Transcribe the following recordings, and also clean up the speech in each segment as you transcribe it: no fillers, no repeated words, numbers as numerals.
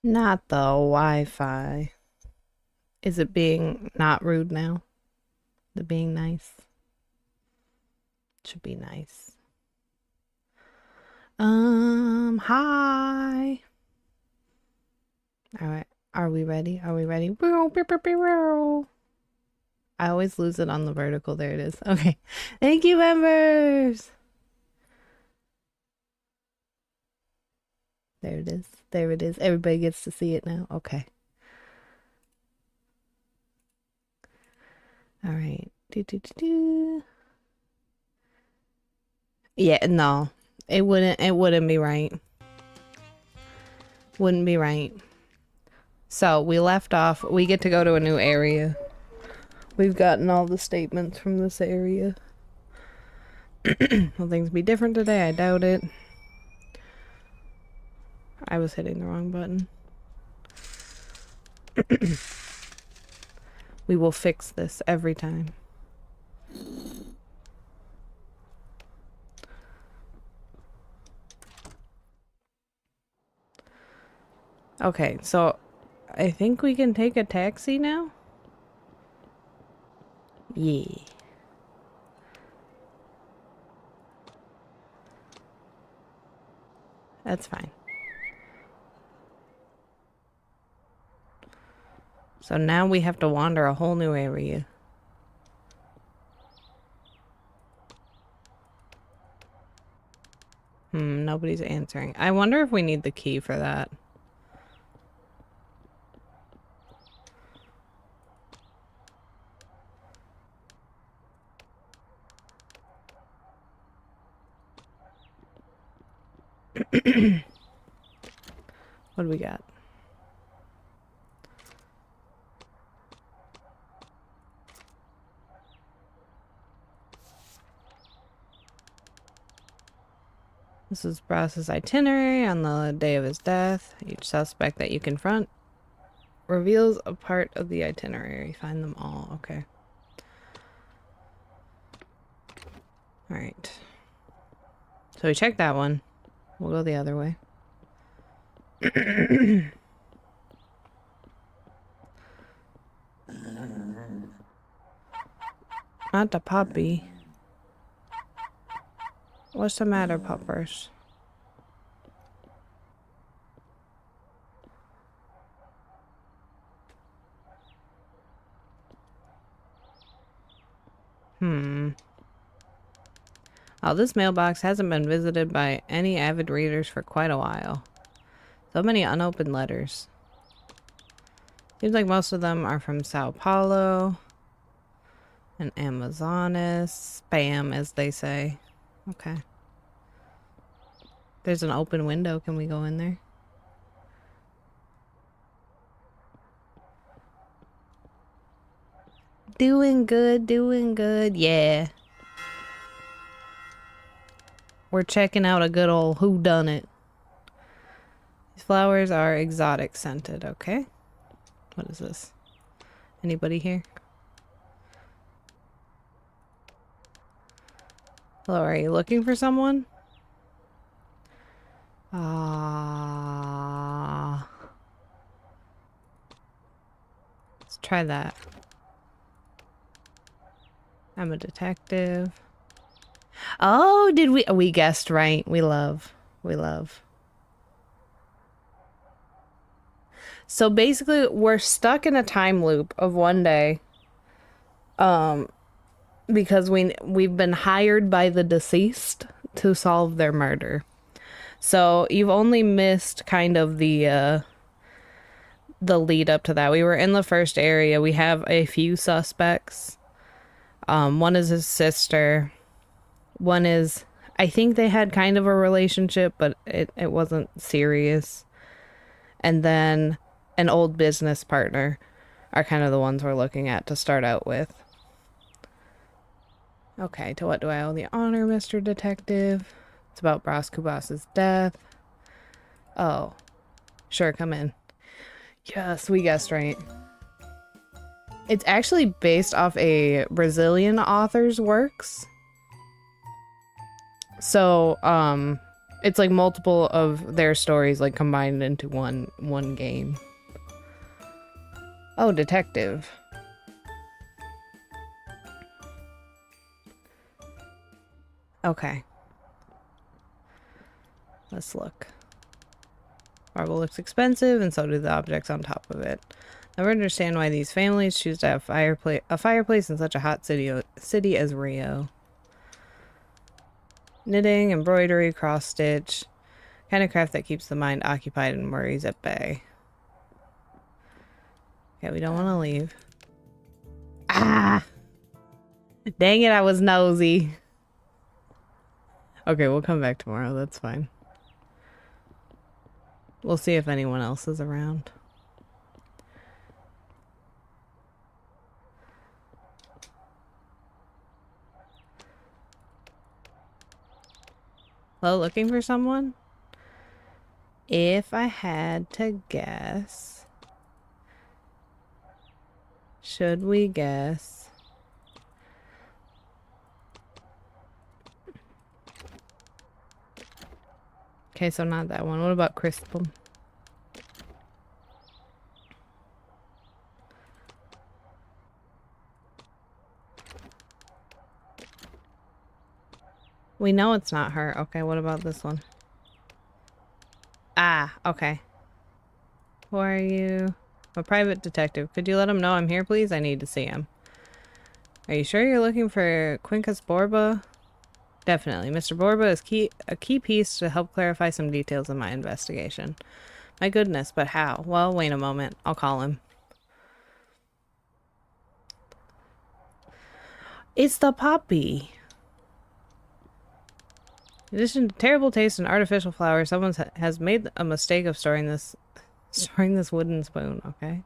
Not the Wi-Fi. Is it being not rude now? The being nice? Should be nice. Hi. All right. Are we ready? Are we ready? I always lose it on the vertical. There it is. Okay. Thank you, members. There it is. There it is. Everybody gets to see it now. Okay. All right. Yeah, no. It wouldn't be right. Wouldn't be right. So, we left off. We get to go to a new area. We've gotten all the statements from this area. Will things be different today? I doubt it. I was hitting the wrong button. We will fix this every time. Okay, so I think we can take a taxi now? Yeah. That's fine. So now we have to wander a whole new area. Nobody's answering. I wonder if we need the key for that. What do we got? This is Brass's itinerary on the day of his death. Each suspect that you confront reveals a part of the itinerary. Find them all. Okay. Alright. So we checked that one. We'll go the other way. Not the puppy. What's the matter, puppers? Oh, this mailbox hasn't been visited by any avid readers for quite a while. So many unopened letters. Seems like most of them are from Sao Paulo and Amazonas. Spam, as they say. Okay. There's an open window. Can we go in there? Doing good, doing good. Yeah. We're checking out a good old whodunit. These flowers are exotic scented, okay? What is this? Anybody here? Hello, are you looking for someone? Let's try that. I'm a detective. Oh, did we guessed right. We love. So basically, we're stuck in a time loop of one day. Because we've been hired by the deceased to solve their murder. So you've only missed kind of the lead up to that. We were in the first area. We have a few suspects. One is his sister. One is, I think they had kind of a relationship, but it wasn't serious. And then an old business partner are kind of the ones we're looking at to start out with. Okay, to what do I owe the honor, Mr. Detective? It's about Bras Kubas's death. Oh, sure, come in. Yes, we guessed right. It's actually based off a Brazilian author's works. So, It's like multiple of their stories like combined into one game. Oh, detective. Okay. Let's look. Marble looks expensive, and so do the objects on top of it. Never understand why these families choose to have a fireplace in such a hot city as Rio. Knitting, embroidery, cross-stitch. Kind of craft that keeps the mind occupied and worries at bay. Okay, we don't want to leave. Ah! Dang it, I was nosy. Okay, we'll come back tomorrow. That's fine. We'll see if anyone else is around. Hello, looking for someone? If I had to guess... Should we guess? Okay, so not that one. What about Crystal? We know it's not her. Okay, what about this one? Ah, okay. Who are you? I'm a private detective. Could you let him know I'm here, please? I need to see him. Are you sure you're looking for Quincus Borba? Definitely. Mr. Borba is a key piece to help clarify some details in my investigation. My goodness, but how? Well, wait a moment. I'll call him. It's the puppy. In addition to terrible taste and artificial flowers, someone has made a mistake of storing this wooden spoon, okay?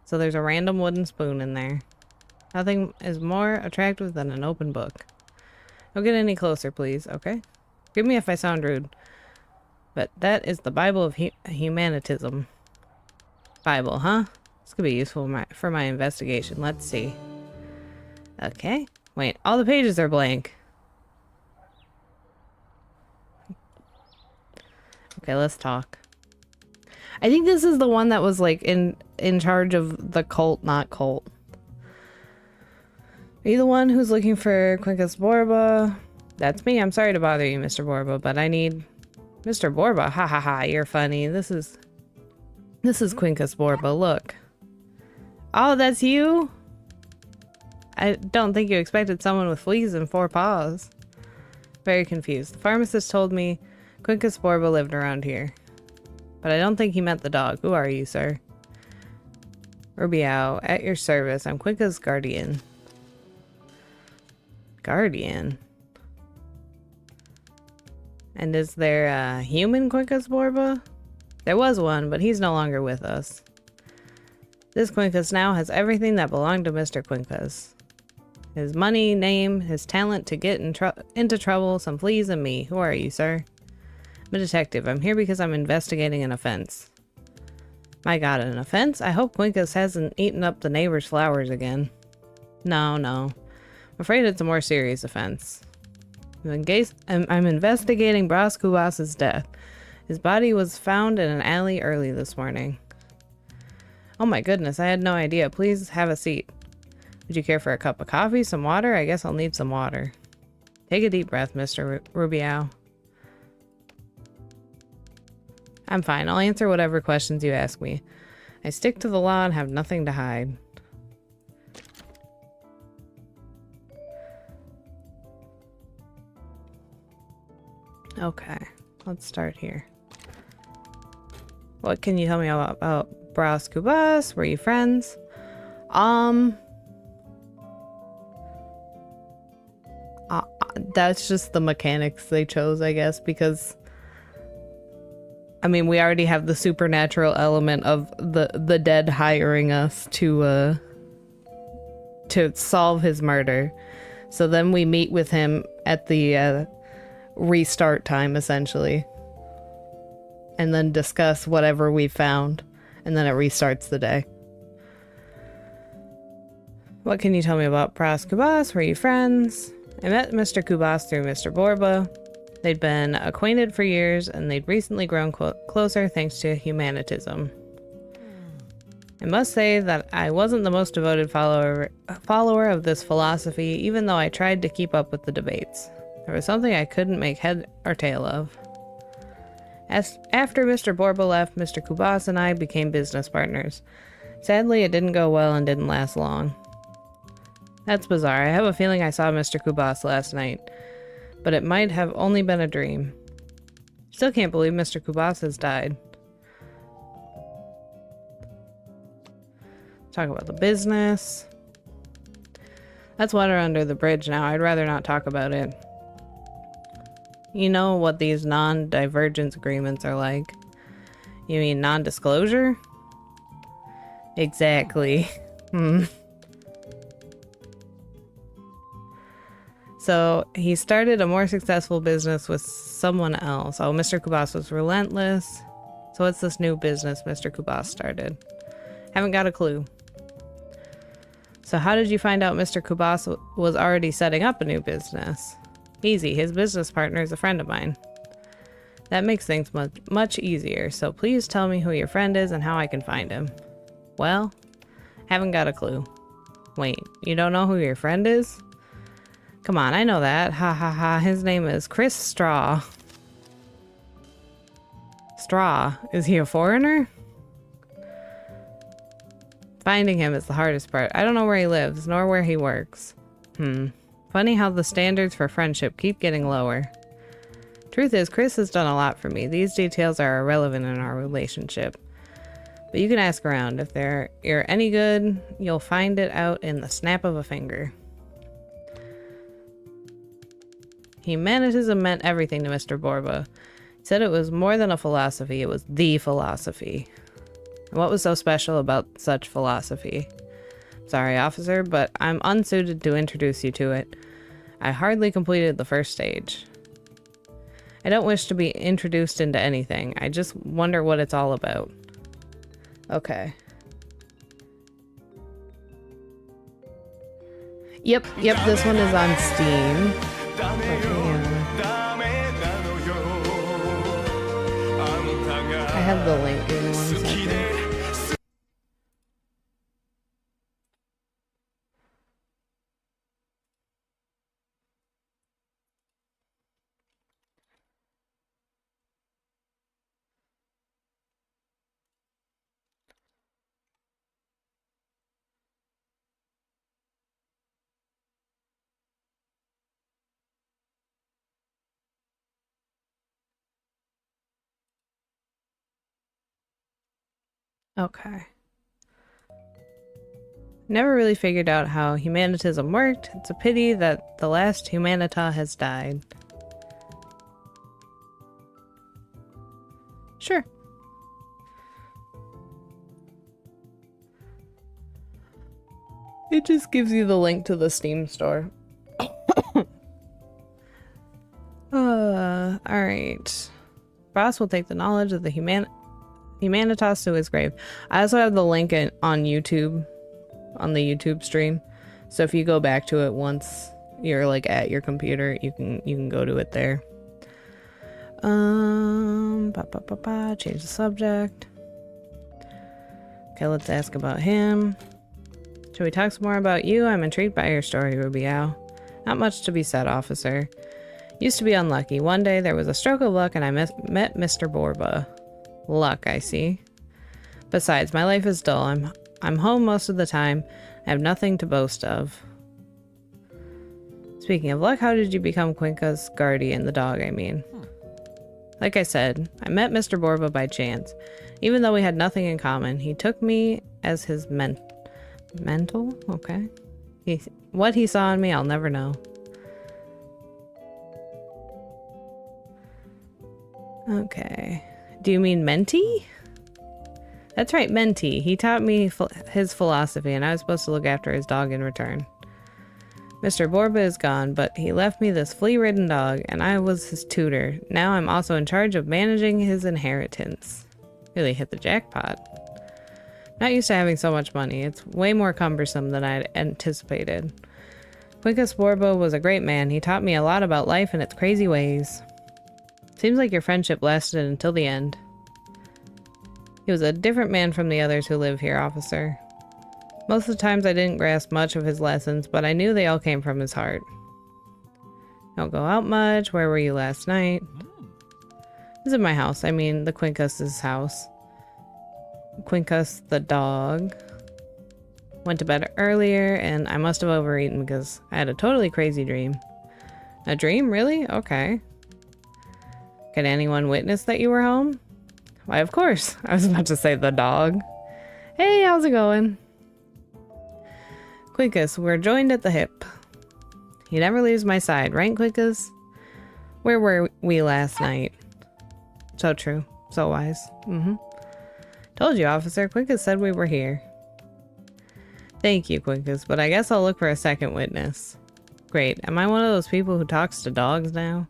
So there's a random wooden spoon in there. Nothing is more attractive than an open book. Don't get any closer, please, okay? Forgive me if I sound rude, but that is the Bible of humanitism. Bible, huh? This could be useful for my investigation. Let's see. Okay. Wait, all the pages are blank. Okay, let's talk. I think this is the one that was like in charge of the cult, not cult. Are you the one who's looking for Quincus Borba? That's me. I'm sorry to bother you, Mr. Borba, but I need Mr. Borba. Ha ha ha, you're funny. This is Quincus Borba. Look. Oh, that's you? I don't think you expected someone with fleas and 4 paws. Very confused. The pharmacist told me Quincus Borba lived around here. But I don't think he meant the dog. Who are you, sir? Rubiao, at your service. I'm Quincus' guardian. Guardian? And is there a human Quincus Borba? There was one, but he's no longer with us. This Quincus now has everything that belonged to Mr. Quincus. His money, name, his talent to get into trouble, some fleas, and me. Who are you, sir? I'm a detective. I'm here because I'm investigating an offense. My god, an offense? I hope Quincus hasn't eaten up the neighbor's flowers again. No, no. I'm afraid it's a more serious offense. I'm investigating Bras Cubas's death. His body was found in an alley early this morning. Oh my goodness, I had no idea. Please have a seat. Would you care for a cup of coffee, some water? I guess I'll need some water. Take a deep breath, Mr. Rubiao. I'm fine. I'll answer whatever questions you ask me. I stick to the law and have nothing to hide. Okay, let's start here. What can you tell me about Bras Cubas? Were you friends? That's just the mechanics they chose, I guess, because I mean, we already have the supernatural element of the dead hiring us to solve his murder. So then we meet with him at the restart time, essentially, and then discuss whatever we found, and then it restarts the day. What can you tell me about Bras Cubas? Were you friends? I met Mr. Cubas through Mr. Borba. They'd been acquainted for years, and they'd recently grown closer thanks to humanitism. I must say that I wasn't the most devoted follower of this philosophy, even though I tried to keep up with the debates. There was something I couldn't make head or tail of. After Mr. Borba left, Mr. Kubas and I became business partners. Sadly, it didn't go well and didn't last long. That's bizarre. I have a feeling I saw Mr. Kubas last night, but it might have only been a dream. Still can't believe Mr. Kubas has died. Talk about the business. That's water under the bridge now. I'd rather not talk about it. You know what these non-divergence agreements are like. You mean non-disclosure? Exactly. So he started a more successful business with someone else. Oh, Mr. Kubas was relentless. So what's this new business Mr. Kubas started? Haven't got a clue. So how did you find out Mr. Kubas was already setting up a new business? Easy. His business partner is a friend of mine. That makes things much easier. So please tell me who your friend is and how I can find him. Well, haven't got a clue. Wait, you don't know who your friend is? Come on, I know that. Ha ha ha. His name is Chris Straw. Straw. Is he a foreigner? Finding him is the hardest part. I don't know where he lives, nor where he works. Funny how the standards for friendship keep getting lower. Truth is, Chris has done a lot for me. These details are irrelevant in our relationship. But you can ask around. If you're any good, you'll find it out in the snap of a finger. Humanitism meant everything to Mr. Borba. He said it was more than a philosophy, it was the philosophy. And what was so special about such philosophy? Sorry, officer, but I'm unsuited to introduce you to it. I hardly completed the first stage. I don't wish to be introduced into anything. I just wonder what it's all about. Okay. Yep, this one is on Steam. I have the link in 1 second. Okay. Never really figured out how humanitism worked. It's a pity that the last humanita has died. Sure. It just gives you the link to the Steam store. Alright. Boss will take the knowledge of the Humanitas to his grave. I also have the link on YouTube, on the YouTube stream. So if you go back to it once you're like at your computer, you can go to it there. Change the subject. Okay, let's ask about him. Should we talk some more about you? I'm intrigued by your story, Rubiao. Not much to be said, officer. Used to be unlucky. One day there was a stroke of luck and I met Mr. Borba. Luck, I see. Besides, my life is dull. I'm home most of the time. I have nothing to boast of. Speaking of luck, how did you become Quinka's guardian, the dog, I mean? Like I said, I met Mr. Borba by chance. Even though we had nothing in common, he took me as his mental? Okay. What he saw in me, I'll never know. Okay. Do you mean mentee? That's right, mentee. He taught me his philosophy, and I was supposed to look after his dog in return. Mr. Borba is gone, but he left me this flea-ridden dog, and I was his tutor. Now I'm also in charge of managing his inheritance. Really hit the jackpot. Not used to having so much money. It's way more cumbersome than I'd anticipated. Quincas Borba was a great man. He taught me a lot about life and its crazy ways. Seems like your friendship lasted until the end. He was a different man from the others who live here, officer. Most of the times I didn't grasp much of his lessons, but I knew they all came from his heart. Don't go out much. Where were you last night? This is my house. I mean, the Quincus's house. Quincus the dog. Went to bed earlier, and I must have overeaten because I had a totally crazy dream. A dream? Really? Okay. Could anyone witness that you were home? Why, of course. I was about to say the dog. Hey, how's it going? Quincus, we're joined at the hip. He never leaves my side, right, Quincus? Where were we last night? So true. So wise. Told you, officer. Quincus said we were here. Thank you, Quincus, but I guess I'll look for a second witness. Great. Am I one of those people who talks to dogs now?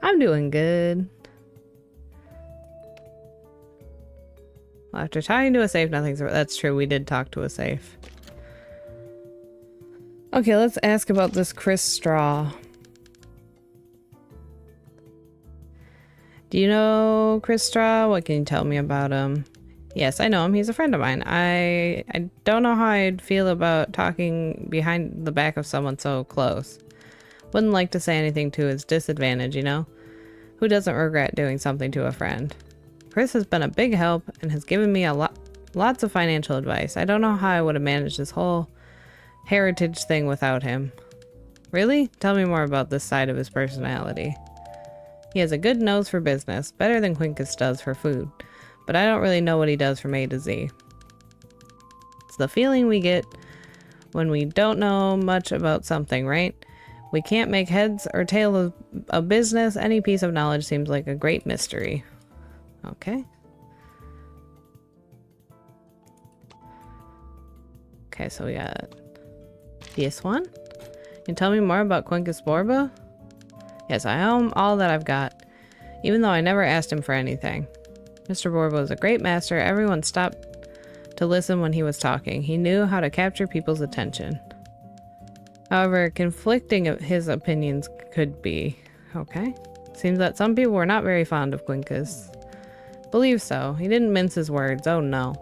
I'm doing good. Well, after talking to a safe, nothing's... That's true, we did talk to a safe. Okay, let's ask about this Chris Straw. Do you know Chris Straw? What can you tell me about him? Yes, I know him. He's a friend of mine. I don't know how I'd feel about talking behind the back of someone so close. Wouldn't like to say anything to his disadvantage, you know? Who doesn't regret doing something to a friend? Chris has been a big help and has given me lots of financial advice. I don't know how I would have managed this whole heritage thing without him. Really? Tell me more about this side of his personality. He has a good nose for business, better than Quincus does for food, but I don't really know what he does from A to Z. It's the feeling we get when we don't know much about something, right? We can't make heads or tail of a business. Any piece of knowledge seems like a great mystery. Okay. Okay, so we got this one. Can you tell me more about Quincus Borba? Yes, I own all that I've got, even though I never asked him for anything. Mr. Borba was a great master. Everyone stopped to listen when he was talking. He knew how to capture people's attention. However, conflicting his opinions could be. Okay. Seems that some people were not very fond of Quincus. Believe so. He didn't mince his words. Oh no.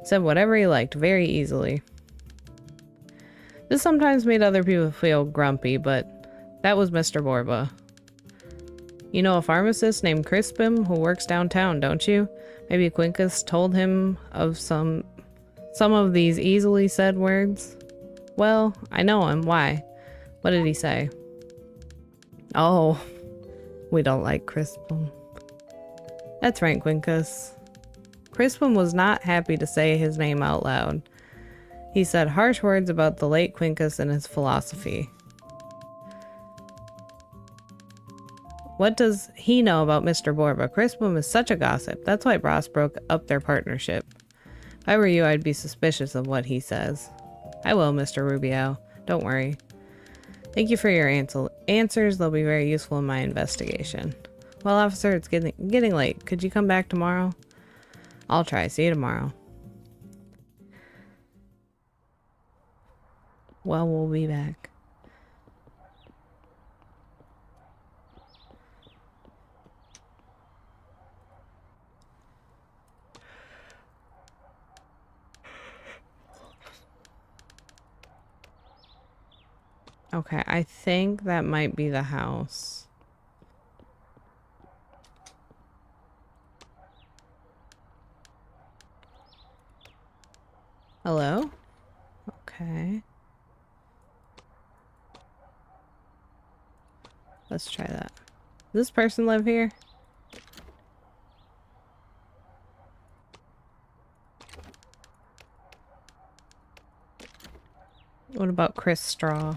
He said whatever he liked very easily. This sometimes made other people feel grumpy, but that was Mr. Borba. You know a pharmacist named Crispin who works downtown, don't you? Maybe Quincus told him of some of these easily said words? Well, I know him. Why? What did he say? Oh, we don't like Crispin. That's right, Quincus. Crispin was not happy to say his name out loud. He said harsh words about the late Quincus and his philosophy. What does he know about Mr. Borba? Crispin is such a gossip. That's why Bros broke up their partnership. If I were you, I'd be suspicious of what he says. I will, Mr. Rubio. Don't worry. Thank you for your answers. They'll be very useful in my investigation. Well, officer, it's getting late. Could you come back tomorrow? I'll try. See you tomorrow. Well, we'll be back. Okay, I think that might be the house. Hello? Okay. Let's try that. Does this person live here? What about Chris Straw?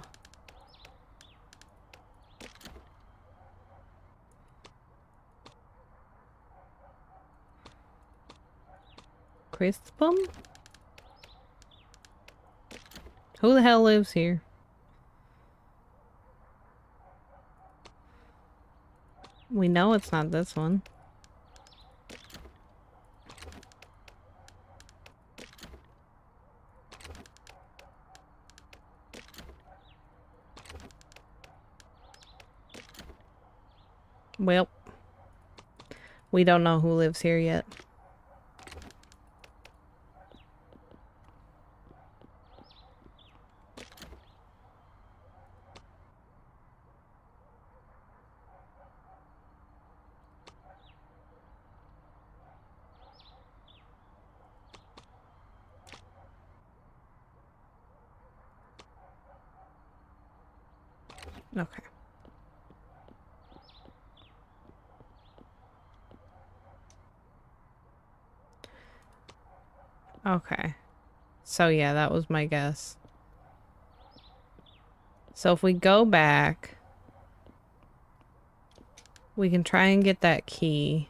Crispum? Who the hell lives here? We know it's not this one. Well, we don't know who lives here yet. Okay. Okay. So yeah, that was my guess. So if we go back, we can try and get that key.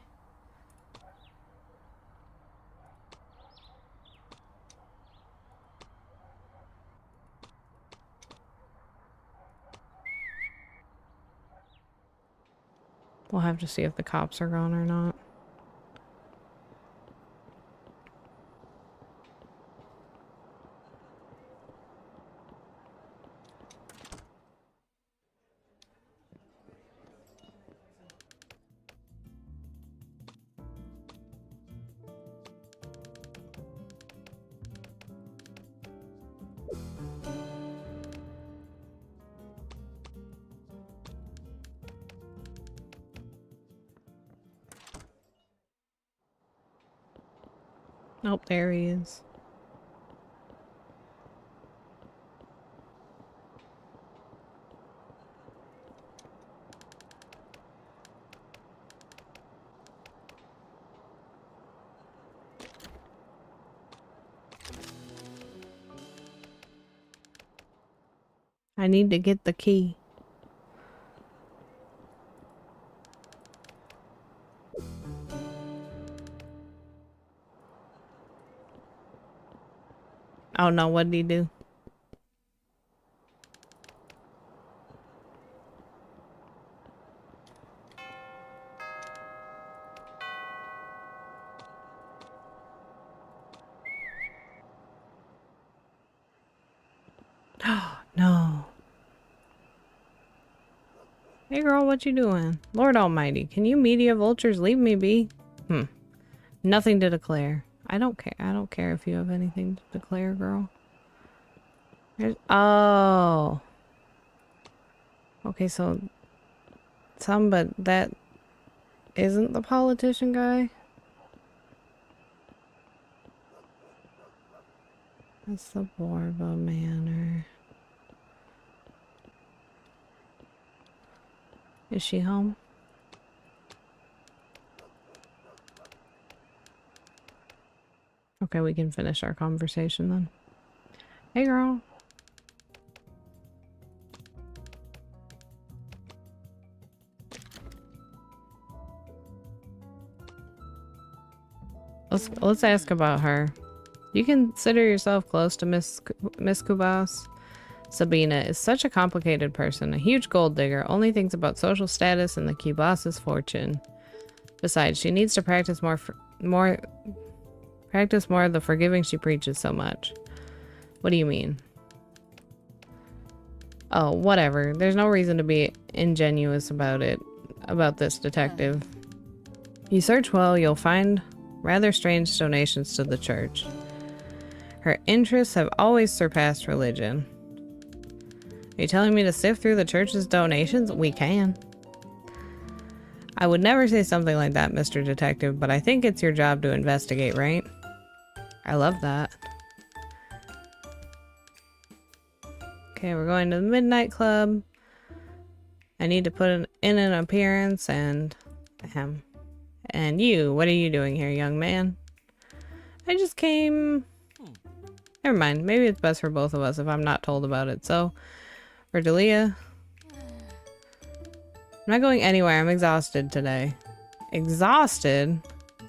We'll have to see if the cops are gone or not. Nope, there he is. I need to get the key. Oh no, what did he do? No. Hey girl, what you doing? Lord almighty, can you media vultures leave me be? Nothing to declare. I don't care. I don't care if you have anything to declare, girl. Oh. Okay, so but that isn't the politician guy? That's the Borba Manor. Is she home? Okay, we can finish our conversation then. Hey girl. Let's ask about her. You consider yourself close to Miss Kubas? Sabina is such a complicated person, a huge gold digger, only thinks about social status and the Kubas's fortune. Besides, she needs to practice more of the forgiving she preaches so much. What do you mean? Oh, whatever. There's no reason to be ingenuous about it, about this detective. You search well, you'll find rather strange donations to the church. Her interests have always surpassed religion. Are you telling me to sift through the church's donations? We can. I would never say something like that, Mr. Detective, but I think it's your job to investigate, right? I love that. Okay, we're going to the Midnight Club. I need to put in an appearance and... ahem. And you, what are you doing here, young man? I just came... Never mind, maybe it's best for both of us if I'm not told about it. So, Verdelia... I'm not going anywhere, I'm exhausted today. Exhausted?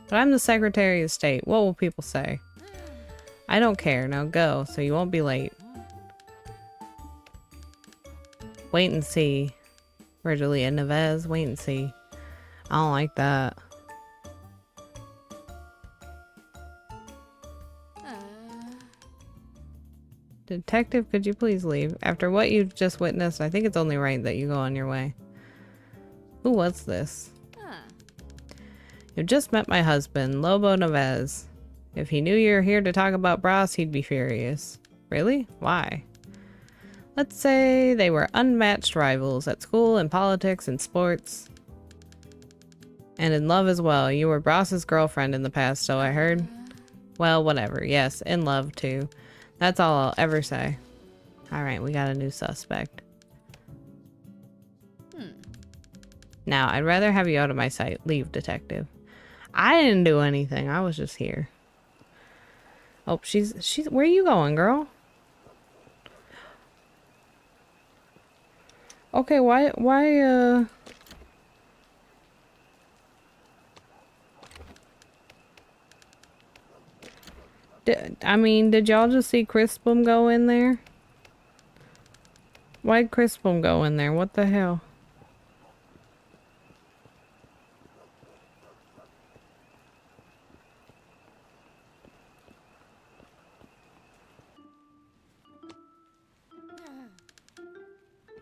But I'm the Secretary of State, what will people say? I don't care, now go, so you won't be late. Wait and see. Verdelia Neves, wait and see. I don't like that. Detective, could you please leave? After what you've just witnessed, I think it's only right that you go on your way. Ooh, what's this? You've just met my husband, Lobo Neves. If he knew you were here to talk about Bras, he'd be furious. Really? Why? Let's say they were unmatched rivals at school, in politics, and sports. And in love as well. You were Bras's girlfriend in the past, so I heard. Well, whatever. Yes, in love too. That's all I'll ever say. Alright, we got a new suspect. Now, I'd rather have you out of my sight. Leave, detective. I didn't do anything. I was just here. Oh, she's where are you going, girl? Okay, why did y'all just see Crispum go in there? Why'd Crispum go in there? What the hell?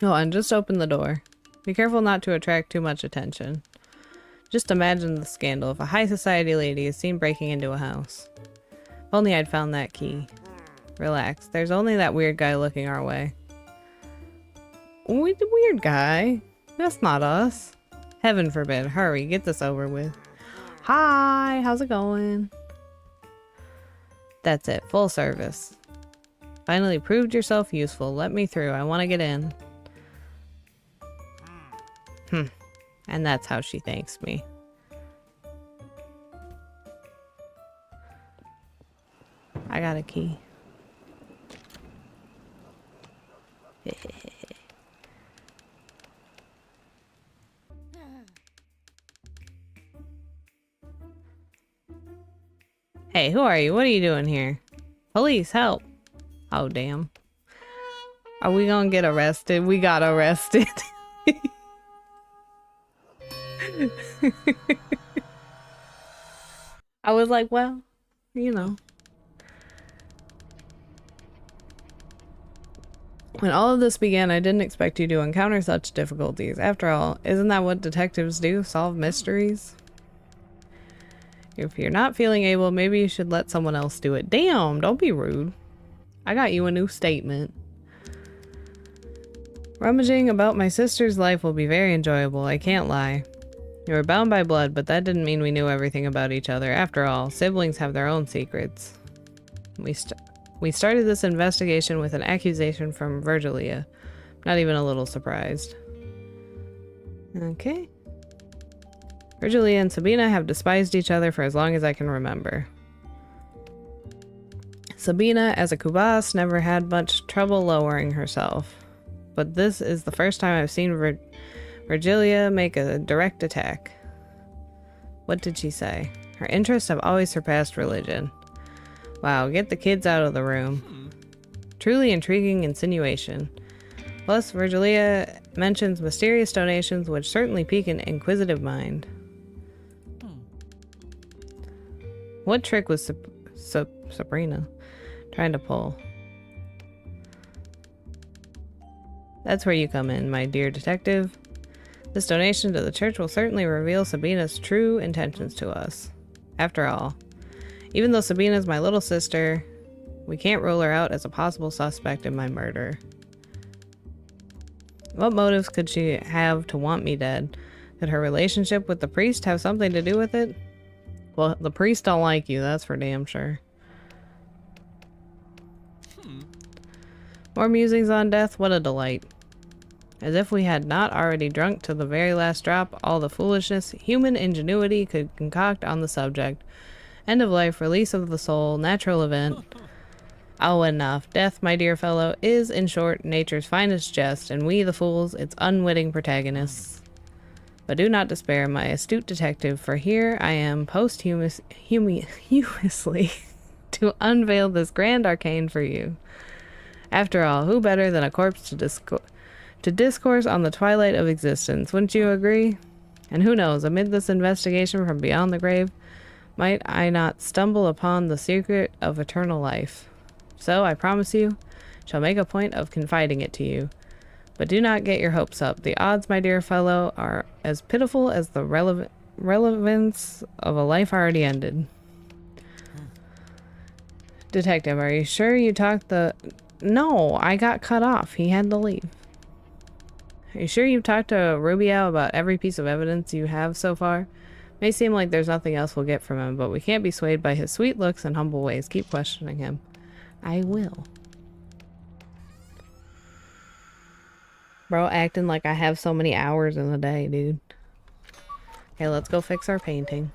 Oh, and just open the door. Be careful not to attract too much attention. Just imagine the scandal if a high society lady is seen breaking into a house. If only I'd found that key. Relax, there's only that weird guy looking our way. The weird guy? That's not us. Heaven forbid. Hurry, get this over with. Hi, how's it going? That's it, full service. Finally proved yourself useful. Let me through, I want to get in. And that's how she thanks me. I got a key. Hey, who are you? What are you doing here? Police, help. Oh, damn. Are we gonna get arrested? We got arrested. I was like, well, you know. When all of this began, I didn't expect you to encounter such difficulties. After all, isn't that what detectives do? Solve mysteries? If you're not feeling able, maybe you should let someone else do it. Damn, don't be rude. I got you a new statement. Rummaging about my sister's life will be very enjoyable, I can't lie. You were bound by blood, but that didn't mean we knew everything about each other. After all, siblings have their own secrets. We started this investigation with an accusation from Virgilia. Not even a little surprised. Okay. Virgilia and Sabina have despised each other for as long as I can remember. Sabina, as a Kubas, never had much trouble lowering herself. But this is the first time I've seen Virgilia make a direct attack. What did she say? Her interests have always surpassed religion. Wow, get the kids out of the room. Truly intriguing insinuation. Plus, Virgilia mentions mysterious donations which certainly pique an inquisitive mind. What trick was Sabrina trying to pull? That's where you come in, my dear detective. This donation to the church will certainly reveal Sabina's true intentions to us. After all, even though Sabina's my little sister, we can't rule her out as a possible suspect in my murder. What motives could she have to want me dead? Did her relationship with the priest have something to do with it? Well, the priest don't like you, that's for damn sure. More musings on death, what a delight. As if we had not already drunk to the very last drop all the foolishness human ingenuity could concoct on the subject. End of life, release of the soul, natural event. Oh, enough. Death, my dear fellow, is, in short, nature's finest jest, and we, the fools, its unwitting protagonists. But do not despair, my astute detective, for here I am posthumously to unveil this grand arcane for you. After all, who better than a corpse to discourse on the twilight of existence, wouldn't you agree? And who knows, amid this investigation from beyond the grave, might I not stumble upon the secret of eternal life? So, I promise you, shall make a point of confiding it to you. But do not get your hopes up. The odds, my dear fellow, are as pitiful as the relevance of a life already ended. Detective, are you sure you talked the... No, I got cut off. He had to leave. Are you sure you've talked to Rubio about every piece of evidence you have so far? May seem like there's nothing else we'll get from him, but we can't be swayed by his sweet looks and humble ways. Keep questioning him. I will. Bro, acting like I have so many hours in the day, dude. Okay, let's go fix our painting.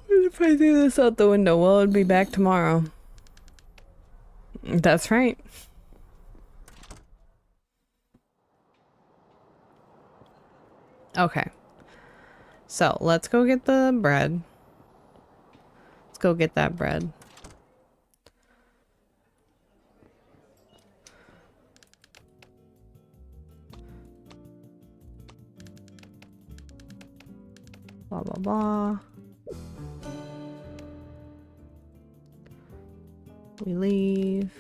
What if I do this out the window? Well, it'd be back tomorrow. That's right. Okay. So, let's go get the bread. Let's go get that bread. Blah, blah, blah. We leave.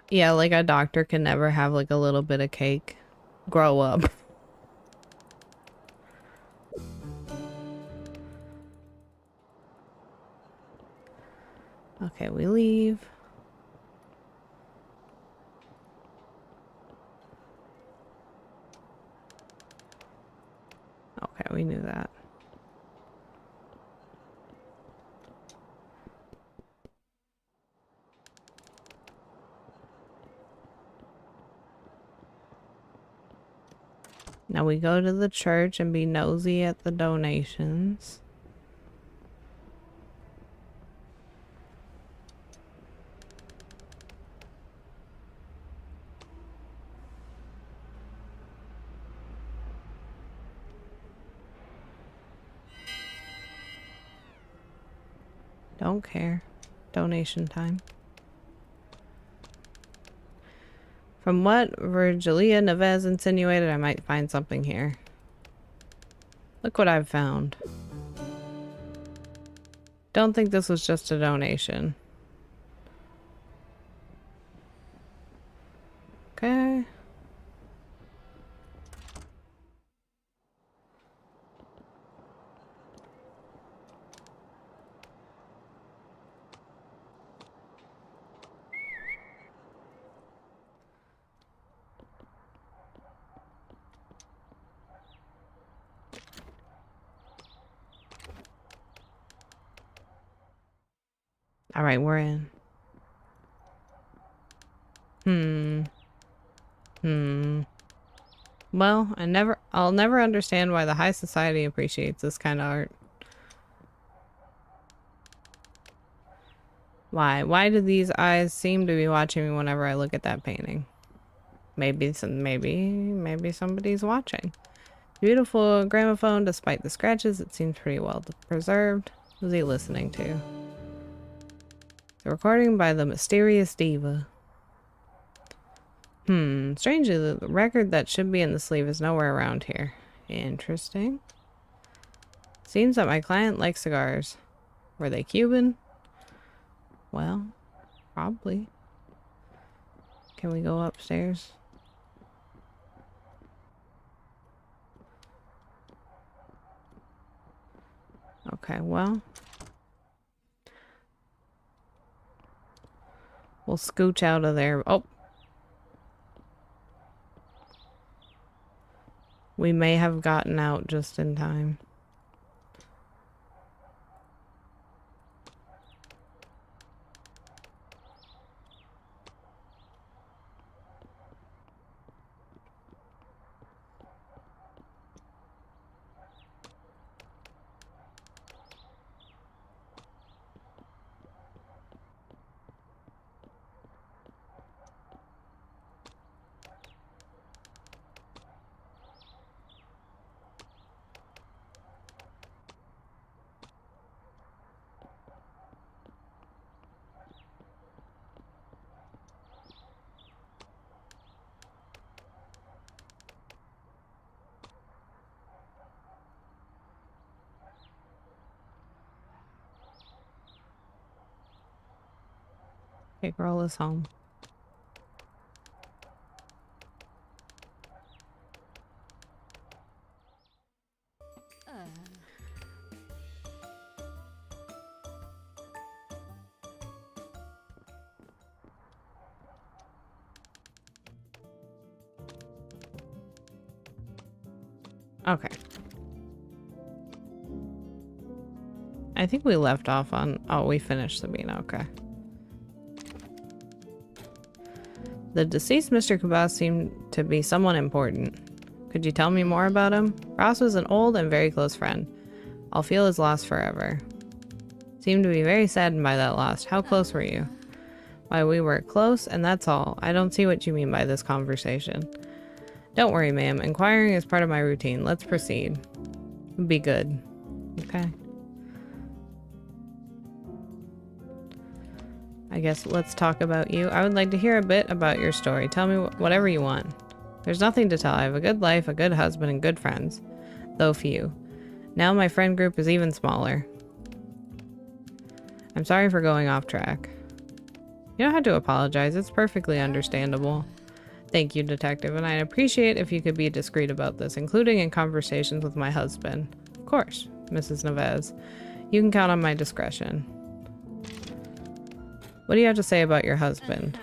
Yeah, like a doctor can never have like a little bit of cake. Grow up. Okay, we leave. Okay, we knew that. Now we go to the church and be nosy at the donations. Don't care. Donation time. From what Virgilia Neves insinuated, I might find something here. Look what I've found. Don't think this was just a donation. Okay. All right, we're in. Well, I'll never understand why the high society appreciates this kind of art. Why? Why do these eyes seem to be watching me whenever I look at that painting? Maybe somebody's watching. Beautiful gramophone, despite the scratches, it seems pretty well preserved. Who's he listening to? The recording by the mysterious diva. Strangely, the record that should be in the sleeve is nowhere around here. Interesting. Seems that my client likes cigars. Were they Cuban? Well, probably. Can we go upstairs? Okay, well. We'll scooch out of there. Oh. We may have gotten out just in time. Take roll this home. Okay. I think we left off on... Oh, we finished Sabina. Okay. The deceased Mr. Kubas seemed to be someone important. Could you tell me more about him? Ross was an old and very close friend. I'll feel his loss forever. Seemed to be very saddened by that loss. How close were you? Why, we were close, and that's all. I don't see what you mean by this conversation. Don't worry, ma'am. Inquiring is part of my routine. Let's proceed. Be good. Okay. I guess let's talk about you. I would like to hear a bit about your story. Tell me whatever you want. There's nothing to tell. I have a good life, a good husband, and good friends. Though few. Now my friend group is even smaller. I'm sorry for going off track. You don't have to apologize. It's perfectly understandable. Thank you, Detective, and I'd appreciate if you could be discreet about this, including in conversations with my husband. Of course, Mrs. Neves. You can count on my discretion. What do you have to say about your husband?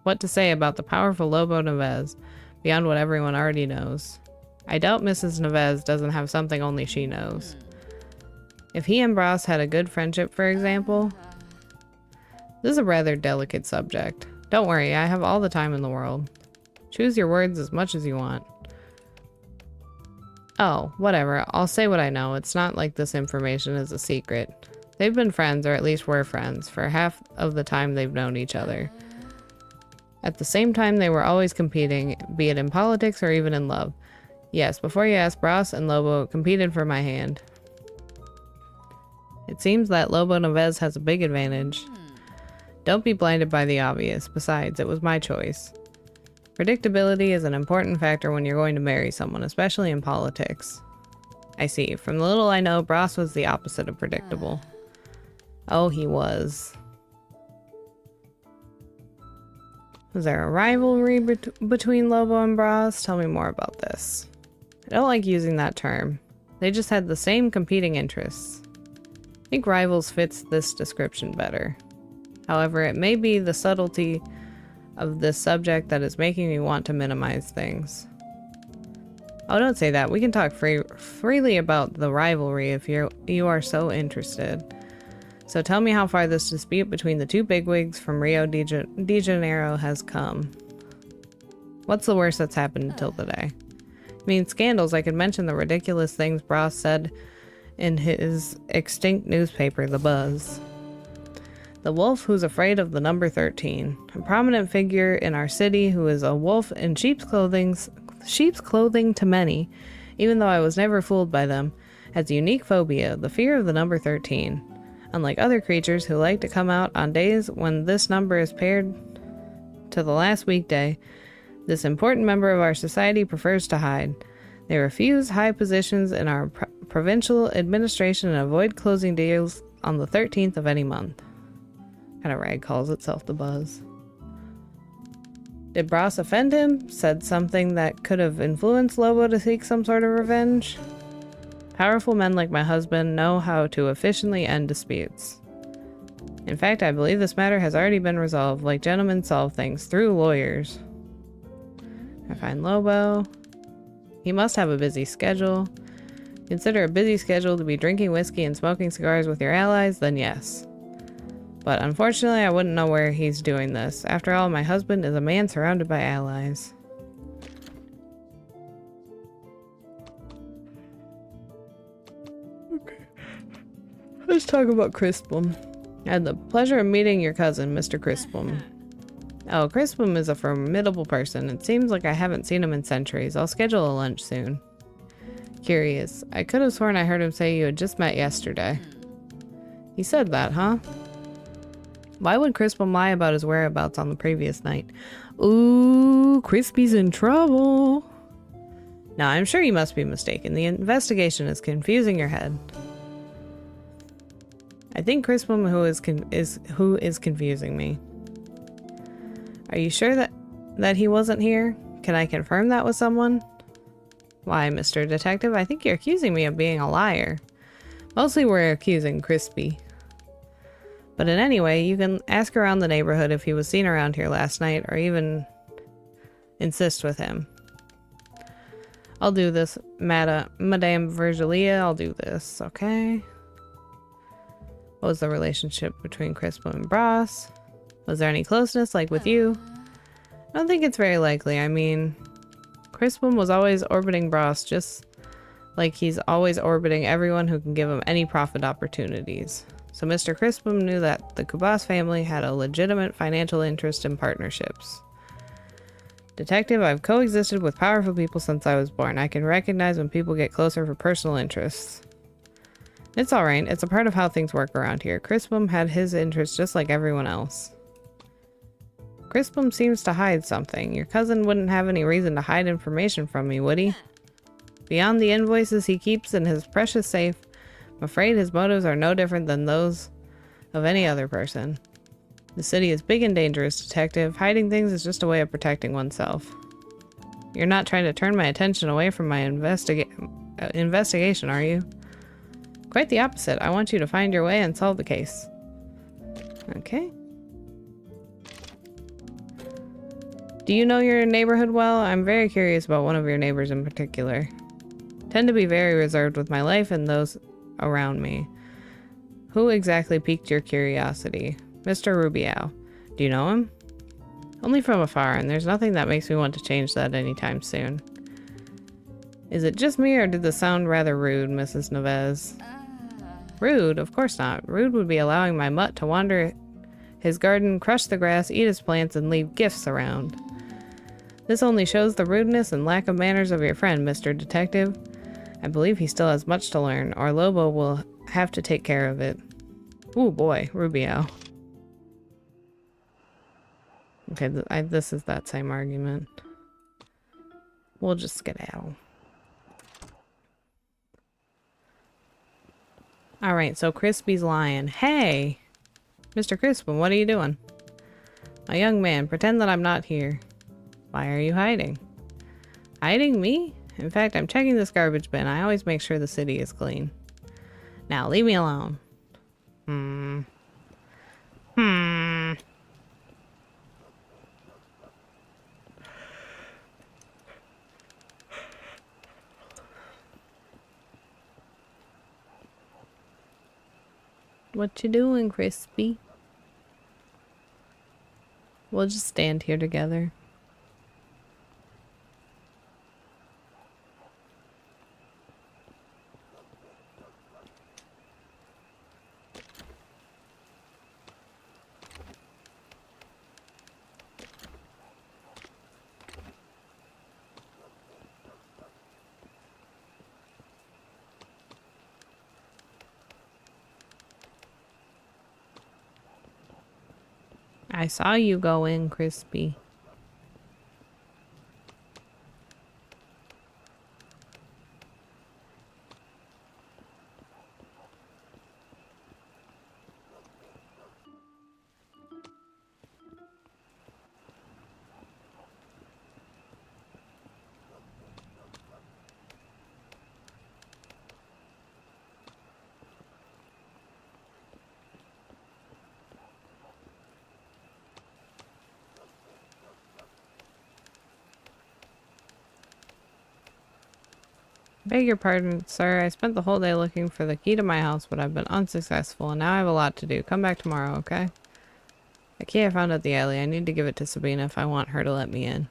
What to say about the powerful Lobo Neves, beyond what everyone already knows? I doubt Mrs. Neves doesn't have something only she knows. If he and Bras had a good friendship, for example... This is a rather delicate subject. Don't worry, I have all the time in the world. Choose your words as much as you want. Oh, whatever. I'll say what I know. It's not like this information is a secret. They've been friends, or at least were friends, for half of the time they've known each other. At the same time, they were always competing, be it in politics or even in love. Yes, before you ask, Bras and Lobo competed for my hand. It seems that Lobo Neves has a big advantage. Don't be blinded by the obvious. Besides, it was my choice. Predictability is an important factor when you're going to marry someone, especially in politics. I see. From the little I know, Bras was the opposite of predictable. Oh, he was. Was there a rivalry between Lobo and Bras? Tell me more about this. I don't like using that term. They just had the same competing interests. I think rivals fits this description better. However, it may be the subtlety of this subject that is making me want to minimize things. Oh, don't say that. We can talk freely about the rivalry if you are so interested. So tell me how far this dispute between the two bigwigs from Rio de Janeiro has come. What's the worst that's happened until today? I mean, scandals. I could mention the ridiculous things Bras said in his extinct newspaper, The Buzz. The wolf who's afraid of the number 13. A prominent figure in our city who is a wolf in sheep's clothing to many, even though I was never fooled by them, has a unique phobia, the fear of the number 13. Unlike other creatures who like to come out on days when this number is paired to the last weekday, this important member of our society prefers to hide. They refuse high positions in our provincial administration and avoid closing deals on the 13th of any month. What kind of rag calls itself The Buzz? Did Bras offend him? Said something that could have influenced Lobo to seek some sort of revenge? Powerful men like my husband know how to efficiently end disputes. In fact, I believe this matter has already been resolved, like gentlemen solve things, through lawyers. I find Lobo. He must have a busy schedule. Consider a busy schedule to be drinking whiskey and smoking cigars with your allies, then yes. But unfortunately, I wouldn't know where he's doing this. After all, my husband is a man surrounded by allies. Okay. Let's talk about Crispum. I had the pleasure of meeting your cousin, Mr. Crispum. Oh, Crispum is a formidable person. It seems like I haven't seen him in centuries. I'll schedule a lunch soon. Curious. I could have sworn I heard him say you had just met yesterday. He said that, huh? Why would Crispum lie about his whereabouts on the previous night? Ooh, Crispy's in trouble. Now, I'm sure you must be mistaken. The investigation is confusing your head. I think Crispum who is confusing me. Are you sure that he wasn't here? Can I confirm that with someone? Why, Mr. Detective, I think you're accusing me of being a liar. Mostly we're accusing Crispy. But in any way, you can ask around the neighborhood if he was seen around here last night, or even insist with him. I'll do this, Madame Virgilia, I'll do this, okay? What was the relationship between Crispum and Bros? Was there any closeness, like with you? I don't think it's very likely. I mean, Crispum was always orbiting Bros, just like he's always orbiting everyone who can give him any profit opportunities. So Mr. Crispum knew that the Kubas family had a legitimate financial interest in partnerships. Detective, I've coexisted with powerful people since I was born. I can recognize when people get closer for personal interests. It's alright. It's a part of how things work around here. Crispum had his interests just like everyone else. Crispum seems to hide something. Your cousin wouldn't have any reason to hide information from me, would he? Beyond the invoices he keeps in his precious safe, I'm afraid his motives are no different than those of any other person. The city is big and dangerous, Detective. Hiding things is just a way of protecting oneself. You're not trying to turn my attention away from my investigation, are you? Quite the opposite. I want you to find your way and solve the case. Okay. Do you know your neighborhood well? I'm very curious about one of your neighbors in particular. Tend to be very reserved with my life and those around me. Who exactly piqued your curiosity? Mr. Rubio. Do you know him? Only from afar, and there's nothing that makes me want to change that anytime soon. Is it just me, or did this sound rather rude, Mrs. Neves? Rude? Of course not. Rude would be allowing my mutt to wander his garden, crush the grass, eat his plants, and leave gifts around. This only shows the rudeness and lack of manners of your friend, Mr. Detective. I believe he still has much to learn, or Lobo will have to take care of it. Ooh boy, Rubio. Okay, this is that same argument. We'll just skedaddle. Alright, so Crispy's lying. Hey! Mr. Crispin, what are you doing? A young man, pretend that I'm not here. Why are you hiding? Hiding me? In fact, I'm checking this garbage bin. I always make sure the city is clean. Now, leave me alone. What you doing, Crispy? We'll just stand here together. I saw you go in, Crispy. Beg your pardon, sir. I spent the whole day looking for the key to my house, but I've been unsuccessful, and now I have a lot to do. Come back tomorrow, okay? The key I found at the alley. I need to give it to Sabina if I want her to let me in.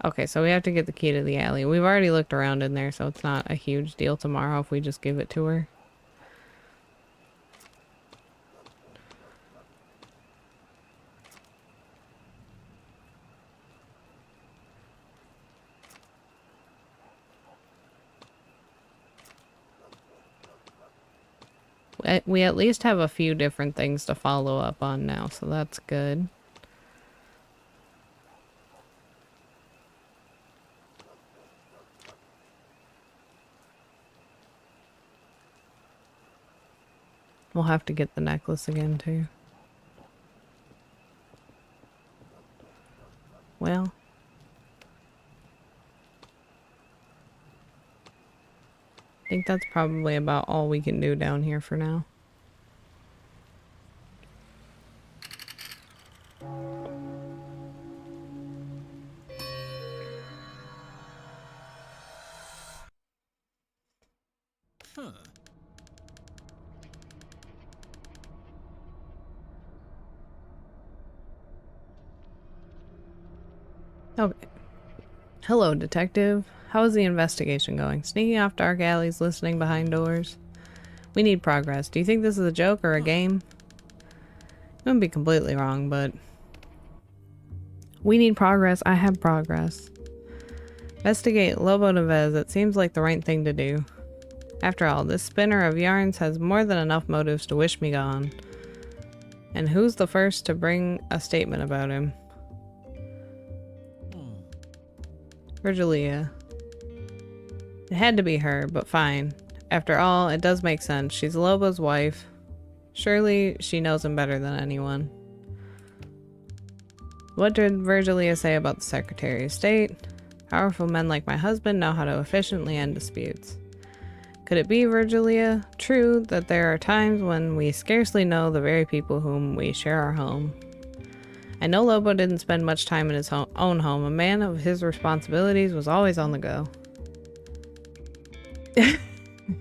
Okay, so we have to get the key to the alley. We've already looked around in there, so it's not a huge deal tomorrow if we just give it to her. We at least have a few different things to follow up on now, so that's good. We'll have to get the necklace again, too. Well. I think that's probably about all we can do down here for now. Okay. Hello, detective. How is the investigation going? Sneaking off dark alleys, listening behind doors? We need progress. Do you think this is a joke or a game? I wouldn't be completely wrong, but... We need progress. I have progress. Investigate Lobo Neves. It seems like the right thing to do. After all, this spinner of yarns has more than enough motives to wish me gone. And who's the first to bring a statement about him? Virgilia. It had to be her, but fine. After all, it does make sense. She's Lobo's wife. Surely she knows him better than anyone. What did Virgilia say about the Secretary of State? Powerful men like my husband know how to efficiently end disputes. Could it be, Virgilia, true that there are times when we scarcely know the very people whom we share our home? I know Lobo didn't spend much time in his own home. A man of his responsibilities was always on the go.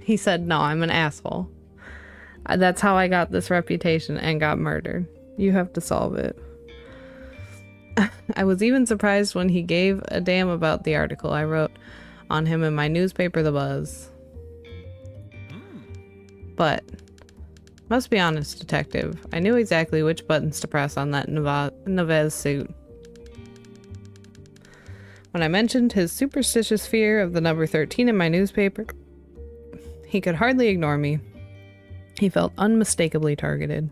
He said, no, I'm an asshole. That's how I got this reputation and got murdered. You have to solve it. I was even surprised when he gave a damn about the article I wrote on him in my newspaper, The Buzz. But, must be honest, detective, I knew exactly which buttons to press on that Neves suit. When I mentioned his superstitious fear of the number 13 in my newspaper, he could hardly ignore me. He felt unmistakably targeted.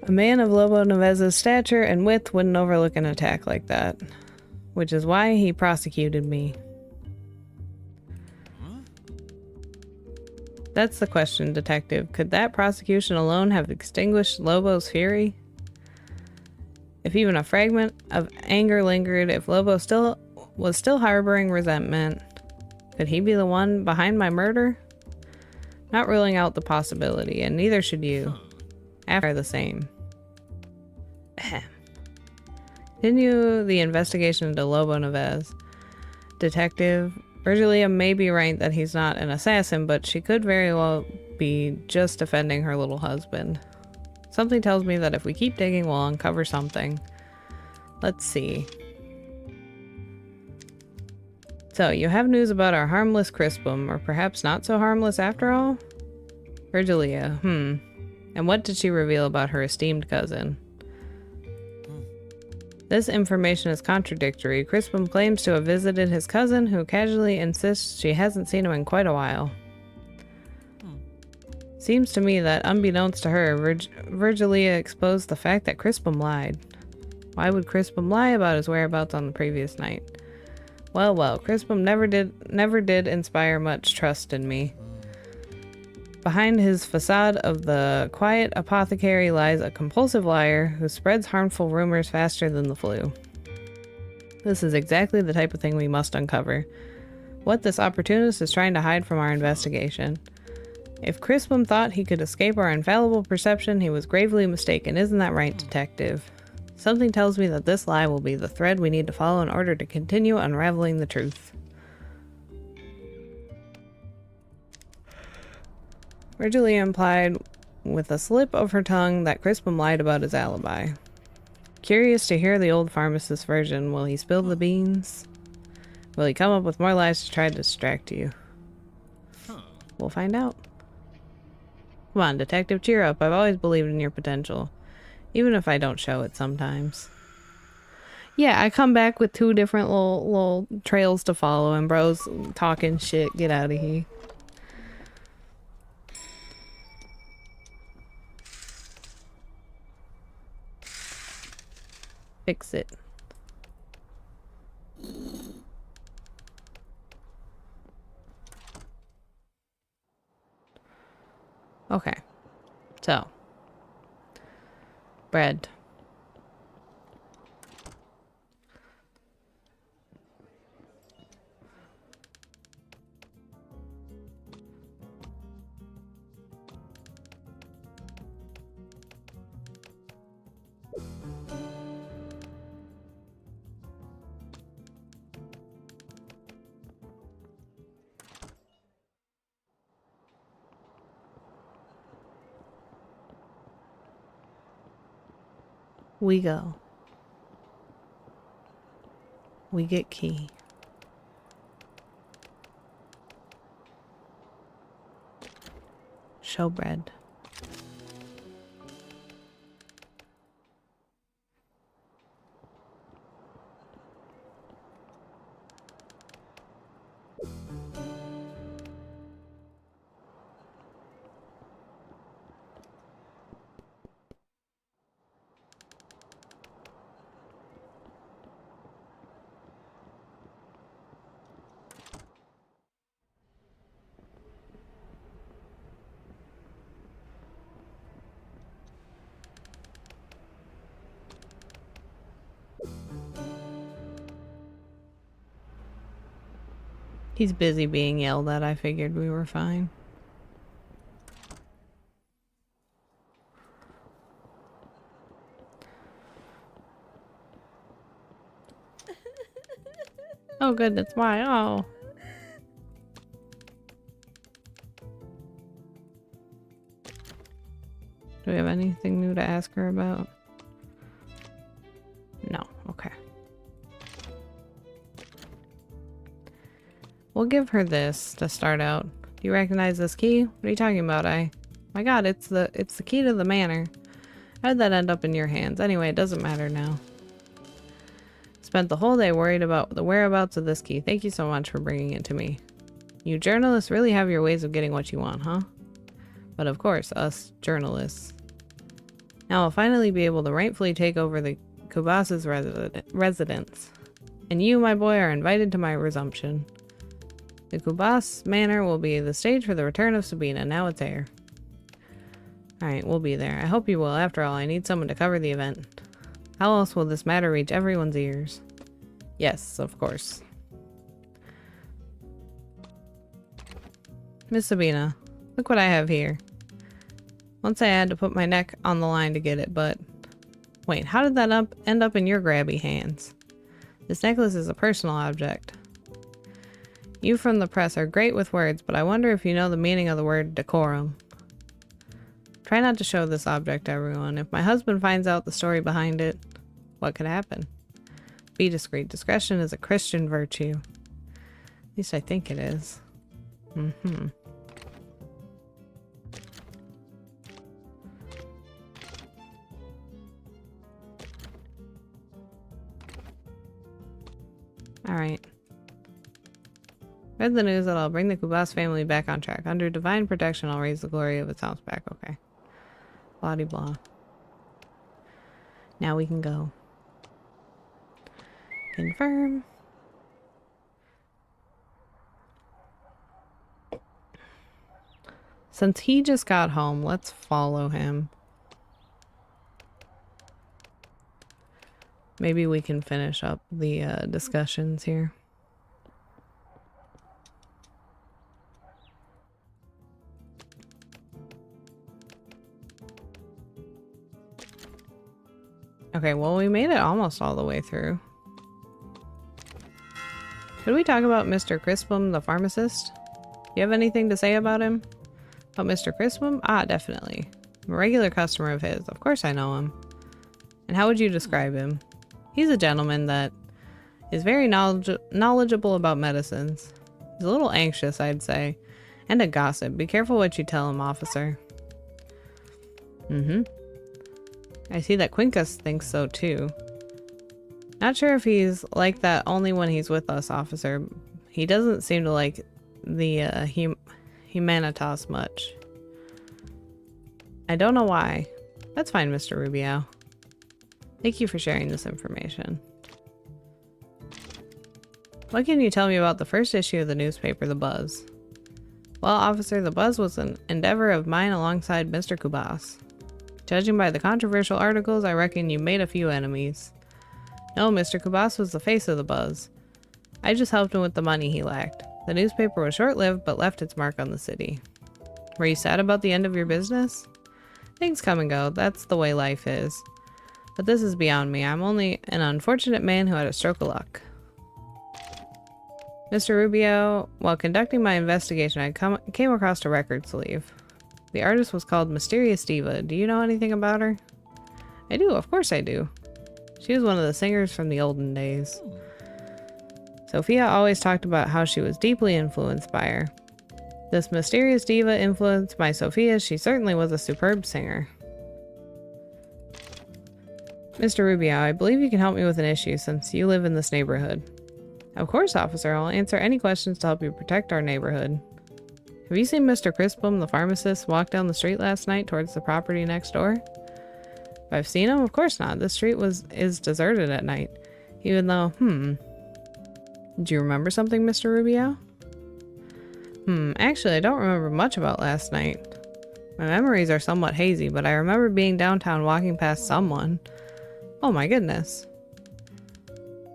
A man of Lobo Neves's stature and width wouldn't overlook an attack like that, which is why he prosecuted me. That's the question, detective. Could that prosecution alone have extinguished Lobo's fury? If even a fragment of anger lingered, if Lobo was still harboring resentment, could he be the one behind my murder? Not ruling out the possibility, and neither should you. After the same. Continue the investigation into Lobo Neves. Detective, Virgilia may be right that he's not an assassin, but she could very well be just defending her little husband. Something tells me that if we keep digging, we'll uncover something. Let's see. So, you have news about our harmless Crispum, or perhaps not so harmless after all? Virgilia, And what did she reveal about her esteemed cousin? This information is contradictory. Crispum claims to have visited his cousin, who casually insists she hasn't seen him in quite a while. Seems to me that, unbeknownst to her, Virgilia exposed the fact that Crispum lied. Why would Crispum lie about his whereabouts on the previous night? Well, Crispum never did inspire much trust in me. Behind his facade of the quiet apothecary lies a compulsive liar who spreads harmful rumors faster than the flu. This is exactly the type of thing we must uncover. What this opportunist is trying to hide from our investigation. If Crispum thought he could escape our infallible perception, he was gravely mistaken. Isn't that right, detective? Something tells me that this lie will be the thread we need to follow in order to continue unraveling the truth. Virgilia implied with a slip of her tongue that Crispum lied about his alibi. Curious to hear the old pharmacist's version. Will he spill the beans? Will he come up with more lies to try to distract you? We'll find out. Come on, detective, cheer up. I've always believed in your potential. Even if I don't show it sometimes. Yeah, I come back with 2 different little trails to follow, and bro's talking shit. Get out of here. Fix it. Okay. So. Bread. We go. We get key. Showbread. He's busy being yelled at. I figured we were fine. Oh goodness, why? Oh. Do we have anything new to ask her about? No, okay. We'll give her this to start out. Do you recognize this key? What are you talking about? My god, it's the key to the manor. How did that end up in your hands? Anyway, it doesn't matter now. Spent the whole day worried about the whereabouts of this key. Thank you so much for bringing it to me. You journalists really have your ways of getting what you want, huh? But of course, us journalists. Now I'll finally be able to rightfully take over the Kubas's residence. And you, my boy, are invited to my resumption. The Kubas Manor will be the stage for the return of Sabina. Now it's air. Alright, we'll be there. I hope you will. After all, I need someone to cover the event. How else will this matter reach everyone's ears? Yes, of course. Miss Sabina, look what I have here. Once I had to put my neck on the line to get it, but... Wait, how did that end up in your grabby hands? This necklace is a personal object. You from the press are great with words, but I wonder if you know the meaning of the word decorum. Try not to show this object to everyone. If my husband finds out the story behind it, what could happen? Be discreet. Discretion is a Christian virtue. At least I think it is. Mm-hmm. Alright. Read the news that I'll bring the Kubas family back on track. Under divine protection, I'll raise the glory of its house back. Okay. Blah blah. Now we can go. Confirm. Since he just got home, let's follow him. Maybe we can finish up the discussions here. Okay, well, we made it almost all the way through. Should we talk about Mr. Crispum, the pharmacist? You have anything to say about him? About Mr. Crispum? Ah, definitely. I'm a regular customer of his. Of course I know him. And how would you describe him? He's a gentleman that is very knowledgeable about medicines. He's a little anxious, I'd say. And a gossip. Be careful what you tell him, officer. Mm-hmm. I see that Quincus thinks so too. Not sure if he's like that only when he's with us, officer. He doesn't seem to like the humanitas much. I don't know why. That's fine, Mr. Rubio. Thank you for sharing this information. What can you tell me about the first issue of the newspaper, The Buzz? Well, officer, the buzz was an endeavor of mine alongside Mr. Kubas. Judging by the controversial articles, I reckon you made a few enemies. No, Mr. Kubas was the face of the buzz. I just helped him with the money he lacked. The newspaper was short-lived, but left its mark on the city. Were you sad about the end of your business? Things come and go. That's the way life is. But this is beyond me. I'm only an unfortunate man who had a stroke of luck. Mr. Rubio, while conducting my investigation, I came across a record sleeve. The artist was called Mysterious Diva. Do you know anything about her? I do, of course I do. She was one of the singers from the olden days. Sophia always talked about how she was deeply influenced by her. This mysterious diva influenced my Sophia. She certainly was a superb singer. Mr. Rubio, I believe you can help me with an issue since you live in this neighborhood. Of course, officer. I'll answer any questions to help you protect our neighborhood. Have you seen Mr. Crispum, the pharmacist, walk down the street last night towards the property next door? If I've seen him? Of course not. This street is deserted at night. Even though, Do you remember something, Mr. Rubio? Actually, I don't remember much about last night. My memories are somewhat hazy, but I remember being downtown walking past someone. Oh my goodness.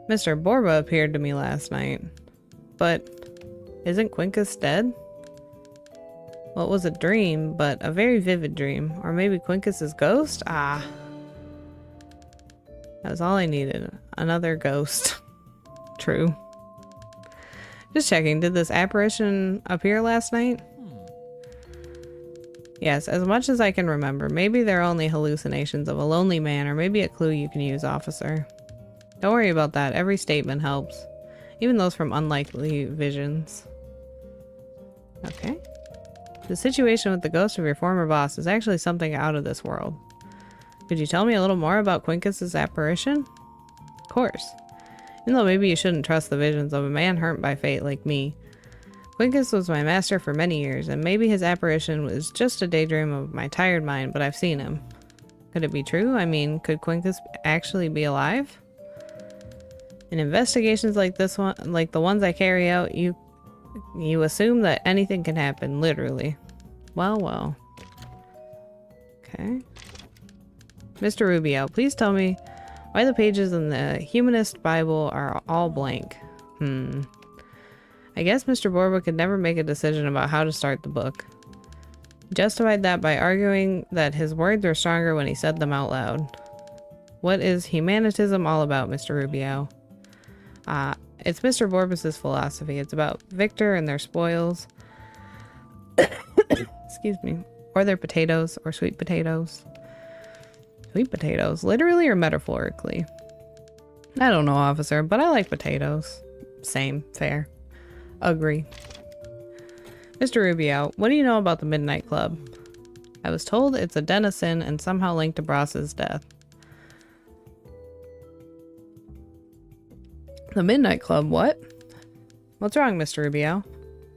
Mr. Borba appeared to me last night. But isn't Quincus dead? Well, it was a dream, but a very vivid dream. Or maybe Quincus's ghost? Ah. That was all I needed. Another ghost. True. Just checking, did this apparition appear last night? Yes, as much as I can remember. Maybe they're only hallucinations of a lonely man, or maybe a clue you can use, officer. Don't worry about that. Every statement helps. Even those from unlikely visions. Okay. The situation with the ghost of your former boss is actually something out of this world. Could you tell me a little more about Quincus's apparition? Of course. Even though maybe you shouldn't trust the visions of a man hurt by fate like me. Quincus was my master for many years, and maybe his apparition was just a daydream of my tired mind, but I've seen him. Could it be true? I mean, could Quincus actually be alive? In investigations like this one, like the ones I carry out, you assume that anything can happen, literally. Well. Okay. Mr. Rubio, please tell me why the pages in the Humanist Bible are all blank. I guess Mr. Borba could never make a decision about how to start the book. He justified that by arguing that his words were stronger when he said them out loud. What is humanitism all about, Mr. Rubio? It's Mr. Borbas's philosophy. It's about Victor and their spoils. Excuse me. Or their potatoes, or sweet potatoes. Sweet potatoes, literally or metaphorically? I don't know, officer, but I like potatoes. Same, fair. Agree. Mr. Rubio, what do you know about the Midnight Club? I was told it's a denizen and somehow linked to Brass's death. The Midnight Club, what? What's wrong, Mr. Rubio?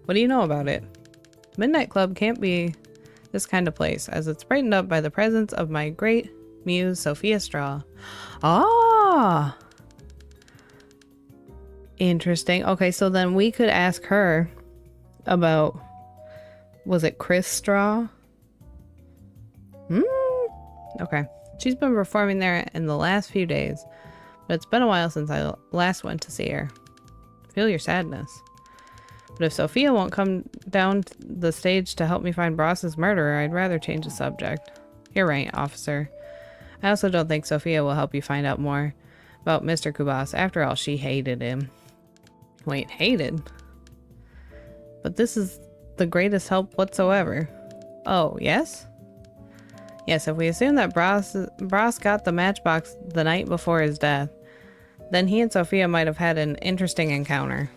What do you know about it? Midnight Club can't be this kind of place, as it's brightened up by the presence of my great muse, Sophia Straw. Ah! Interesting. Okay, so then we could ask her about... Was it Chris Straw? Okay. She's been performing there in the last few days, but it's been a while since I last went to see her. Feel your sadness. But if Sophia won't come down the stage to help me find Brass's murderer, I'd rather change the subject. You're right, officer. I also don't think Sophia will help you find out more about Mr. Kubas. After all, she hated him. Wait, hated? But this is the greatest help whatsoever. Oh, yes? Yes, if we assume that Brass got the matchbox the night before his death, then he and Sophia might have had an interesting encounter.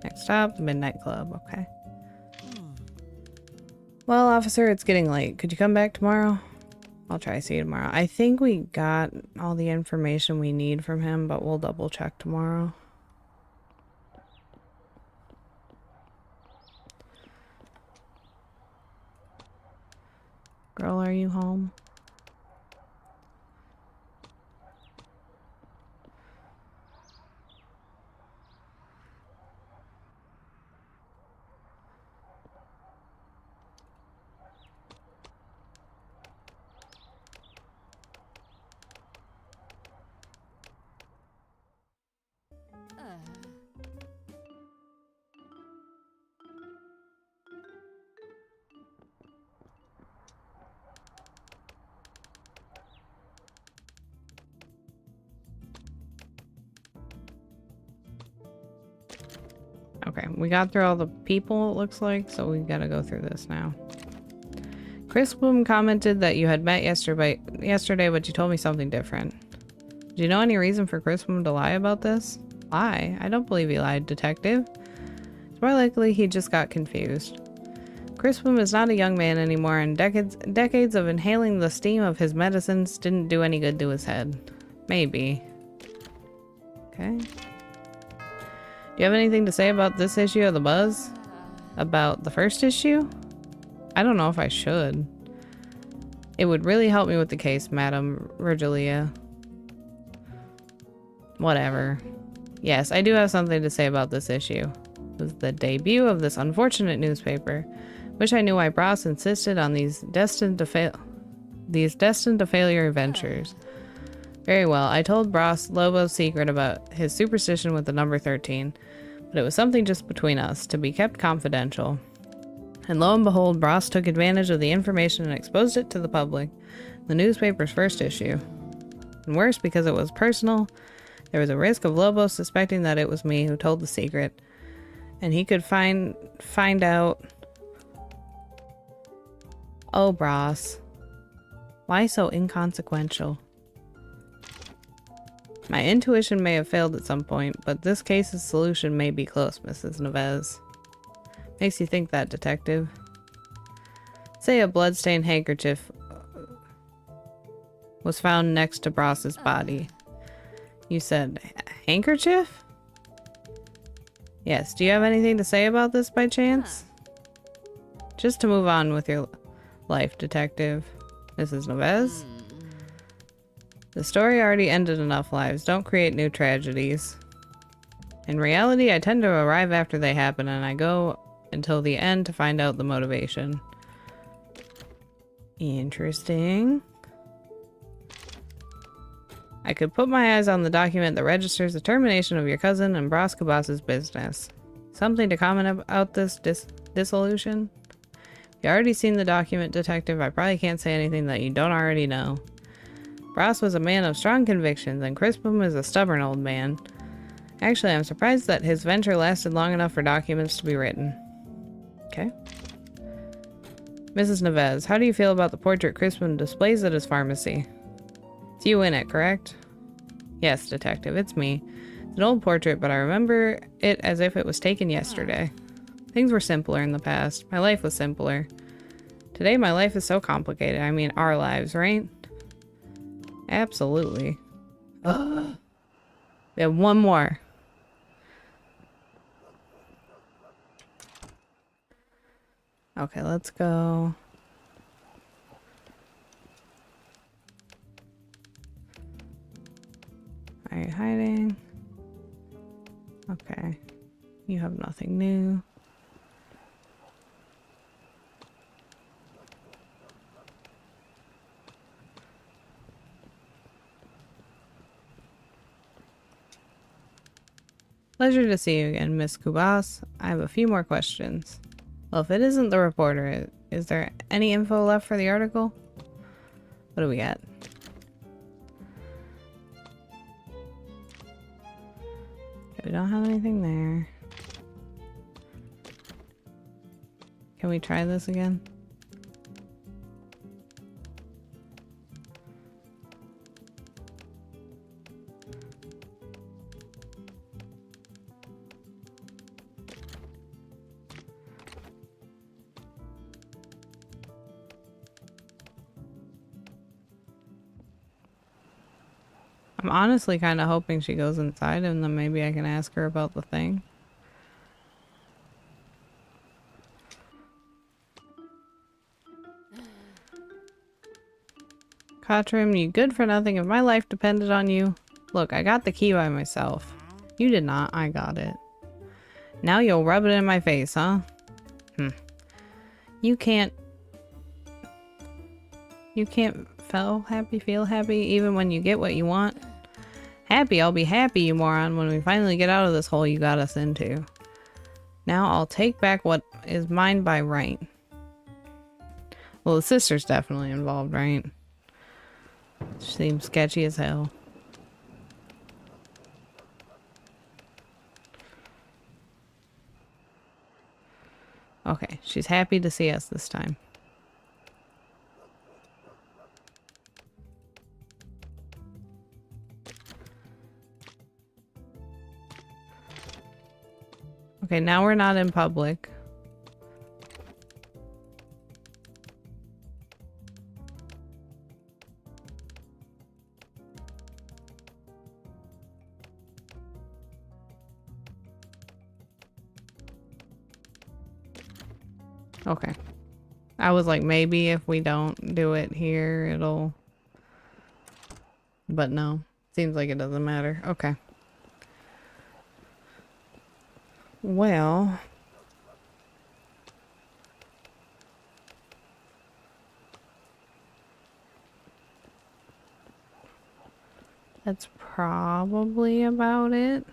Next stop, Midnight Club. Okay. Well, officer, it's getting late. Could you come back tomorrow? I'll try to see you tomorrow. I think we got all the information we need from him, but we'll double check tomorrow. Girl, are you home? Okay, we got through all the people, it looks like, so we gotta go through this now. Crispum commented that you had met yesterday, but you told me something different. Do you know any reason for Crispum to lie about this? Lie? I don't believe he lied, detective. It's more likely he just got confused. Crispum is not a young man anymore, and decades of inhaling the steam of his medicines didn't do any good to his head. Maybe. Okay. Do you have anything to say about this issue of the Buzz? About the first issue? I don't know if I should. It would really help me with the case, Madam Virgilia. Whatever. Yes, I do have something to say about this issue. It was the debut of this unfortunate newspaper. Wish I knew why Bros insisted on these destined to failure ventures. Very well, I told Bros Lobo's secret about his superstition with the number 13, but it was something just between us, to be kept confidential. And lo and behold, Bros took advantage of the information and exposed it to the public, the newspaper's first issue. And worse, because it was personal, there was a risk of Lobo suspecting that it was me who told the secret, and he could find out. Oh, Bros. Why so inconsequential? My intuition may have failed at some point, but this case's solution may be close, Mrs. Neves. Makes you think that, detective. Say a bloodstained handkerchief was found next to Bros's body. You said handkerchief? Yes, do you have anything to say about this by chance? Just to move on with your life, detective. Mrs. Neves? The story already ended enough lives. Don't create new tragedies. In reality, I tend to arrive after they happen, and I go until the end to find out the motivation. Interesting. I could put my eyes on the document that registers the termination of your cousin and Bros Kabas's business. Something to comment about this dissolution? You already seen the document, detective. I probably can't say anything that you don't already know. Bros was a man of strong convictions, and Crispum is a stubborn old man. Actually, I'm surprised that his venture lasted long enough for documents to be written. Okay. Mrs. Neves, how do you feel about the portrait Crispum displays at his pharmacy? It's you in it, correct? Yes, detective, it's me. It's an old portrait, but I remember it as if it was taken yesterday. Things were simpler in the past. My life was simpler. Today, my life is so complicated. I mean, our lives, right? Absolutely. We have one more. Okay, let's go. Are you hiding? Okay. You have nothing new. Pleasure to see you again, Miss Kubas. I have a few more questions. Well, if it isn't the reporter, is there any info left for the article? What do we got? Okay, we don't have anything there. Can we try this again? I'm honestly kind of hoping she goes inside and then maybe I can ask her about the thing. Katrim, you good for nothing. If my life depended on you. Look, I got the key by myself. You did not. I got it. Now you'll rub it in my face, huh? You can't feel happy even when you get what you want. Happy, I'll be happy, you moron, when we finally get out of this hole you got us into. Now I'll take back what is mine by right. Well, the sister's definitely involved, right? She seems sketchy as hell. Okay, she's happy to see us this time. Okay, now we're not in public. Okay. I was like, maybe if we don't do it here, it'll... But no. Seems like it doesn't matter. Okay. Well... That's probably about it.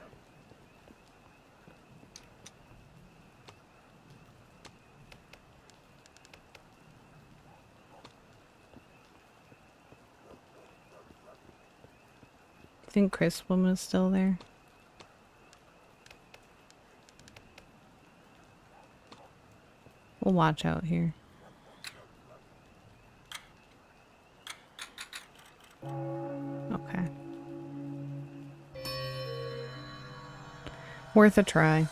I think Crispum is still there. We'll watch out here. Okay. Worth a try.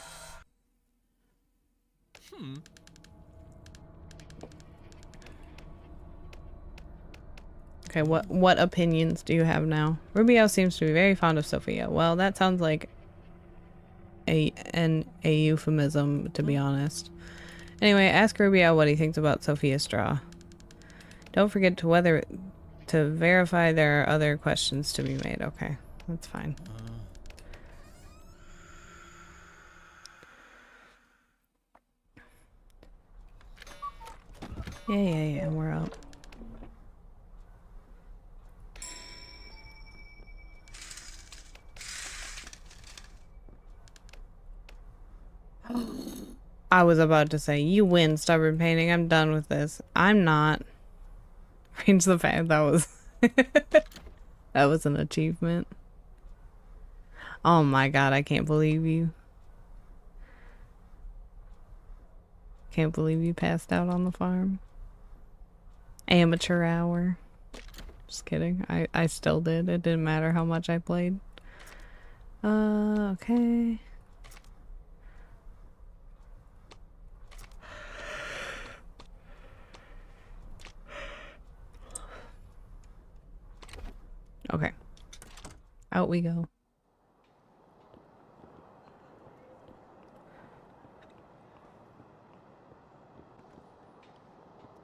Okay, what opinions do you have now? Rubio seems to be very fond of Sophia. Well, that sounds like a euphemism, to be honest. Anyway, ask Rubio what he thinks about Sophia's straw. Don't forget to verify there are other questions to be made. Okay, that's fine. Yeah, we're up. I was about to say, you win, stubborn painting. I'm done with this. I'm not. Range the fan. That was... that was an achievement. Oh my god, I can't believe you. Can't believe you passed out on the farm. Amateur hour. Just kidding. I still did. It didn't matter how much I played. Okay. Okay. Out we go.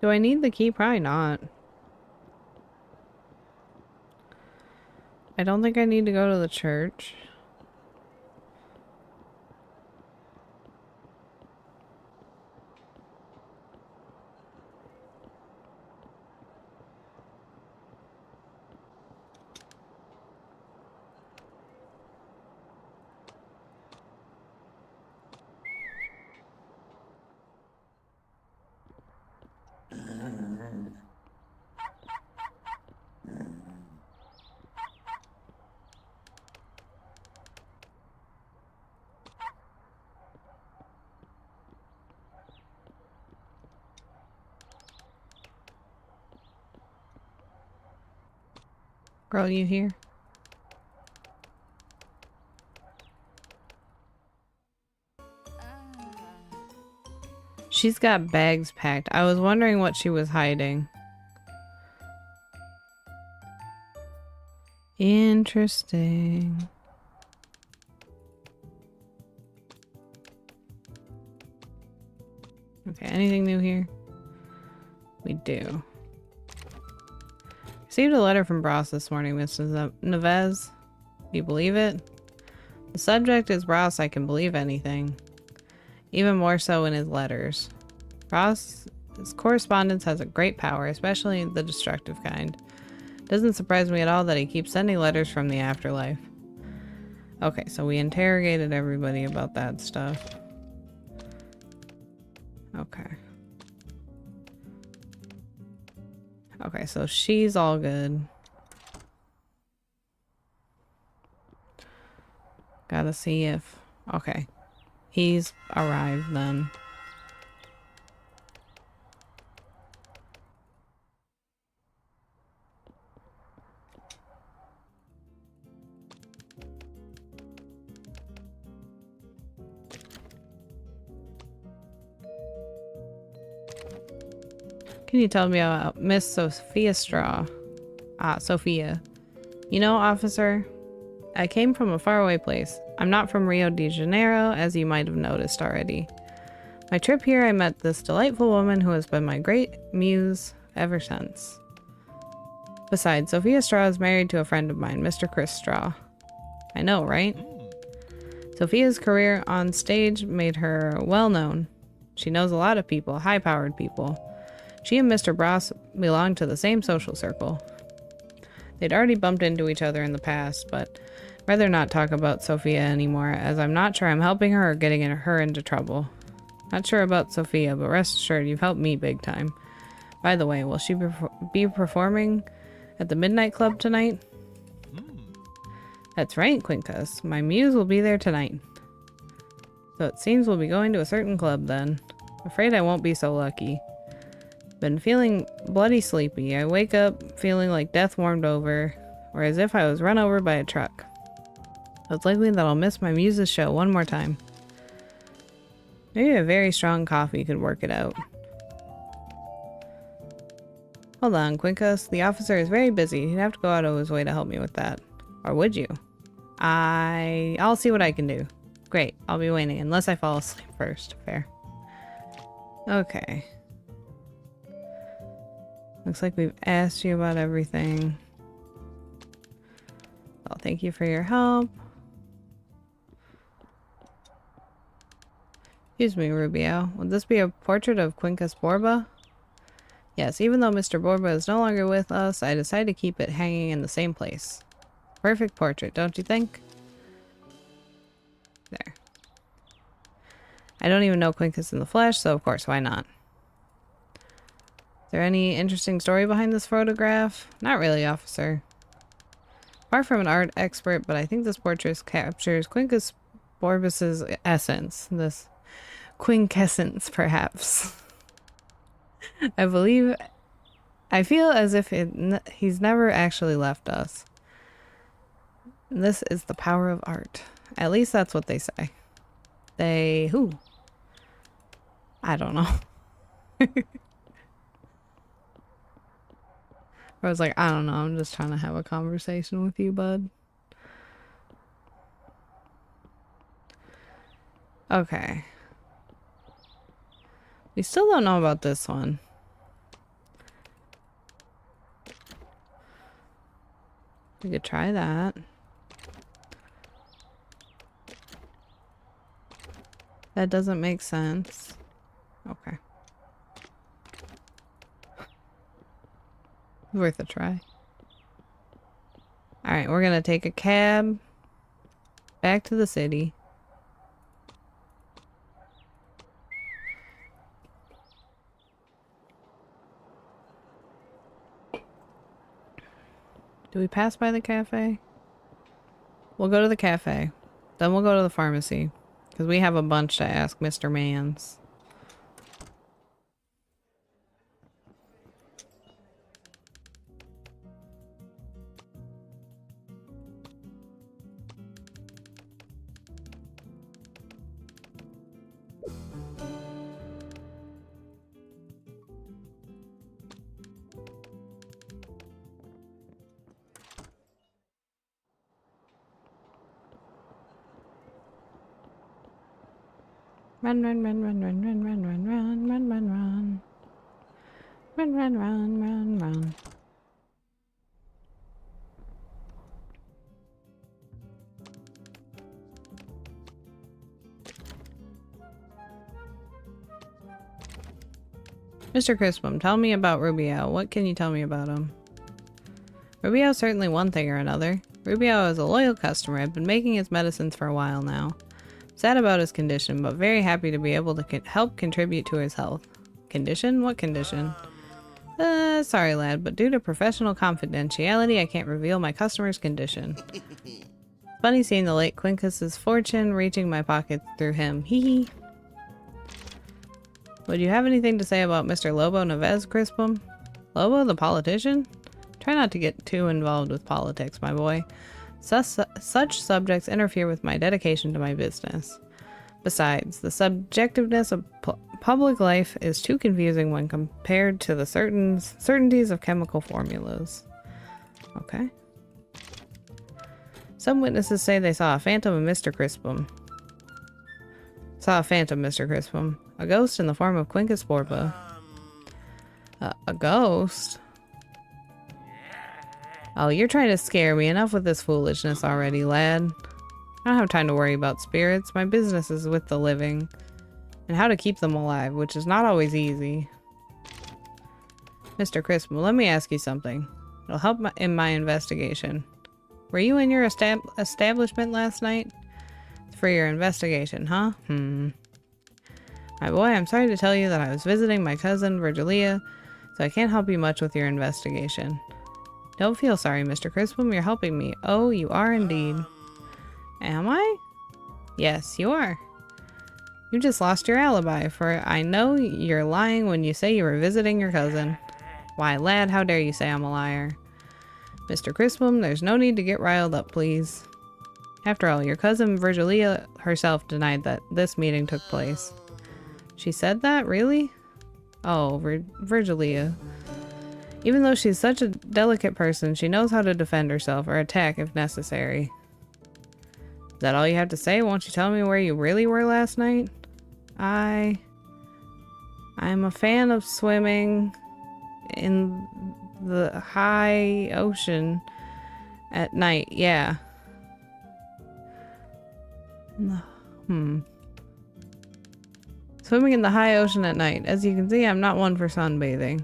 Do I need the key? Probably not. I don't think I need to go to the church. Girl, you here? She's got bags packed. I was wondering what she was hiding. Interesting. Okay, anything new here? We do. Received a letter from Bros this morning, Mrs. Neves. Do you believe it? The subject is Bros. I can believe anything. Even more so in his letters. Bros' correspondence has a great power, especially the destructive kind. Doesn't surprise me at all that he keeps sending letters from the afterlife. Okay, so we interrogated everybody about that stuff. Okay. Okay, so she's all good. Gotta see if... Okay. He's arrived then. Can you tell me about Miss Sophia Straw? Ah, Sophia. You know, officer, I came from a faraway place. I'm not from Rio de Janeiro, as you might have noticed already. My trip here, I met this delightful woman who has been my great muse ever since. Besides, Sophia Straw is married to a friend of mine, Mr. Chris Straw. I know, right? Sophia's career on stage made her well known. She knows a lot of people, high-powered people. She and Mr. Bross belong to the same social circle. They'd already bumped into each other in the past, but I'd rather not talk about Sophia anymore, as I'm not sure I'm helping her or getting her into trouble. Not sure about Sophia, but rest assured you've helped me big time. By the way, will she be performing at the Midnight Club tonight? That's right, Quincus. My muse will be there tonight. So it seems we'll be going to a certain club then. Afraid I won't be so lucky. Been feeling bloody sleepy. I wake up feeling like death warmed over, or as if I was run over by a truck. So it's likely that I'll miss my muse's show one more time. Maybe a very strong coffee could work it out. Hold on, Quincus. The officer is very busy. He'd have to go out of his way to help me with that. Or would you? I'll see what I can do. Great, I'll be waiting, unless I fall asleep first. Fair. Okay. Looks like we've asked you about everything. Well, thank you for your help. Excuse me, Rubio. Would this be a portrait of Quincus Borba? Yes, even though Mr. Borba is no longer with us, I decided to keep it hanging in the same place. Perfect portrait, don't you think? There. I don't even know Quincus in the flesh, so of course, why not? Is there any interesting story behind this photograph? Not really, officer. Far from an art expert, but I think this portrait captures Quincus Borbus's essence. This quintessence, perhaps. I feel as if he's never actually left us. This is the power of art. At least that's what they say. Who? I don't know. I was like, I don't know, I'm just trying to have a conversation with you, bud. Okay. We still don't know about this one. We could try that. That doesn't make sense. Okay. Worth a try. Alright, we're gonna take a cab back to the city. Do we pass by the cafe? We'll go to the cafe. Then we'll go to the pharmacy. Because we have a bunch to ask Mr. Mans. Run, run, run, run, run, run, run, run, run, run, run, run. Run, run, run, run, run. Mr. Crispum, tell me about Rubio. What can you tell me about him? Rubio's certainly one thing or another. Rubio is a loyal customer. I've been making his medicines for a while now. Sad about his condition, but very happy to be able to help contribute to his health. Condition? What condition? Sorry lad, but due to professional confidentiality, I can't reveal my customer's condition. It's funny seeing the late Quincus's fortune reaching my pocket through him. Hee hee. Would you have anything to say about Mr. Lobo Neves, Crispum? Lobo, the politician? Try not to get too involved with politics, my boy. Such subjects interfere with my dedication to my business. Besides, the subjectiveness of public life is too confusing when compared to the certainties of chemical formulas. Okay. Some witnesses say they saw a phantom of Mr. Crispum. Saw a phantom, Mr. Crispum. A ghost in the form of Quincus Borba. A ghost? Oh, you're trying to scare me. Enough with this foolishness already, lad. I don't have time to worry about spirits. My business is with the living. And how to keep them alive, which is not always easy. Mr. Crispum, let me ask you something. It'll help in my investigation. Were you in your establishment last night? For your investigation, huh? My boy, I'm sorry to tell you that I was visiting my cousin, Virgilia, so I can't help you much with your investigation. Don't feel sorry, Mr. Crispum. You're helping me. Oh, you are indeed. Am I? Yes, you are. You just lost your alibi, for I know you're lying when you say you were visiting your cousin. Why, lad, how dare you say I'm a liar? Mr. Crispum, there's no need to get riled up, please. After all, your cousin Virgilia herself denied that this meeting took place. She said that? Really? Oh, Virgilia. Even though she's such a delicate person, she knows how to defend herself or attack if necessary. Is that all you have to say? Won't you tell me where you really were last night? I'm a fan of swimming in the high ocean at night, yeah. Swimming in the high ocean at night. As you can see, I'm not one for sunbathing.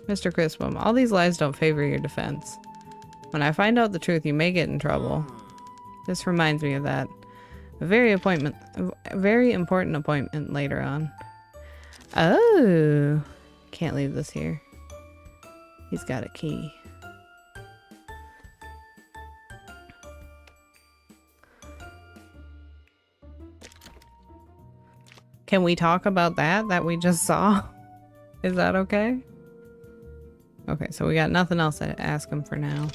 Mr. Crispum, all these lies don't favor your defense. When I find out the truth, you may get in trouble. This reminds me of that. A very important appointment later on. Oh! Can't leave this here. He's got a key. Can we talk about that we just saw? Is that okay? Okay, so we got nothing else to ask him for now.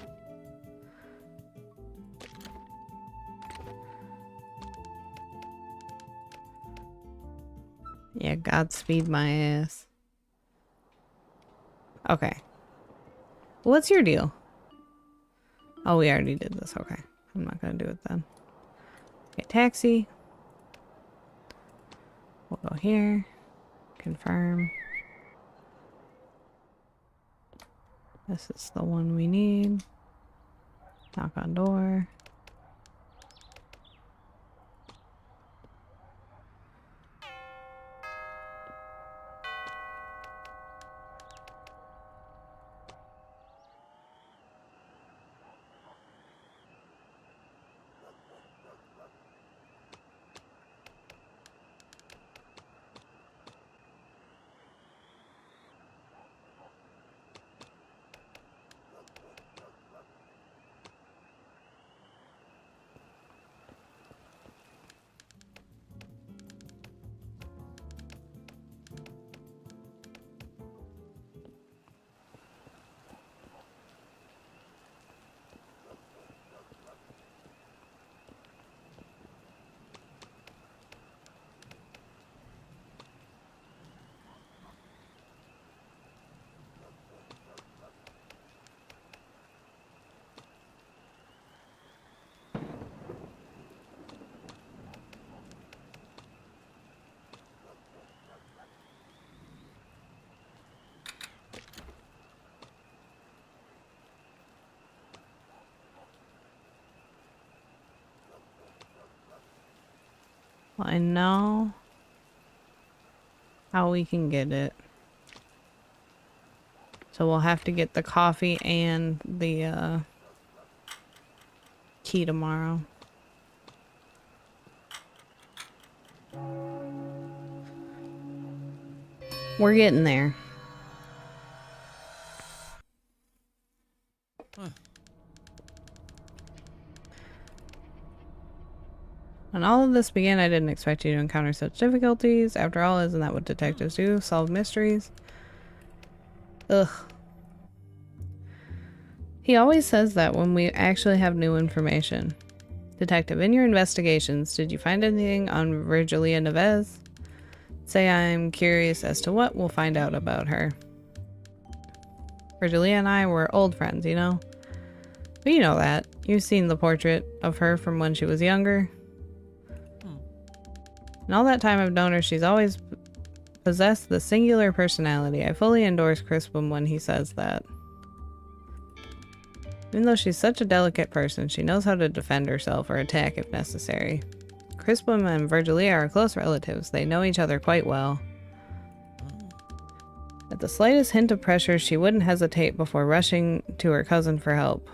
Yeah, Godspeed my ass. Okay. What's your deal? Oh, we already did this. Okay. I'm not gonna do it then. Okay, taxi. We'll go here. Confirm. This is the one we need. Knock on door. Well, I know how we can get it. So we'll have to get the coffee and the key tomorrow. We're getting there. When all of this began, I didn't expect you to encounter such difficulties. After all, isn't that what detectives do? Solve mysteries? Ugh. He always says that when we actually have new information. Detective, in your investigations, did you find anything on Virgilia Neves? Say I'm curious as to what we'll find out about her. Virgilia and I were old friends, you know? But you know that. You've seen the portrait of her from when she was younger. In all that time I've known her, she's always possessed the singular personality. I fully endorse Crispum when he says that. Even though she's such a delicate person, she knows how to defend herself or attack if necessary. Crispum and Virgilia are close relatives. They know each other quite well. At the slightest hint of pressure, she wouldn't hesitate before rushing to her cousin for help.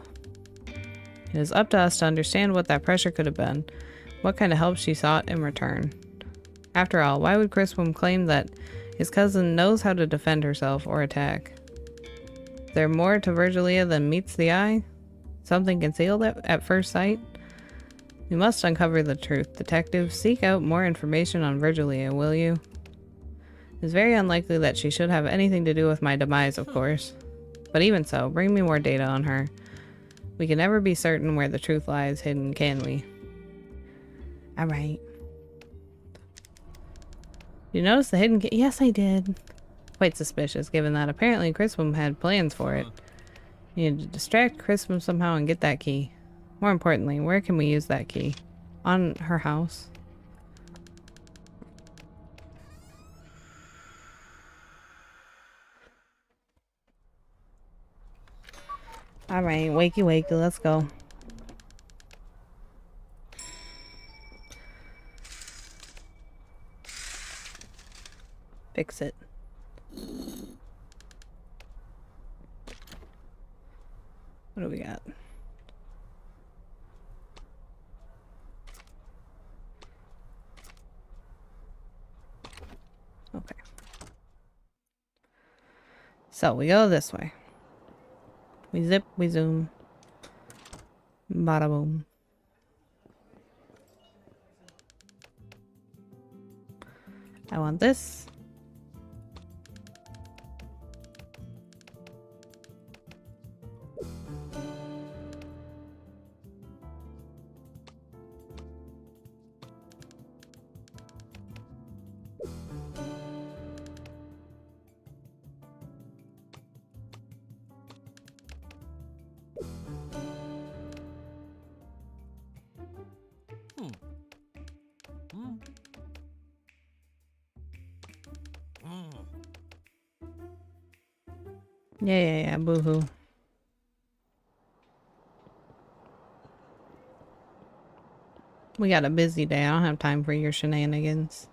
It is up to us to understand what that pressure could have been, what kind of help she sought in return. After all, why would Crispum claim that his cousin knows how to defend herself or attack? Is there more to Virgilia than meets the eye? Something concealed at first sight? We must uncover the truth. Detective, seek out more information on Virgilia, will you? It's very unlikely that she should have anything to do with my demise, of course. But even so, bring me more data on her. We can never be certain where the truth lies hidden, can we? Alright. You notice the hidden key? Yes, I did. Quite suspicious, given that apparently Crispum had plans for it. You need to distract Crispum somehow and get that key. More importantly, where can we use that key? On her house. Alright, wakey wakey, let's go. Fix it. What do we got? Okay. So we go this way. We zip, we zoom. Bada boom. I want this. Yeah, boo-hoo. We got a busy day. I don't have time for your shenanigans.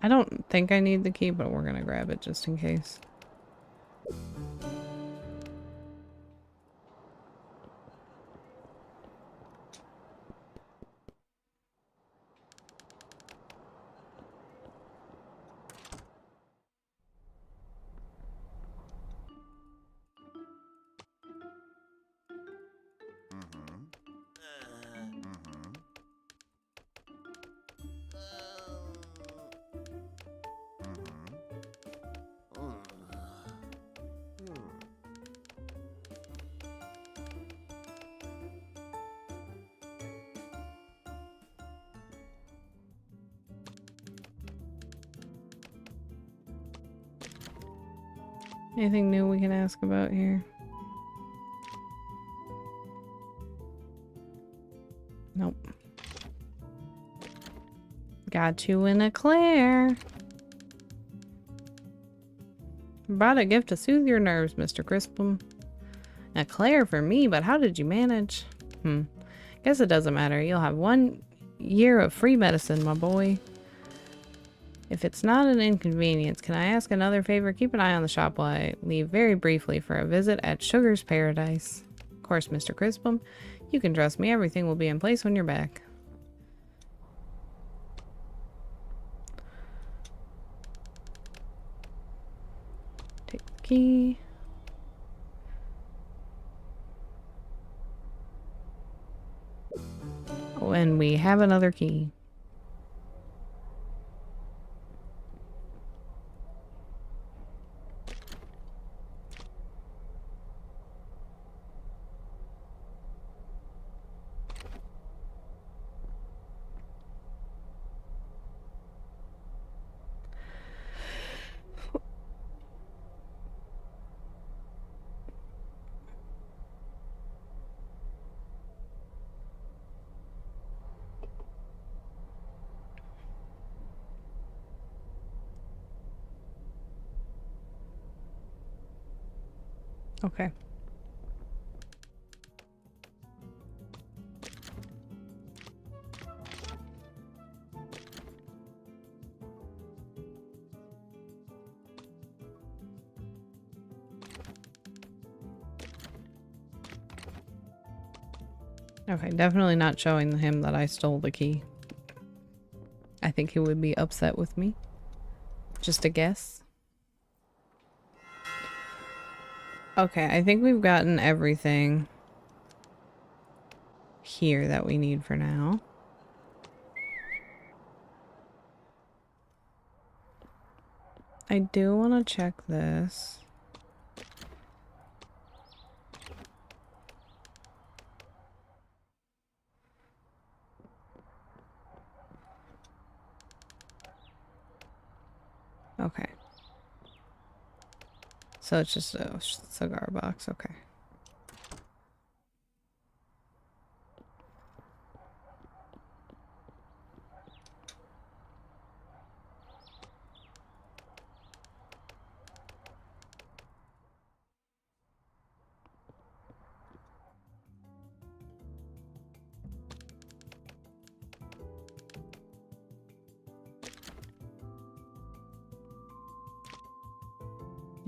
I don't think I need the key, but we're gonna grab it just in case. Anything new we can ask about here? Nope. Got you in a Claire. Brought a gift to soothe your nerves, Mr. Crispum. A Claire for me, but how did you manage? Guess it doesn't matter. You'll have 1 year of free medicine, my boy. If it's not an inconvenience, can I ask another favor? Keep an eye on the shop while I leave very briefly for a visit at Sugar's Paradise. Of course, Mr. Crispum. You can trust me. Everything will be in place when you're back. Take the key. Oh, and we have another key. Okay. Okay, definitely not showing him that I stole the key. I think he would be upset with me. Just a guess. Okay, I think we've gotten everything here that we need for now. I do want to check this. Okay. So it's just a cigar box, okay.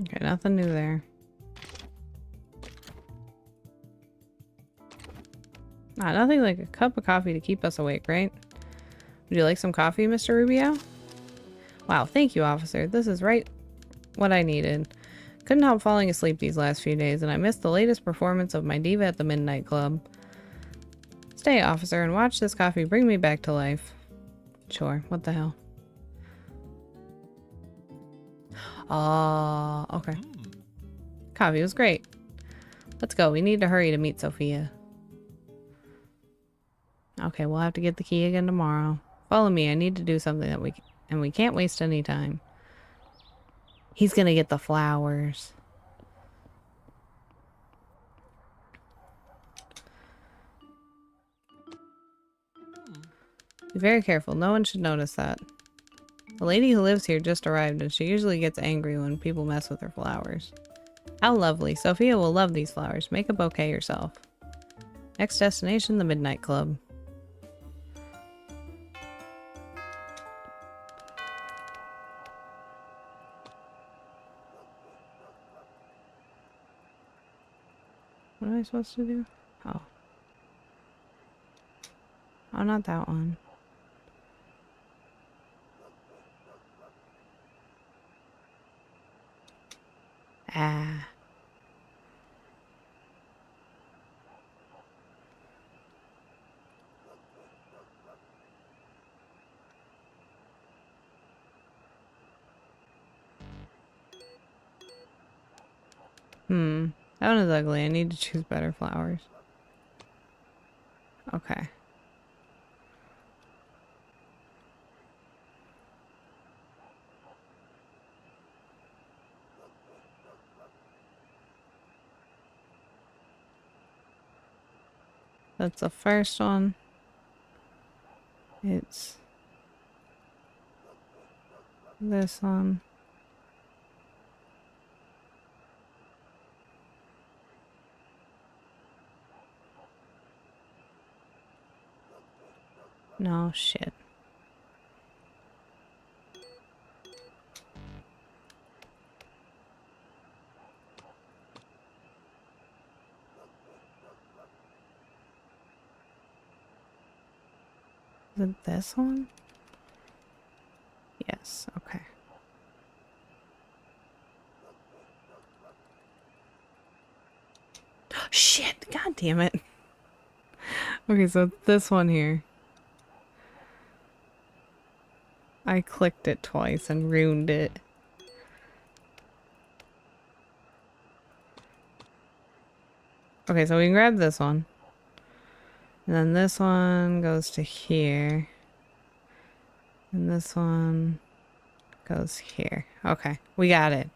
Okay, nothing new there. Ah, nothing like a cup of coffee to keep us awake, right? Would you like some coffee, Mr. Rubio? Wow, thank you, officer. This is right what I needed. Couldn't help falling asleep these last few days, and I missed the latest performance of my diva at the Midnight Club. Stay, officer, and watch this coffee bring me back to life. Sure, what the hell? Oh, okay. Coffee was great. Let's go. We need to hurry to meet Sophia. Okay, we'll have to get the key again tomorrow. Follow me. I need to do something that we can't waste any time. He's gonna get the flowers. Be very careful. No one should notice that. The lady who lives here just arrived, and she usually gets angry when people mess with her flowers. How lovely. Sophia will love these flowers. Make a bouquet yourself. Next destination, the Midnight Club. What am I supposed to do? Oh. Oh, not that one. Ah. That one is ugly. I need to choose better flowers. Okay. That's the first one. It's this one. No, shit. Is it this one? Yes, okay. Shit! God damn it. Okay, so this one here. I clicked it twice and ruined it. Okay, so we can grab this one. And then this one goes to here. And this one goes here. Okay, we got it.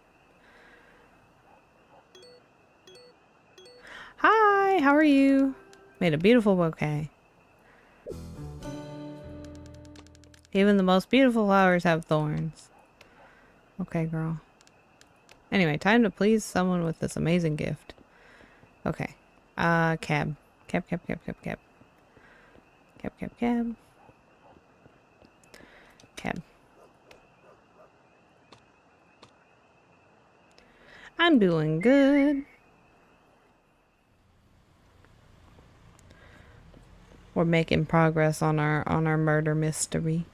Hi, how are you? Made a beautiful bouquet. Even the most beautiful flowers have thorns. Okay, girl. Anyway, time to please someone with this amazing gift. Okay. Cab. Cab. Cab. I'm doing good. We're making progress on our murder mystery.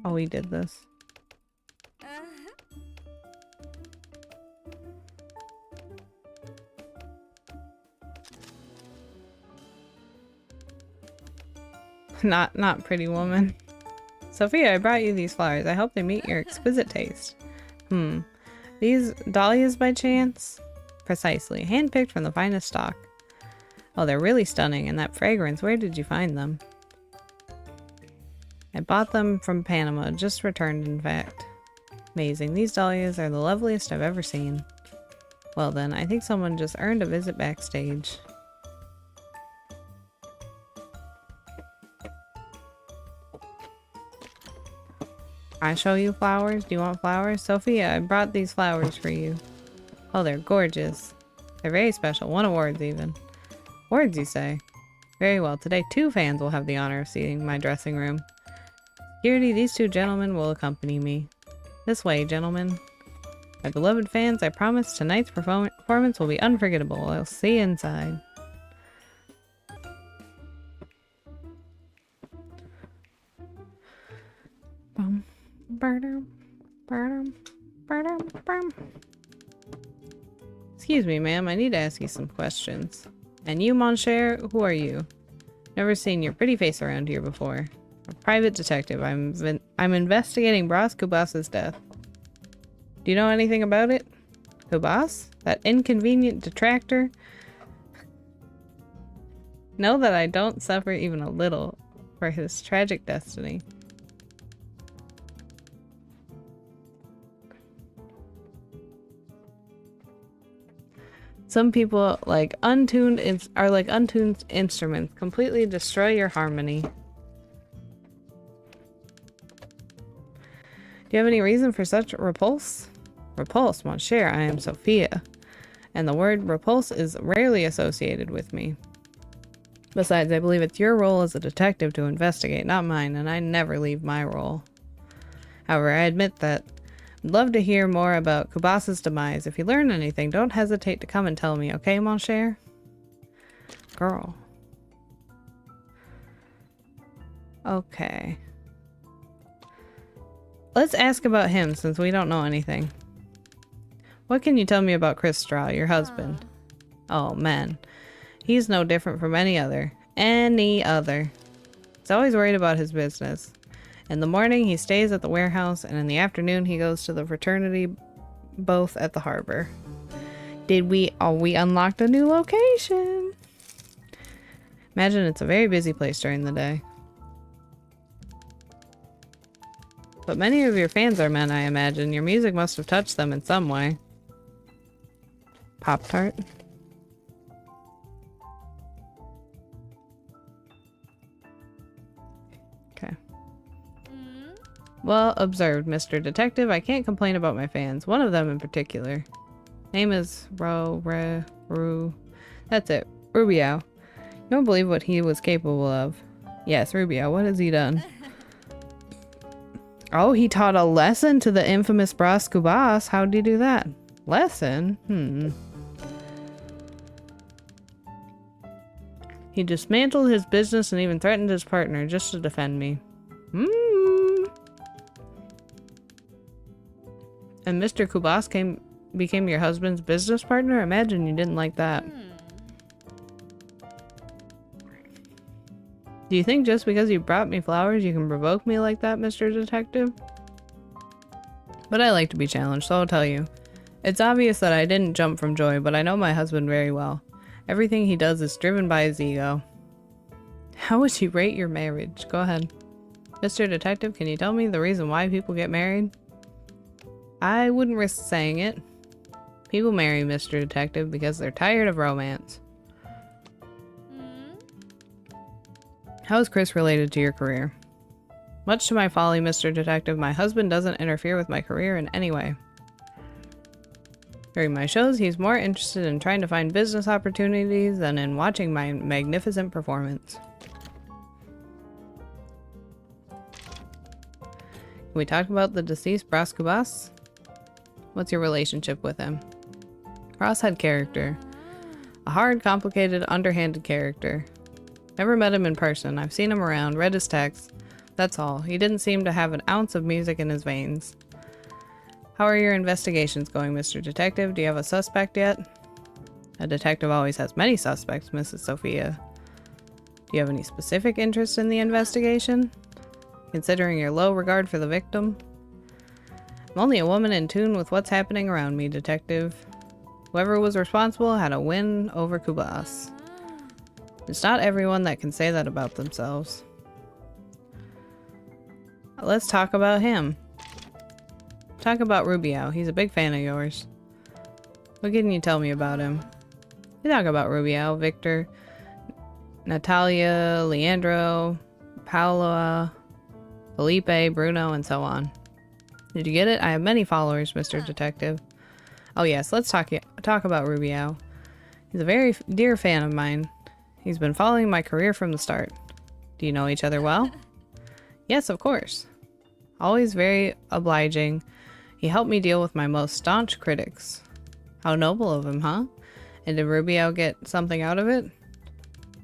Oh, we did this. Not pretty woman. Sophia, I brought you these flowers. I hope they meet your exquisite taste. These dahlias by chance? Precisely. Handpicked from the finest stock. Oh, they're really stunning. And that fragrance, where did you find them? I bought them from Panama. Just returned, in fact. Amazing. These dahlias are the loveliest I've ever seen. Well then, I think someone just earned a visit backstage. I show you flowers? Do you want flowers? Sophia, I brought these flowers for you. Oh, they're gorgeous. They're very special. Won awards even. Awards, you say? Very well. Today, 2 fans will have the honor of seeing my dressing room. Security, these 2 gentlemen will accompany me. This way, gentlemen. My beloved fans, I promise tonight's performance will be unforgettable. I'll see you inside. Excuse me, ma'am. I need to ask you some questions. And you, mon cher, who are you? Never seen your pretty face around here before. A private detective. I'm investigating Bras Kubas's death. Do you know anything about it? Kubas? That inconvenient detractor? Know that I don't suffer even a little for his tragic destiny. Some people are like untuned instruments, completely destroy your harmony. Do you have any reason for such repulse? Repulse, mon cher, I am Sophia. And the word repulse is rarely associated with me. Besides, I believe it's your role as a detective to investigate, not mine, and I never leave my role. However, I admit that I'd love to hear more about Kubas's demise. If you learn anything, don't hesitate to come and tell me, okay, mon cher? Girl. Okay. Let's ask about him, since we don't know anything. What can you tell me about Chris Straw, your husband? Oh, man. He's no different from any other. He's always worried about his business. In the morning, he stays at the warehouse, and in the afternoon, he goes to the fraternity both at the harbor. We unlocked a new location. Imagine it's a very busy place during the day. But many of your fans are men, I imagine. Your music must have touched them in some way. Pop-Tart? Okay. Well observed, Mr. Detective. I can't complain about my fans. One of them in particular. Name is Ru. That's it. Rubio. You don't believe what he was capable of. Yes, Rubio. What has he done? Oh, he taught a lesson to the infamous Bras Kubas. How'd he do that? Lesson? He dismantled his business and even threatened his partner just to defend me. And Mr. Kubas became your husband's business partner? Imagine you didn't like that. Do you think just because you brought me flowers you can provoke me like that, Mr. Detective? But I like to be challenged, so I'll tell you. It's obvious that I didn't jump from joy, but I know my husband very well. Everything he does is driven by his ego. How would you rate your marriage? Go ahead. Mr. Detective, can you tell me the reason why people get married? I wouldn't risk saying it. People marry, Mr. Detective, because they're tired of romance. How is Chris related to your career? Much to my folly, Mr. Detective, my husband doesn't interfere with my career in any way. During my shows, he's more interested in trying to find business opportunities than in watching my magnificent performance. Can we talk about the deceased Brascubas? What's your relationship with him? Crosshead character. A hard, complicated, underhanded character. Never met him in person. I've seen him around, read his texts. That's all. He didn't seem to have an ounce of music in his veins. How are your investigations going, Mr. Detective? Do you have a suspect yet? A detective always has many suspects, Mrs. Sophia. Do you have any specific interest in the investigation? Considering your low regard for the victim? I'm only a woman in tune with what's happening around me, Detective. Whoever was responsible had a win over Kubas. It's not everyone that can say that about themselves. Let's talk about him. Talk about Rubio. He's a big fan of yours. What can you tell me about him? You talk about Rubio, Victor, Natalia, Leandro, Paola, Felipe, Bruno, and so on. Did you get it? I have many followers, Mr. Detective. Oh yes, let's talk about Rubio. He's a very dear fan of mine. He's been following my career from the start. Do you know each other well? Yes, of course. Always very obliging. He helped me deal with my most staunch critics. How noble of him, huh? And did Rubio get something out of it?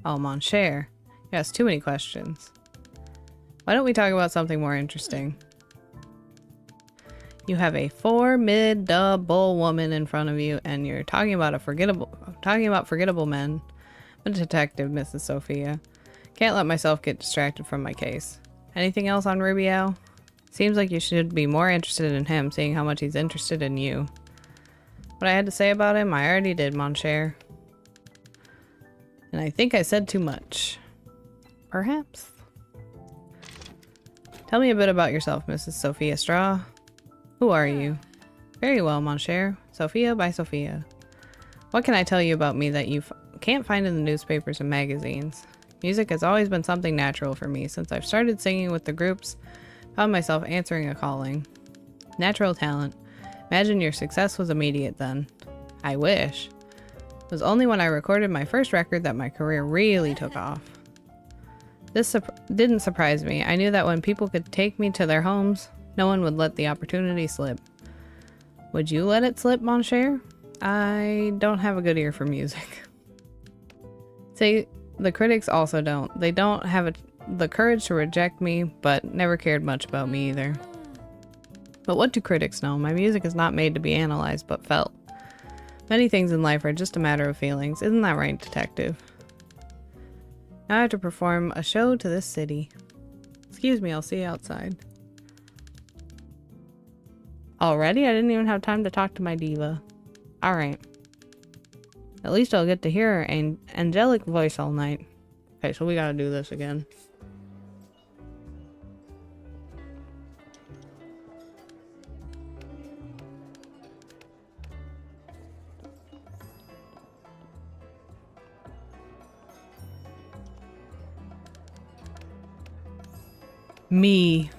Oh, mon cher. You asked too many questions. Why don't we talk about something more interesting? You have a formidable woman in front of you, and you're talking about forgettable men. I'm a detective, Mrs. Sophia. Can't let myself get distracted from my case. Anything else on Rubio? Seems like you should be more interested in him, seeing how much he's interested in you. What I had to say about him, I already did, mon cher. And I think I said too much. Perhaps. Tell me a bit about yourself, Mrs. Sophia Straw. Who are you? Very well, mon cher. Sophia by Sophia. What can I tell you about me that you can't find in the newspapers and magazines? Music has always been something natural for me. Since I've started singing with the groups, found myself answering a calling. Natural talent. Imagine your success was immediate then. I wish. It was only when I recorded my first record that my career really took off. This didn't surprise me. I knew that when people could take me to their homes, no one would let the opportunity slip. Would you let it slip, mon cher? I don't have a good ear for music. Say, the critics also don't. They don't have the courage to reject me, but never cared much about me either. But what do critics know? My music is not made to be analyzed, but felt. Many things in life are just a matter of feelings. Isn't that right, detective? Now I have to perform a show to this city. Excuse me, I'll see you outside. Already? I didn't even have time to talk to my diva. Alright. At least I'll get to hear her angelic voice all night. Okay, so we gotta do this again. Me.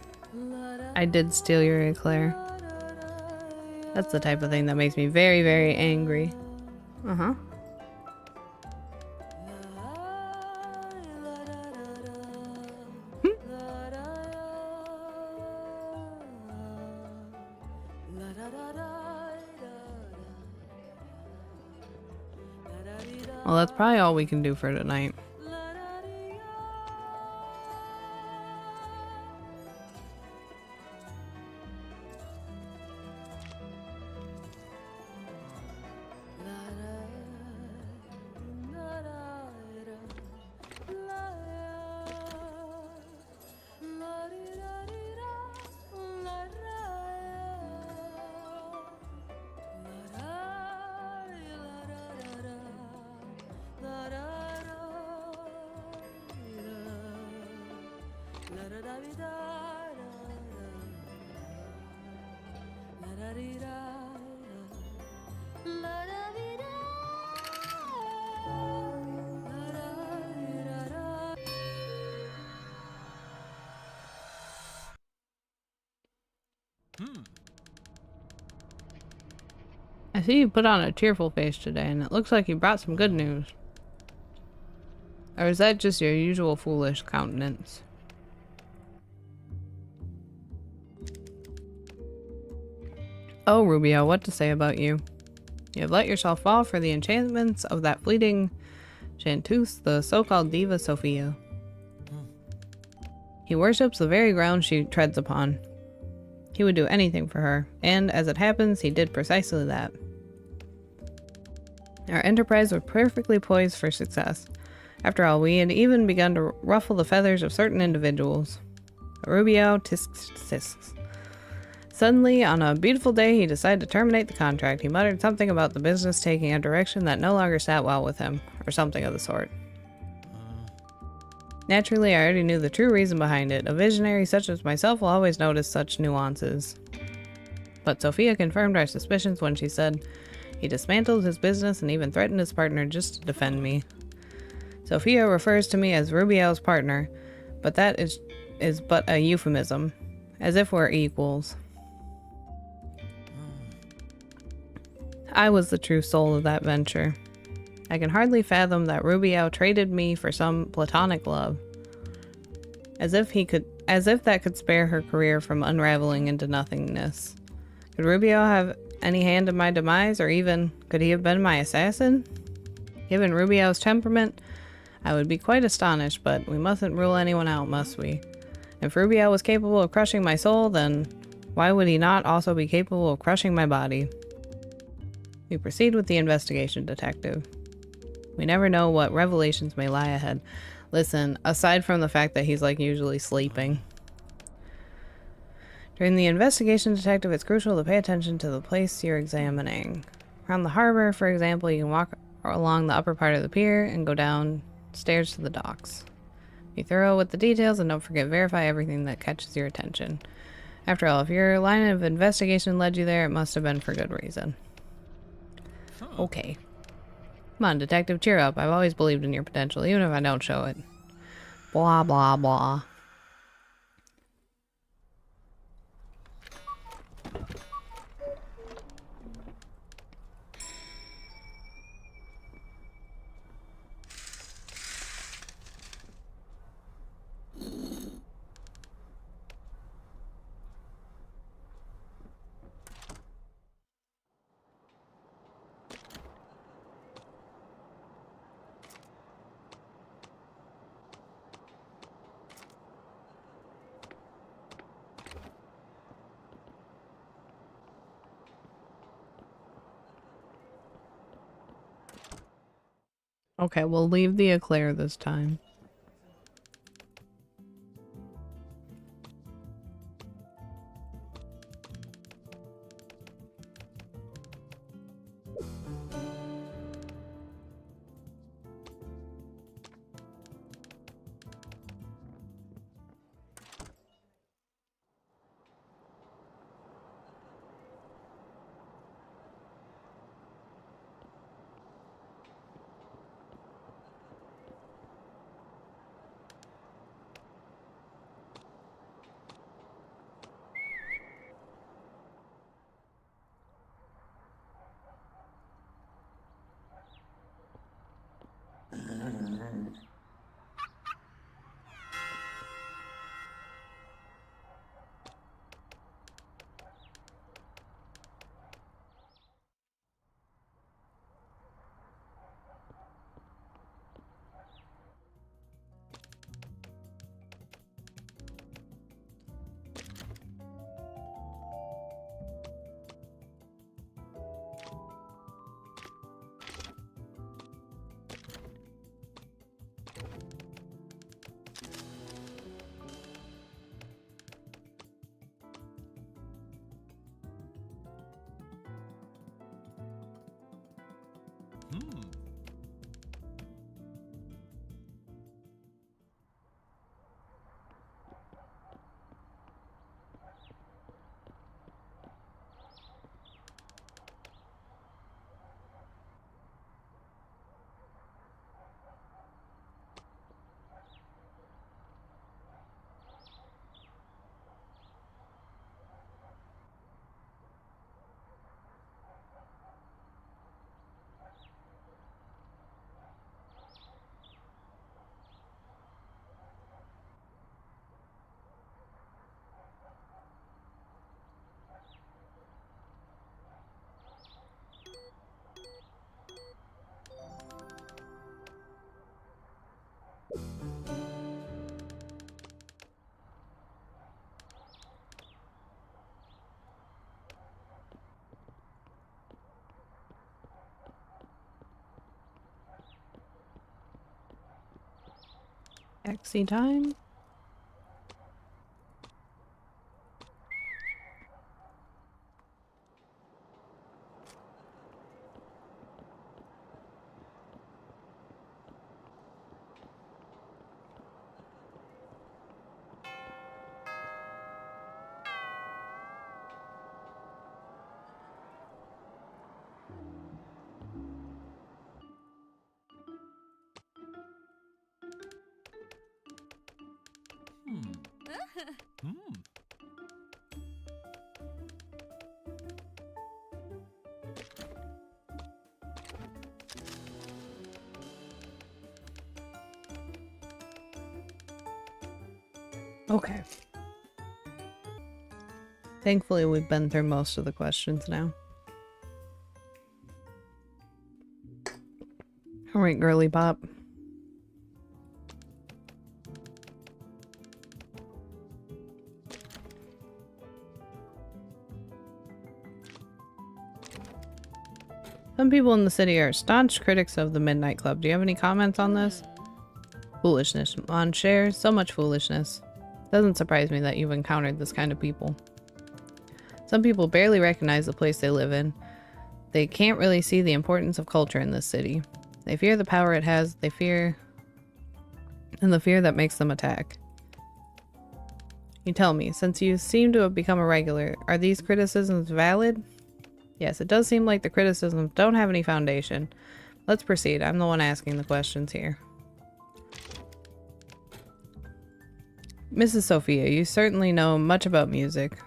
I did steal your eclair. That's the type of thing that makes me very, very angry. Uh-huh. Well, that's probably all we can do for tonight. I see you put on a cheerful face today, and it looks like you brought some good news. Or is that just your usual foolish countenance? Oh, Rubio, what to say about you? You have let yourself fall for the enchantments of that fleeting chanteuse, the so-called diva Sophia. He worships the very ground she treads upon. He would do anything for her, and as it happens, he did precisely that. Our enterprise was perfectly poised for success. After all, we had even begun to ruffle the feathers of certain individuals. Rubio tisks tisks. Suddenly, on a beautiful day, he decided to terminate the contract. He muttered something about the business taking a direction that no longer sat well with him, or something of the sort. Naturally, I already knew the true reason behind it. A visionary such as myself will always notice such nuances. But Sophia confirmed our suspicions when she said he dismantled his business and even threatened his partner just to defend me. Sophia refers to me as Rubio's partner, but that is but a euphemism, as if we're equals. I was the true soul of that venture. I can hardly fathom that Rubio traded me for some platonic love. As if that could spare her career from unraveling into nothingness. Could Rubio have any hand in my demise, or even could he have been my assassin? Given Rubio's temperament, I would be quite astonished, but we mustn't rule anyone out, must we? If Rubio was capable of crushing my soul, then why would he not also be capable of crushing my body? We proceed with the investigation, detective. We never know what revelations may lie ahead. Listen, aside from the fact that he's like usually sleeping. During the investigation, detective, it's crucial to pay attention to the place you're examining. Around the harbor, for example, you can walk along the upper part of the pier and go down stairs to the docks. Be thorough with the details and don't forget verify everything that catches your attention. After all, if your line of investigation led you there, it must have been for good reason. Okay. Come on, detective, cheer up. I've always believed in your potential, even if I don't show it. Blah, blah, blah. Okay, we'll leave the eclair this time. Taxi time. Okay. Thankfully, we've been through most of the questions now. Alright, girly pop. Some people in the city are staunch critics of the Midnight Club. Do you have any comments on this? Foolishness. On share, so much foolishness. Doesn't surprise me that you've encountered this kind of people. Some people barely recognize the place they live in. They can't really see the importance of culture in this city. They fear the power it has, they fear... and the fear that makes them attack. You tell me, since you seem to have become a regular, are these criticisms valid? Yes, it does seem like the criticisms don't have any foundation. Let's proceed. I'm the one asking the questions here. Mrs. Sophia, you certainly know much about music.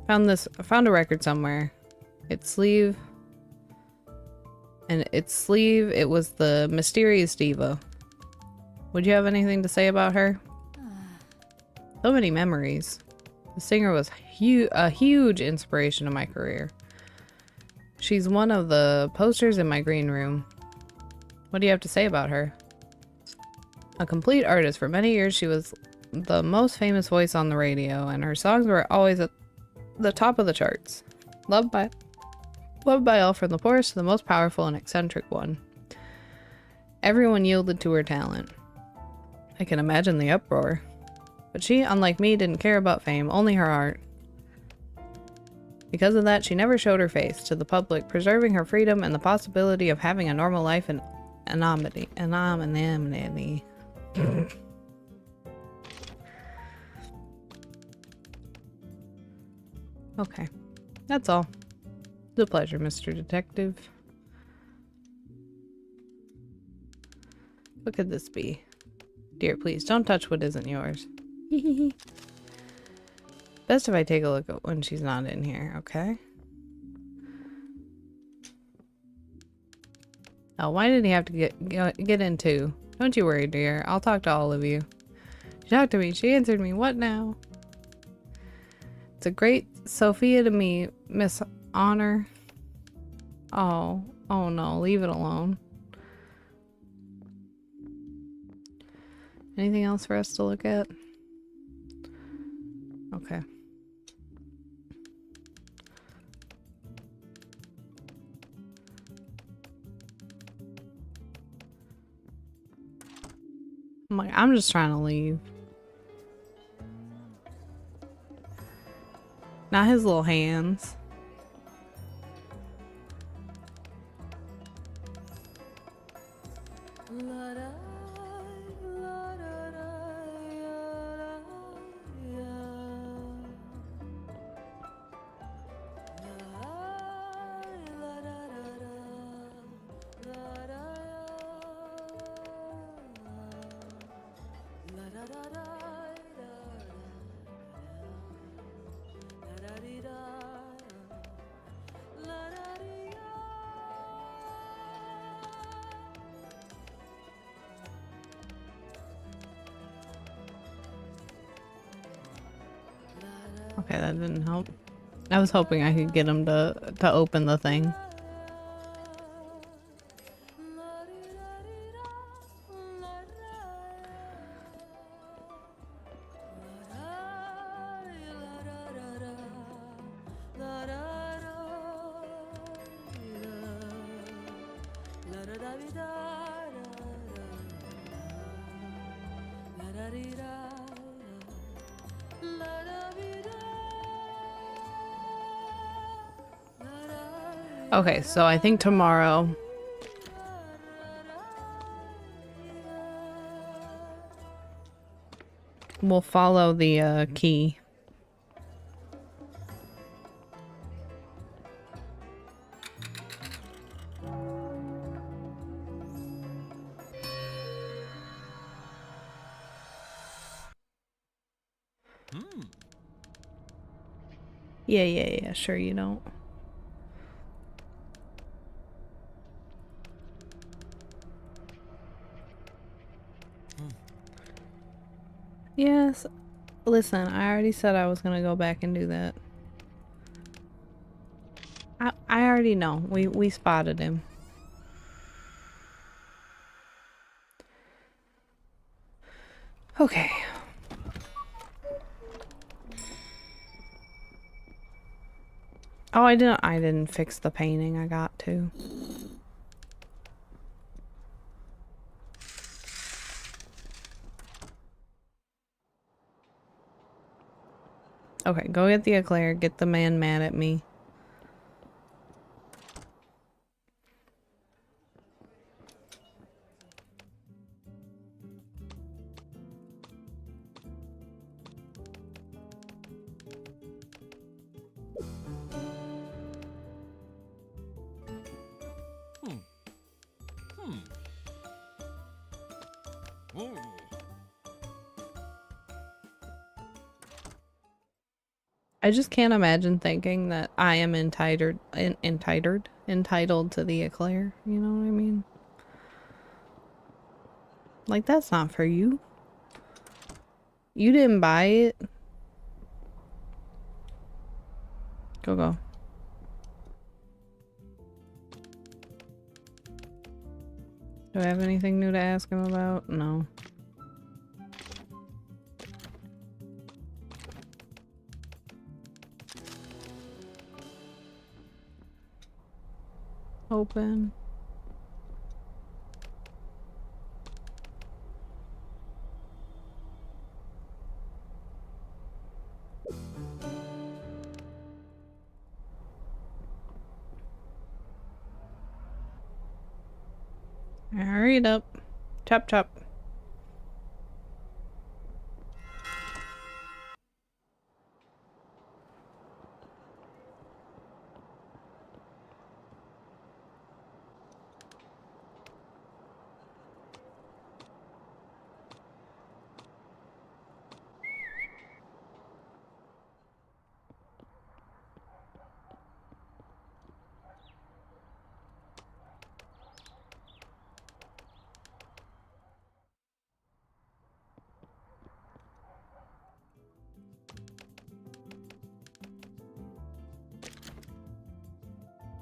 Found a record somewhere. It was the Mysterious Diva. Would you have anything to say about her? So many memories. The singer was a huge inspiration to my career. She's one of the posters in my green room. What do you have to say about her? A complete artist. For many years, she was the most famous voice on the radio, and her songs were always at the top of the charts. Loved by all, from the poorest to the most powerful and eccentric one. Everyone yielded to her talent. I can imagine the uproar. But she, unlike me, didn't care about fame, only her art. Because of that, she never showed her face to the public, preserving her freedom and the possibility of having a normal life in anonymity. Okay, that's all. It's a pleasure, Mr. Detective. What could this be? Dear, please don't touch what isn't yours. Best if I take a look at when she's not in here, okay? Oh, why did he have to get in too? Don't you worry, dear. I'll talk to all of you. She talked to me. She answered me. What now? It's a great Sophia to me, Miss Honor. Oh no, leave it alone. Anything else for us to look at? Okay. I'm just trying to leave. Not his little hands. Okay, that didn't help. I was hoping I could get him to open the thing. Okay, so I think tomorrow we'll follow the key. Yeah, sure you don't. Yes. Listen, I already said I was gonna go back and do that. I already know. We spotted him. Okay. Oh, I didn't fix the painting. I got to. Okay, go get the eclair, get the man mad at me. I just can't imagine thinking that I am entitled to the eclair. You know what I mean? Like, that's not for you. You didn't buy it. Go. Do I have anything new to ask him about? No. Open. Hurry it up. Chop.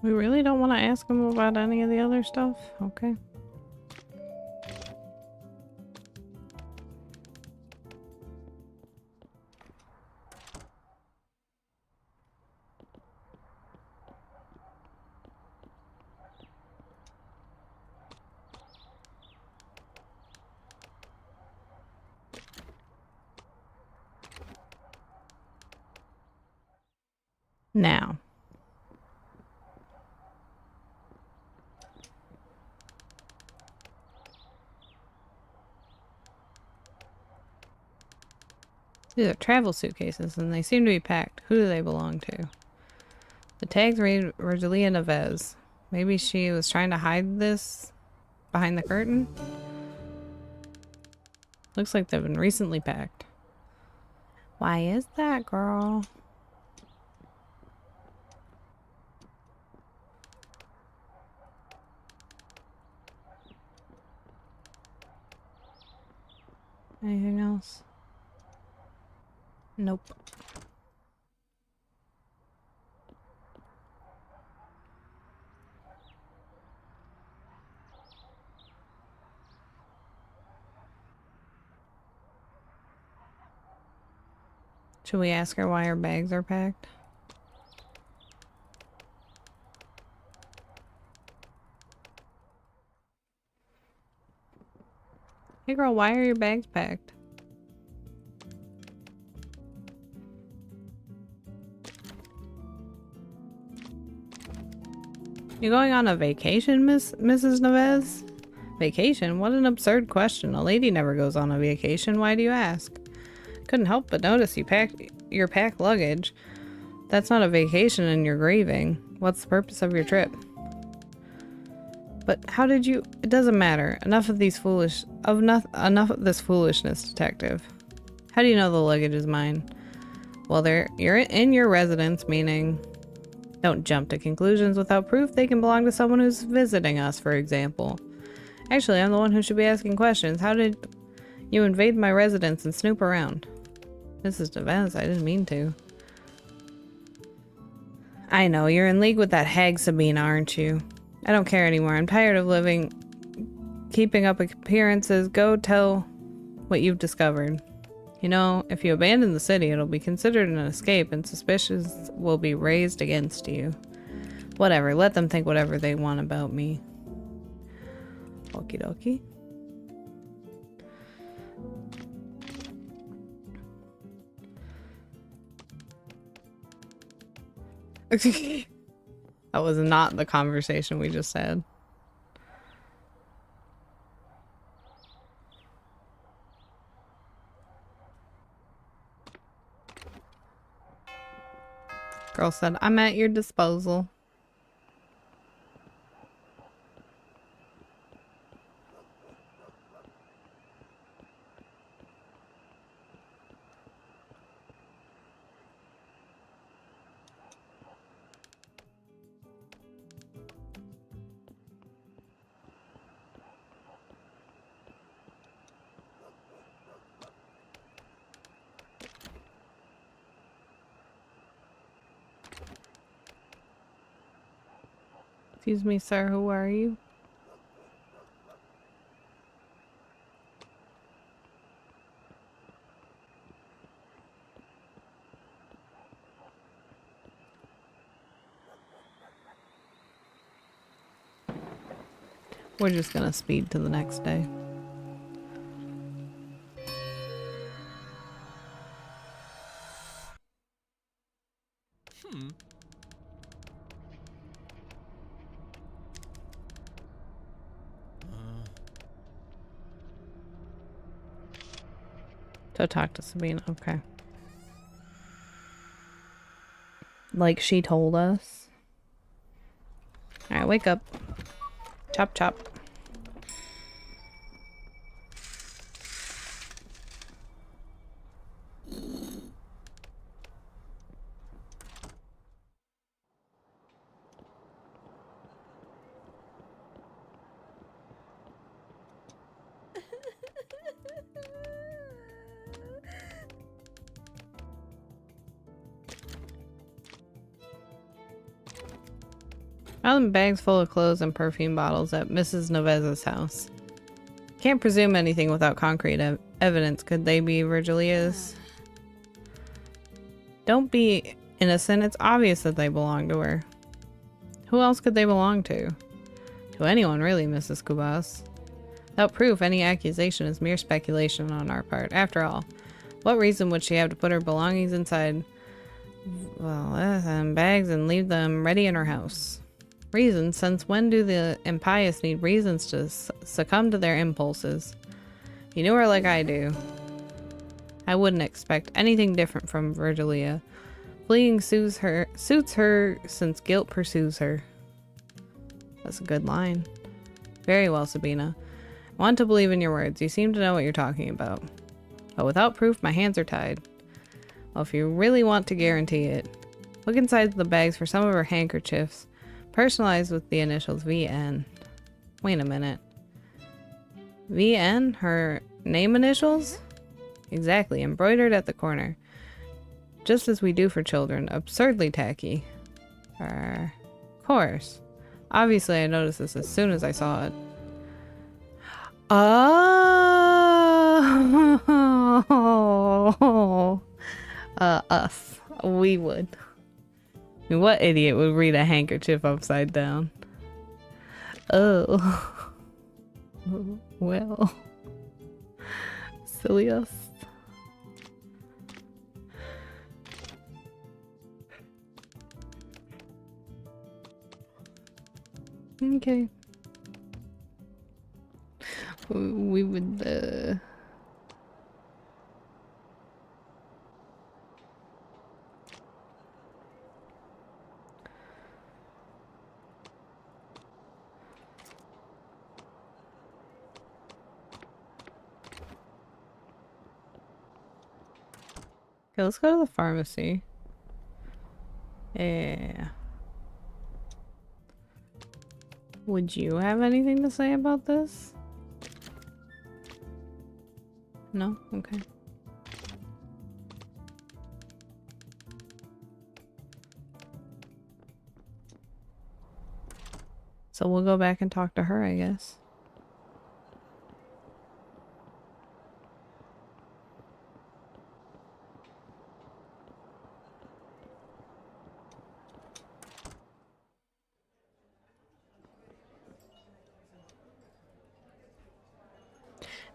We really don't want to ask him about any of the other stuff? Okay. Now. These are travel suitcases, and they seem to be packed. Who do they belong to? The tags read Rosalia Neves. Maybe she was trying to hide this behind the curtain? Looks like they've been recently packed. Why is that, girl? Anything else? Nope. Should we ask her why her bags are packed? Hey girl, why are your bags packed? You going on a vacation, Mrs. Neves? Vacation? What an absurd question. A lady never goes on a vacation. Why do you ask? Couldn't help but notice you packed your packed luggage. That's not a vacation and you're grieving. What's the purpose of your trip? But how did you... It doesn't matter. Enough of this foolishness, detective. How do you know the luggage is mine? Well, you're in your residence, meaning... Don't jump to conclusions without proof. They can belong to someone who's visiting us, for example. Actually, I'm the one who should be asking questions. How did you invade my residence and snoop around? Mrs. Neves, I didn't mean to. I know, you're in league with that hag Sabina, aren't you? I don't care anymore. I'm tired of keeping up appearances. Go tell what you've discovered. You know, if you abandon the city, it'll be considered an escape and suspicions will be raised against you. Whatever, let them think whatever they want about me. Okie dokie. That was not the conversation we just had. Girl said, I'm at your disposal. Excuse me, sir, who are you? We're just gonna speed to the next day. So talk to Sabina, okay. Like she told us. Alright, wake up. Chop chop. Found bags full of clothes and perfume bottles at Mrs. Neves's house. Can't presume anything without concrete evidence. Could they be Virgilia's? Don't be innocent. It's obvious that they belong to her. Who else could they belong to? To anyone, really, Mrs. Kubas. Without proof, any accusation is mere speculation on our part. After all, what reason would she have to put her belongings inside, bags and leave them ready in her house? Reasons? Since when do the impious need reasons to succumb to their impulses? If you knew her like I do, I wouldn't expect anything different from Virgilia. Fleeing suits her since guilt pursues her. That's a good line. Very well, Sabina. I want to believe in your words. You seem to know what you're talking about. But without proof, my hands are tied. Well, if you really want to guarantee it, look inside the bags for some of her handkerchiefs. Personalized with the initials VN. Wait a minute. VN? Her name initials? Exactly, embroidered at the corner. Just as we do for children. Absurdly tacky. Of course. Obviously, I noticed this as soon as I saw it. Oh! Us. We would. What idiot would read a handkerchief upside down? Oh. Well. Silly us. Okay. We would, Okay, let's go to the pharmacy. Yeah. Would you have anything to say about this? No? Okay. So we'll go back and talk to her, I guess.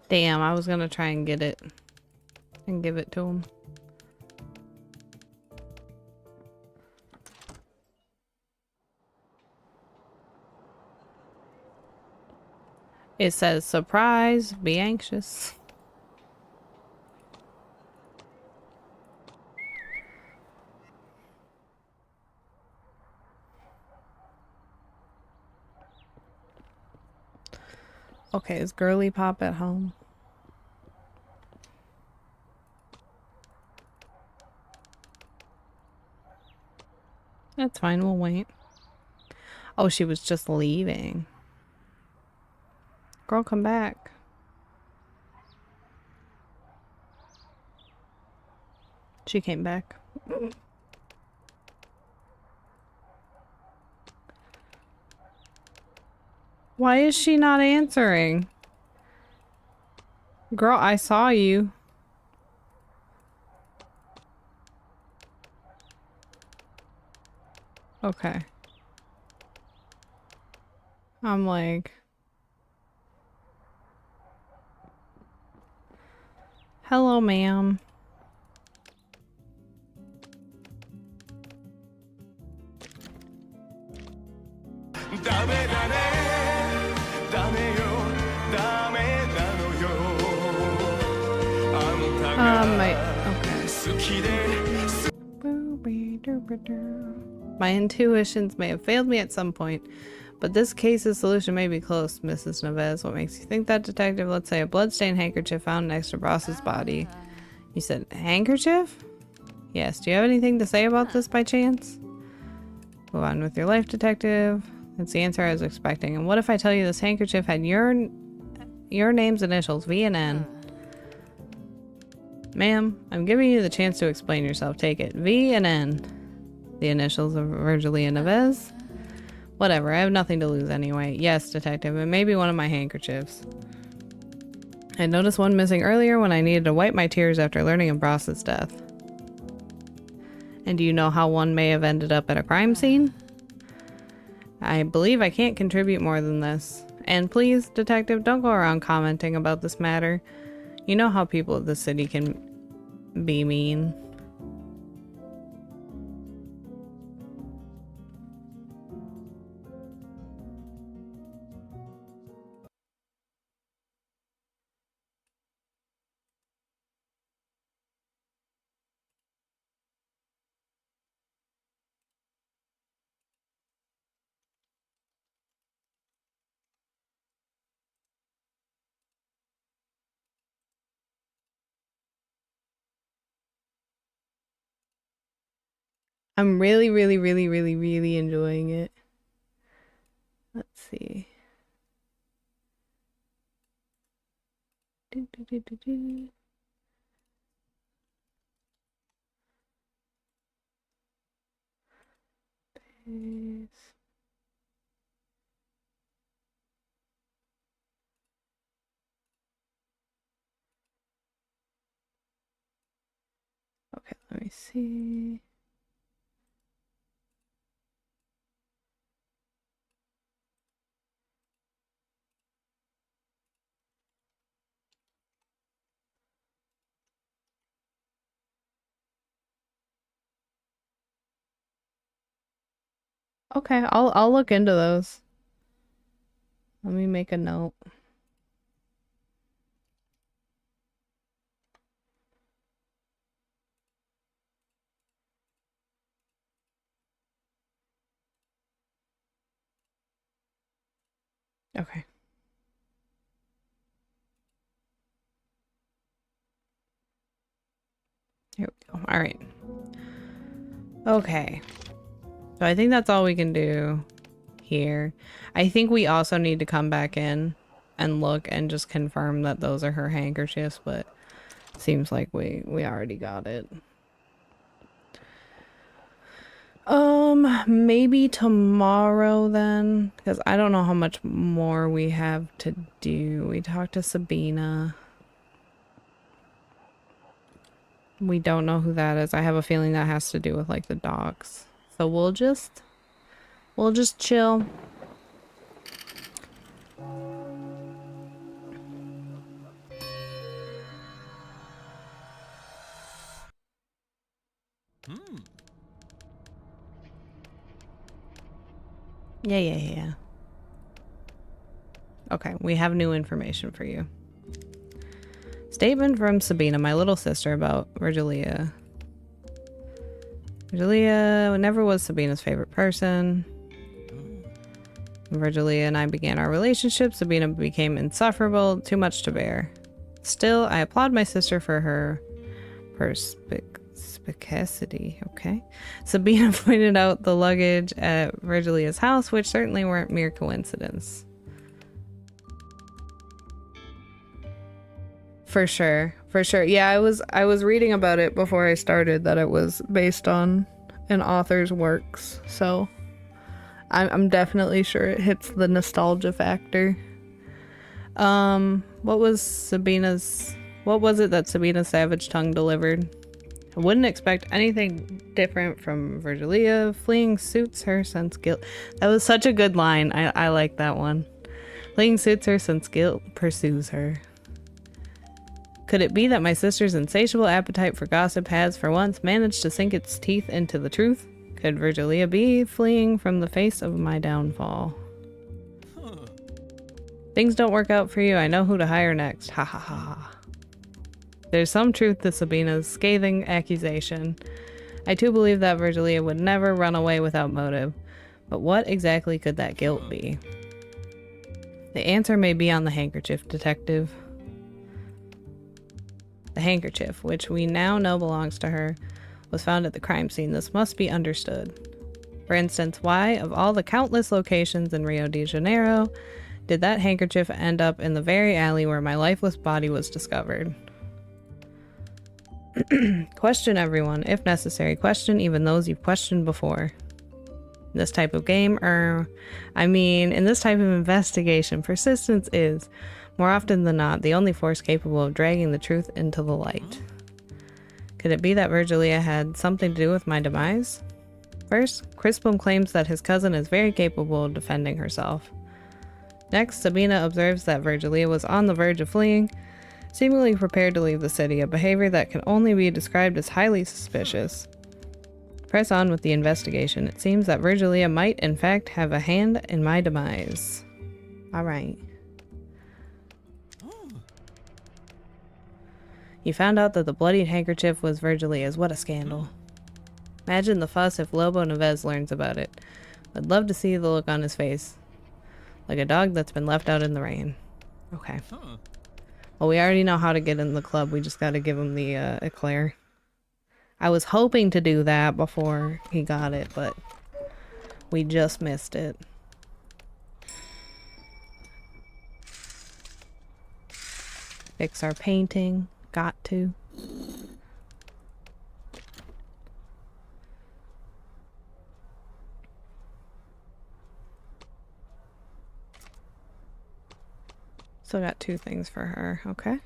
Damn, I was gonna try and get it and give it to him. It says, surprise, be anxious. Okay, is Girly Pop at home? That's fine, we'll wait. Oh, she was just leaving. Girl, come back. She came back. Why is she not answering? Girl, I saw you. Okay. I'm like... Hello, ma'am. My intuitions may have failed me at some point, but this case's solution may be close, Mrs. Neves. What makes you think that, detective? Let's say a bloodstained handkerchief found next to Ross's body. You said handkerchief? Yes. Do you have anything to say about this by chance? Move on with your life, detective. That's the answer I was expecting. And what if I tell you this handkerchief had your name's initials, V and N? Ma'am, I'm giving you the chance to explain yourself. Take it. V and N. The initials of Virgilia Neves? Whatever, I have nothing to lose anyway. Yes, detective, it may be one of my handkerchiefs. I noticed one missing earlier when I needed to wipe my tears after learning of Bross's death. And do you know how one may have ended up at a crime scene? I believe I can't contribute more than this. And please, detective, don't go around commenting about this matter. You know how people of the city can be mean. I'm really, really, really, really, really enjoying it. Let's see. Do, do, do, do, do. Paste. Okay, let me see. Okay, I'll look into those. Let me make a note. Okay. Here we go. All right. Okay. So I think that's all we can do here. I think we also need to come back in and look and just confirm that those are her handkerchiefs, but seems like we already got it. Maybe tomorrow then, because I don't know how much more we have to do. We talked to Sabina. We don't know who that is. I have a feeling that has to do with like the dogs. So we'll just chill. Yeah. Okay, we have new information for you. Statement from Sabina, my little sister, about Virgilia. Virgilia never was Sabina's favorite person. When Virgilia and I began our relationship, Sabina became insufferable, too much to bear. Still, I applaud my sister for her perspicacity, okay? Sabina pointed out the luggage at Virgilia's house, which certainly weren't mere coincidence. For sure. Yeah, I was reading about it before I started that it was based on an author's works, so I'm definitely sure it hits the nostalgia factor. What was it that Sabina's savage tongue delivered? I wouldn't expect anything different from Virgilia. Fleeing suits her since guilt. That was such a good line. I like that one. Fleeing suits her since guilt pursues her. Could it be that my sister's insatiable appetite for gossip has, for once, managed to sink its teeth into the truth? Could Virgilia be fleeing from the face of my downfall? Things don't work out for you. I know who to hire next. Ha ha ha. There's some truth to Sabina's scathing accusation. I too believe that Virgilia would never run away without motive. But what exactly could that guilt be? The answer may be on the handkerchief, detective. The handkerchief, which we now know belongs to her, was found at the crime scene. This must be understood. For instance, why, of all the countless locations in Rio de Janeiro, did that handkerchief end up in the very alley where my lifeless body was discovered? Question everyone, if necessary. Question even those you've questioned before. In this type of game, in this type of investigation, persistence is, more often than not, the only force capable of dragging the truth into the light. Could it be that Virgilia had something to do with my demise? First, Crispum claims that his cousin is very capable of defending herself. Next, Sabina observes that Virgilia was on the verge of fleeing, seemingly prepared to leave the city, a behavior that can only be described as highly suspicious. Press on with the investigation. It seems that Virgilia might, in fact, have a hand in my demise. Alright. You found out that the bloodied handkerchief was Virgilia's. What a scandal. Imagine the fuss if Lobo Neves learns about it. I'd love to see the look on his face. Like a dog that's been left out in the rain. Okay. Well, we already know how to get in the club. We just gotta give him the eclair. I was hoping to do that before he got it, but we just missed it. Fix our painting. Got to. Still got 2 things for her. Okay.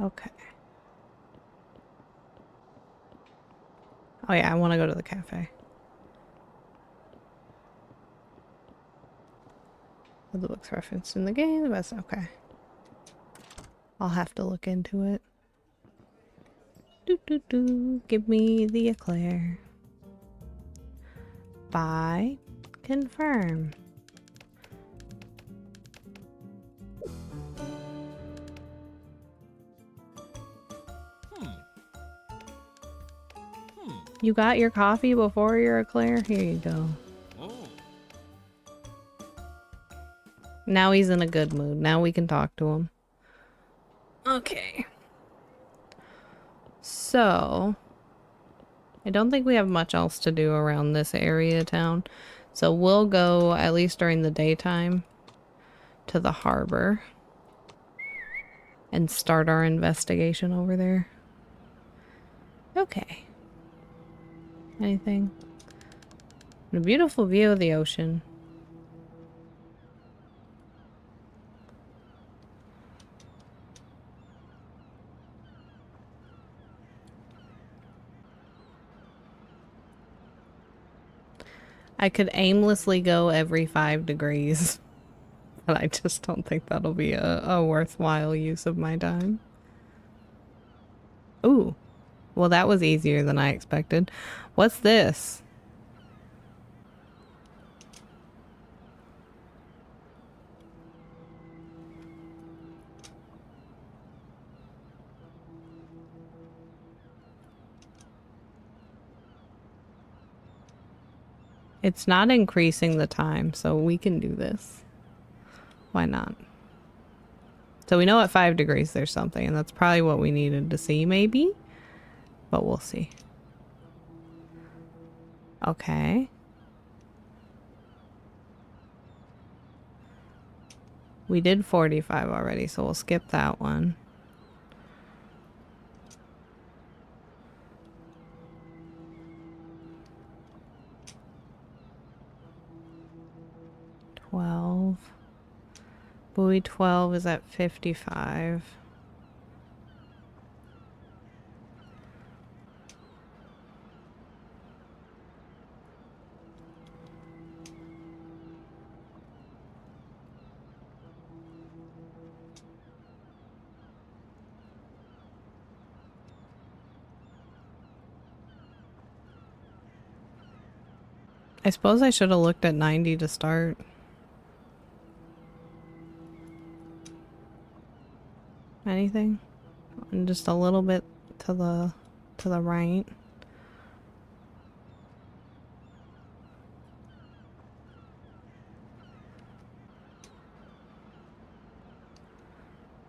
Okay. Oh yeah, I want to go to the cafe. The books referenced in the game, the best. Okay. I'll have to look into it. Give me the eclair. Buy. Confirm. You got your coffee before your eclair? Here you go. Now he's in a good mood. Now we can talk to him. Okay. So, I don't think we have much else to do around this area of town. So we'll go, at least during the daytime, to the harbor. And start our investigation over there. Okay. Anything? A beautiful view of the ocean. I could aimlessly go every 5 degrees. But I just don't think that'll be a worthwhile use of my time. Ooh. Well, that was easier than I expected. What's this? It's not increasing the time, so we can do this. Why not? So we know at 5 degrees there's something, and that's probably what we needed to see, maybe? But we'll see. Okay. We did 45 already, so we'll skip that one. Buoy 12 is at 55. I suppose I should have looked at 90 to start. Anything? And just a little bit to the right.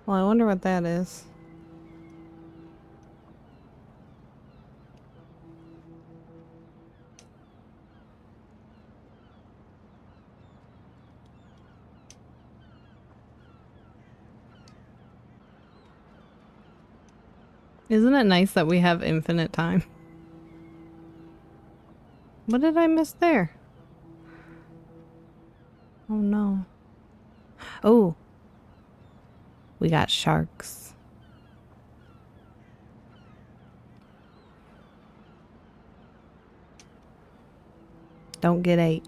Well, I wonder what that is. Isn't it nice that we have infinite time? What did I miss there? Oh no. Oh. We got sharks. Don't get ate.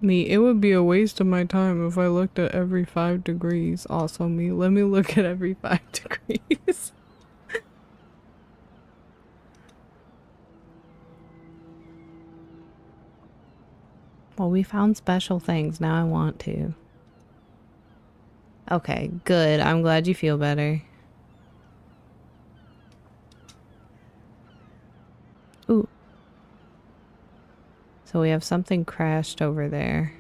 Me, it would be a waste of my time if I looked at every 5 degrees. Also me, let me look at every 5 degrees. Well, we found special things. Now I want to. Okay, good. I'm glad you feel better. Ooh. So we have something crashed over there.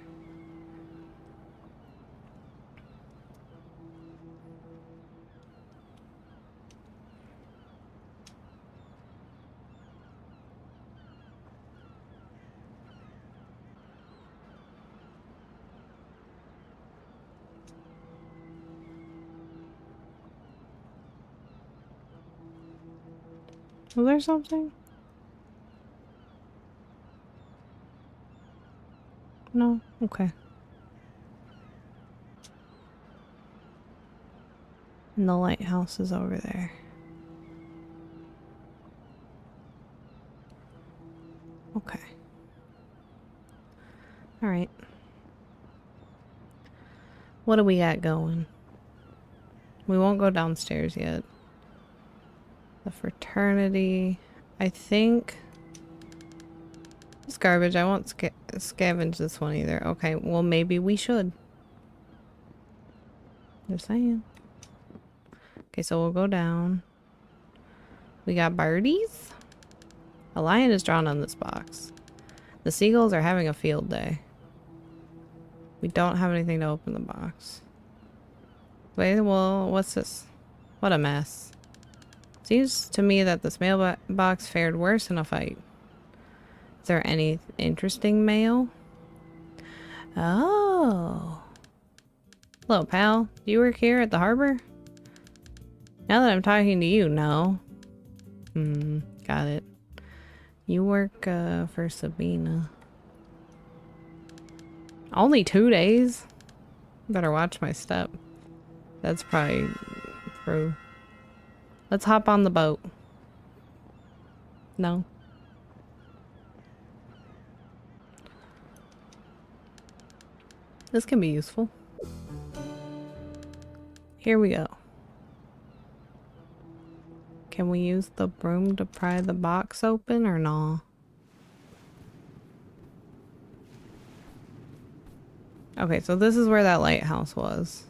Was there something? No? Okay. And the lighthouse is over there. Okay. Alright. What do we got going? We won't go downstairs yet. The fraternity. I think... It's garbage. I won't scavenge this one either. Okay, well maybe we should. Just saying. Okay, so we'll go down. We got birdies. A lion is drawn on this box. The seagulls are having a field day. We don't have anything to open the box. Wait, well, what's this? What a mess. Seems to me that this mailbox fared worse in a fight. Is there any interesting mail? Oh. Hello, pal. Do you work here at the harbor? Now that I'm talking to you, no. Got it. You work, for Sabina. Only 2 days? Better watch my step. That's probably true. Let's hop on the boat. No. This can be useful. Here we go. Can we use the broom to pry the box open or no? Okay, so this is where that lighthouse was.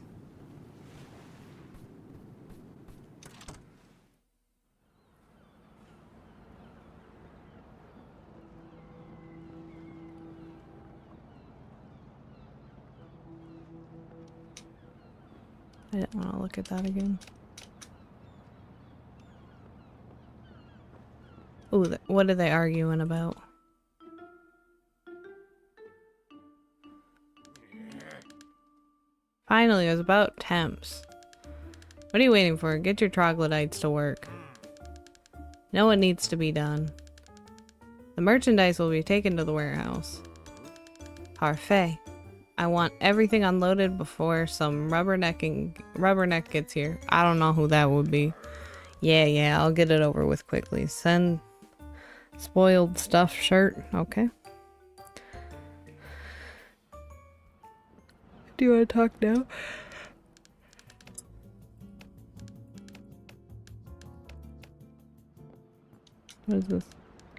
I didn't want to look at that again. Ooh, what are they arguing about? Finally, it was about temps. What are you waiting for? Get your troglodytes to work. You know what needs to be done. The merchandise will be taken to the warehouse. Parfait. I want everything unloaded before some rubberneck gets here. I don't know who that would be. Yeah, I'll get it over with quickly. Send spoiled stuffed shirt. Okay. Do you want to talk now? What is this?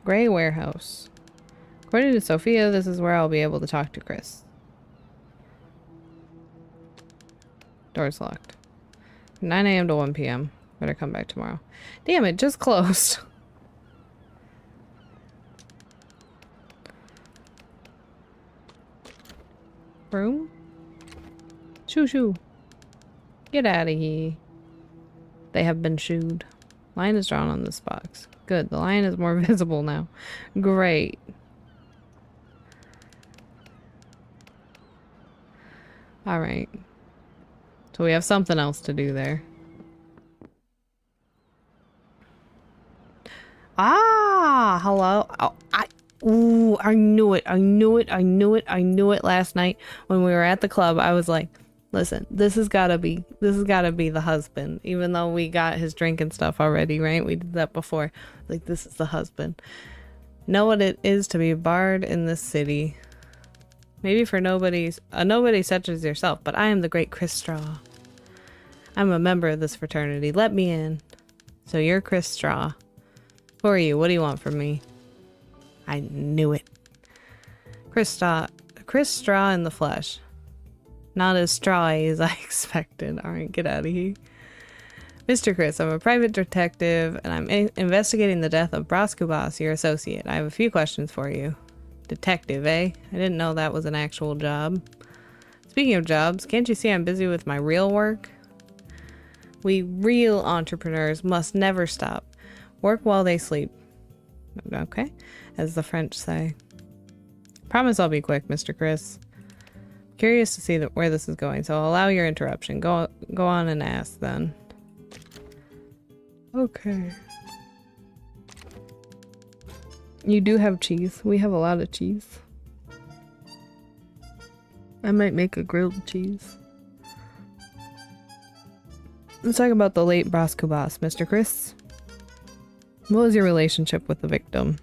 Gray warehouse. According to Sophia, this is where I'll be able to talk to Chris. Door's locked. 9 a.m. to 1 p.m. Better come back tomorrow. Damn, it just closed. Room? Shoo. Get out of here. They have been shooed. Lion is drawn on this box. Good, the lion is more visible now. Great. Alright. So we have something else to do there. Ah, hello. Oh, I knew it last night when we were at the club. I was like, listen, this has gotta be the husband. Even though we got his drink and stuff already, right? We did that before. Like, this is the husband. Know what it is to be a bard in this city. Maybe for nobody such as yourself, but I am the great Chris Straw. I'm a member of this fraternity. Let me in. So you're Chris Straw. Who are you? What do you want from me? I knew it. Chris Straw in the flesh. Not as strawy as I expected. Alright, get out of here. Mr. Chris, I'm a private detective, and I'm investigating the death of Broskubas, your associate. I have a few questions for you. Detective, eh? I didn't know that was an actual job. Speaking of jobs, can't you see I'm busy with my real work? We real entrepreneurs must never stop. Work while they sleep. Okay, as the French say. Promise I'll be quick, Mr. Chris. Curious to see where this is going, so I'll allow your interruption. Go on and ask then. Okay. You do have cheese. We have a lot of cheese. I might make a grilled cheese. Let's talk about the late Bras Kubas, Mr. Chris. What was your relationship with the victim?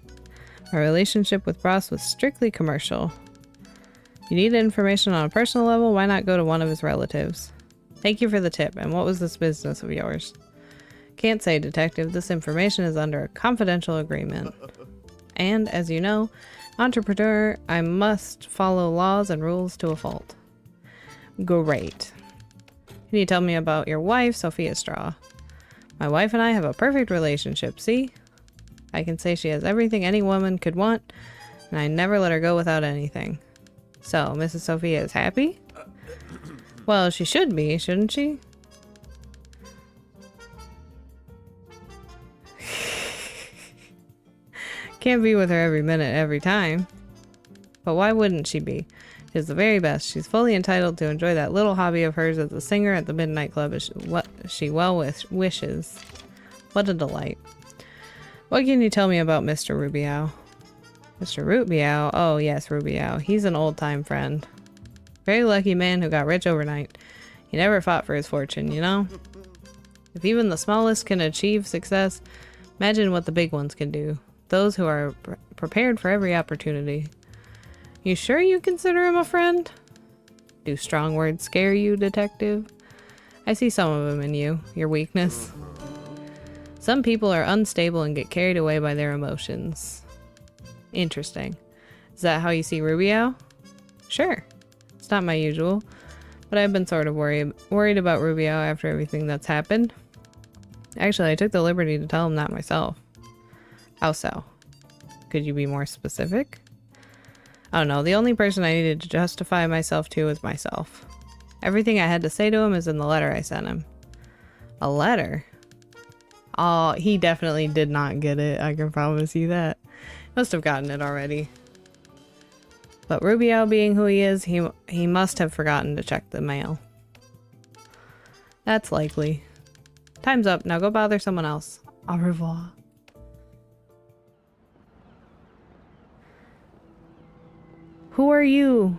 My relationship with Bras was strictly commercial. You need information on a personal level, why not go to one of his relatives? Thank you for the tip, and what was this business of yours? Can't say, Detective. This information is under a confidential agreement. And, as you know, entrepreneur, I must follow laws and rules to a fault. Great. Can you tell me about your wife, Sophia Straw? My wife and I have a perfect relationship, see? I can say she has everything any woman could want, and I never let her go without anything. So, Mrs. Sophia is happy? Well, she should be, shouldn't she? Can't be with her every minute, every time. But why wouldn't she be? She's the very best. She's fully entitled to enjoy that little hobby of hers as a singer at the Midnight Club as what she well wishes. What a delight. What can you tell me about Mr. Rubiao? Mr. Rubiao? Oh yes, Rubiao. He's an old-time friend. Very lucky man who got rich overnight. He never fought for his fortune, you know? If even the smallest can achieve success, imagine what the big ones can do. Those who are prepared for every opportunity. You sure you consider him a friend? Do strong words scare you, Detective? I see some of them in you, your weakness. Some people are unstable and get carried away by their emotions. Interesting. Is that how you see Rubiao? Sure. It's not my usual, but I've been sort of worried about Rubiao after everything that's happened. Actually, I took the liberty to tell him that myself. How so? Could you be more specific? I don't know, the only person I needed to justify myself to was myself. Everything I had to say to him is in the letter I sent him. A letter? Oh, he definitely did not get it, I can promise you that. Must have gotten it already. But Rubiao being who he is, he must have forgotten to check the mail. That's likely. Time's up, now go bother someone else. Au revoir. Who are you?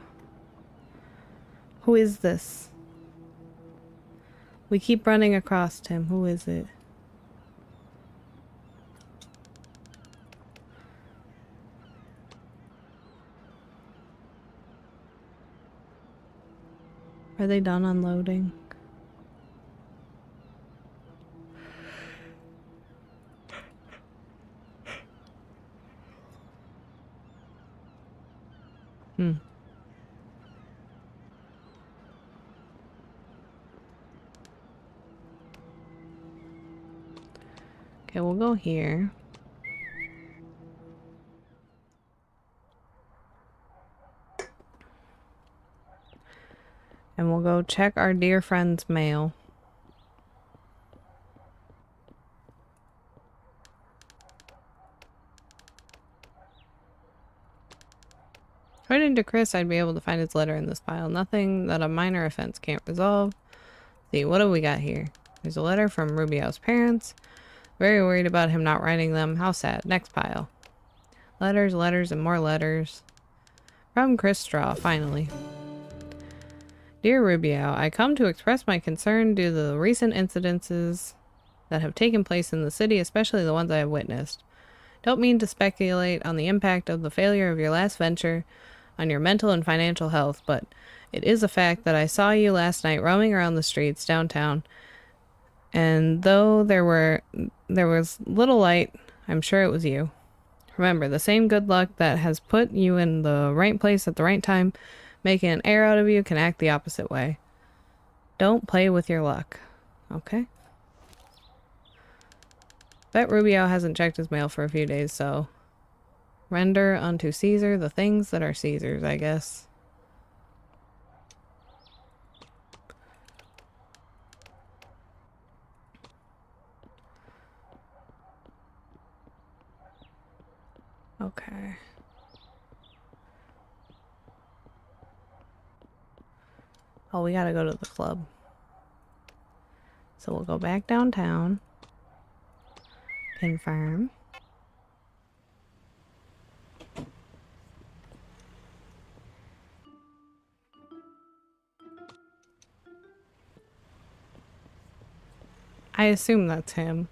Who is this? We keep running across him. Who is it? Are they done unloading? Okay, we'll go here. And we'll go check our dear friend's mail. According to Chris, I'd be able to find his letter in this pile. Nothing that a minor offense can't resolve. See, what do we got here? There's a letter from Rubiao's parents. Very worried about him not writing them. How sad. Next pile. Letters, letters, and more letters. From Chris Straw, finally. Dear Rubiao, I come to express my concern due to the recent incidences that have taken place in the city, especially the ones I have witnessed. Don't mean to speculate on the impact of the failure of your last venture on your mental and financial health, but it is a fact that I saw you last night roaming around the streets downtown, and though there was little light, I'm sure it was you. Remember, the same good luck that has put you in the right place at the right time, making an heir out of you, can act the opposite way. Don't play with your luck, okay? Bet Rubiao hasn't checked his mail for a few days, so render unto Caesar the things that are Caesar's, I guess. Okay. Oh, we gotta go to the club. So we'll go back downtown. Confirm. I assume that's him.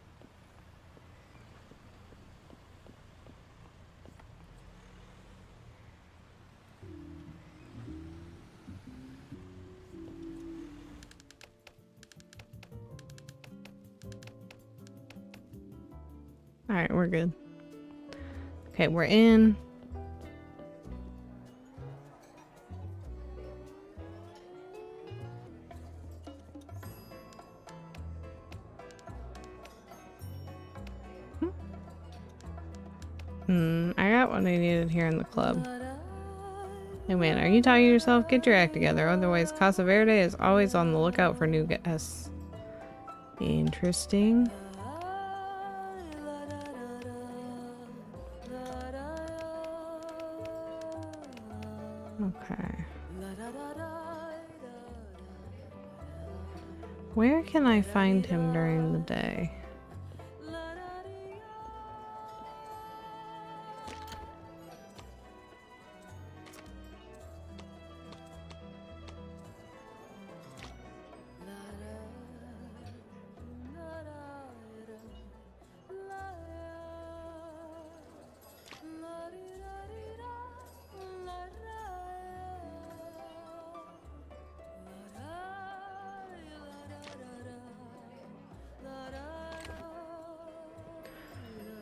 Alright, we're good. Okay, we're in. I got what I needed here in the club. Hey man, are you talking to yourself? Get your act together, otherwise Casa Verde is always on the lookout for new guests. Interesting. Okay. Where can I find him during the day?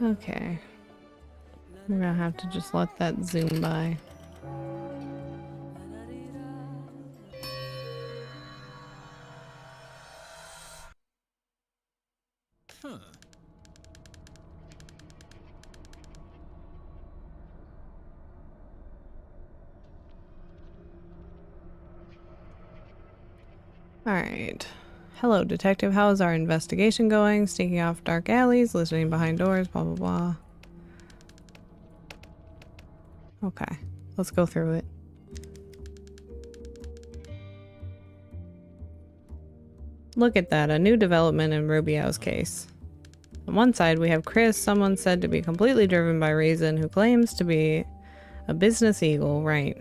Okay. We're gonna have to just let that zoom by. Alright. Hello, detective. How is our investigation going? Sneaking off dark alleys, listening behind doors, blah blah blah. Okay, let's go through it. Look at that, a new development in Rubio's case. On one side, we have Chris, someone said to be completely driven by reason, who claims to be a business eagle, right?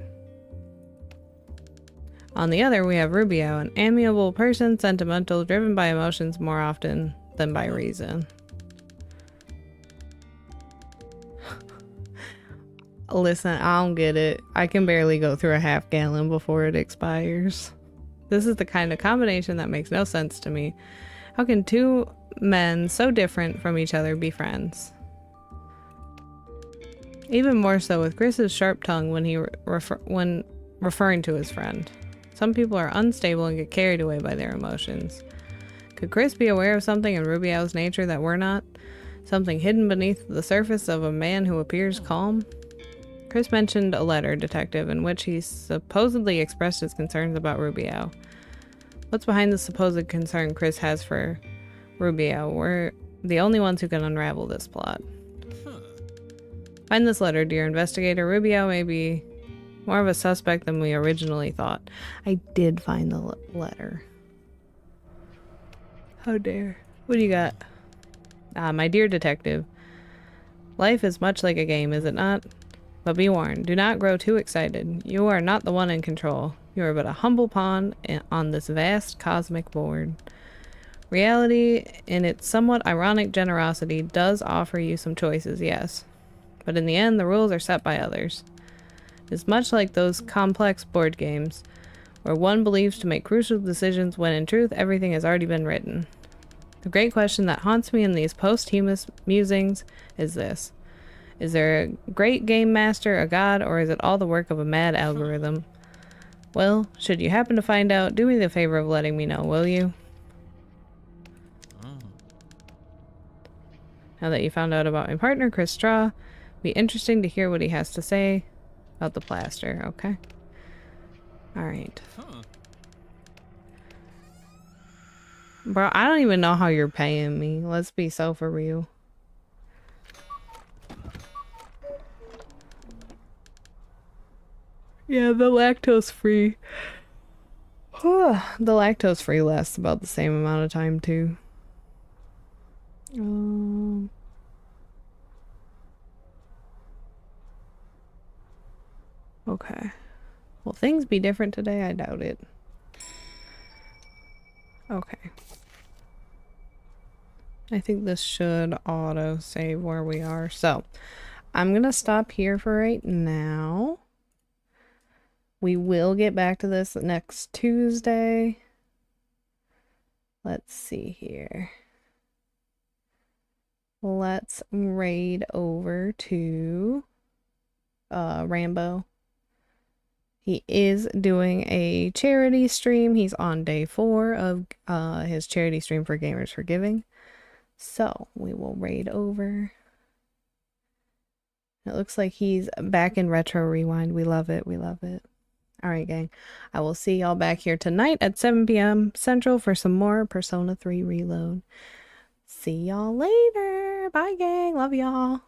On the other, we have Rubio, an amiable person, sentimental, driven by emotions more often than by reason. Listen, I don't get it. I can barely go through a half gallon before it expires. This is the kind of combination that makes no sense to me. How can two men so different from each other be friends? Even more so with Chris's sharp tongue when referring to his friend. Some people are unstable and get carried away by their emotions. Could Chris be aware of something in Rubio's nature that we're not? Something hidden beneath the surface of a man who appears calm? Chris mentioned a letter, detective, in which he supposedly expressed his concerns about Rubio. What's behind the supposed concern Chris has for Rubio? We're the only ones who can unravel this plot. Find this letter, dear investigator. Rubio may be more of a suspect than we originally thought. I did find the letter. How dare. What do you got? My dear detective. Life is much like a game, is it not? But be warned, do not grow too excited. You are not the one in control. You are but a humble pawn on this vast cosmic board. Reality, in its somewhat ironic generosity, does offer you some choices, yes. But in the end, the rules are set by others. It's much like those complex board games, where one believes to make crucial decisions when in truth everything has already been written. The great question that haunts me in these posthumous musings is this. Is there a great game master, a god, or is it all the work of a mad algorithm? Well, should you happen to find out, do me the favor of letting me know, will you? Now that you found out about my partner, Chris Straw, be interesting to hear what he has to say about the plaster, okay? Alright. Bro, I don't even know how you're paying me. Let's be so for real. Yeah, the lactose free. The lactose free lasts about the same amount of time too. Okay. Will things be different today? I doubt it. Okay. I think this should auto save where we are. So I'm gonna stop here for right now. We will get back to this next Tuesday. Let's see here. Let's raid over to Rambo. He is doing a charity stream. He's on day 4 of his charity stream for Gamers for Giving. So we will raid over. It looks like he's back in Retro Rewind. We love it. We love it. Alright, gang. I will see y'all back here tonight at 7 p.m. Central for some more Persona 3 Reload. See y'all later. Bye, gang. Love y'all.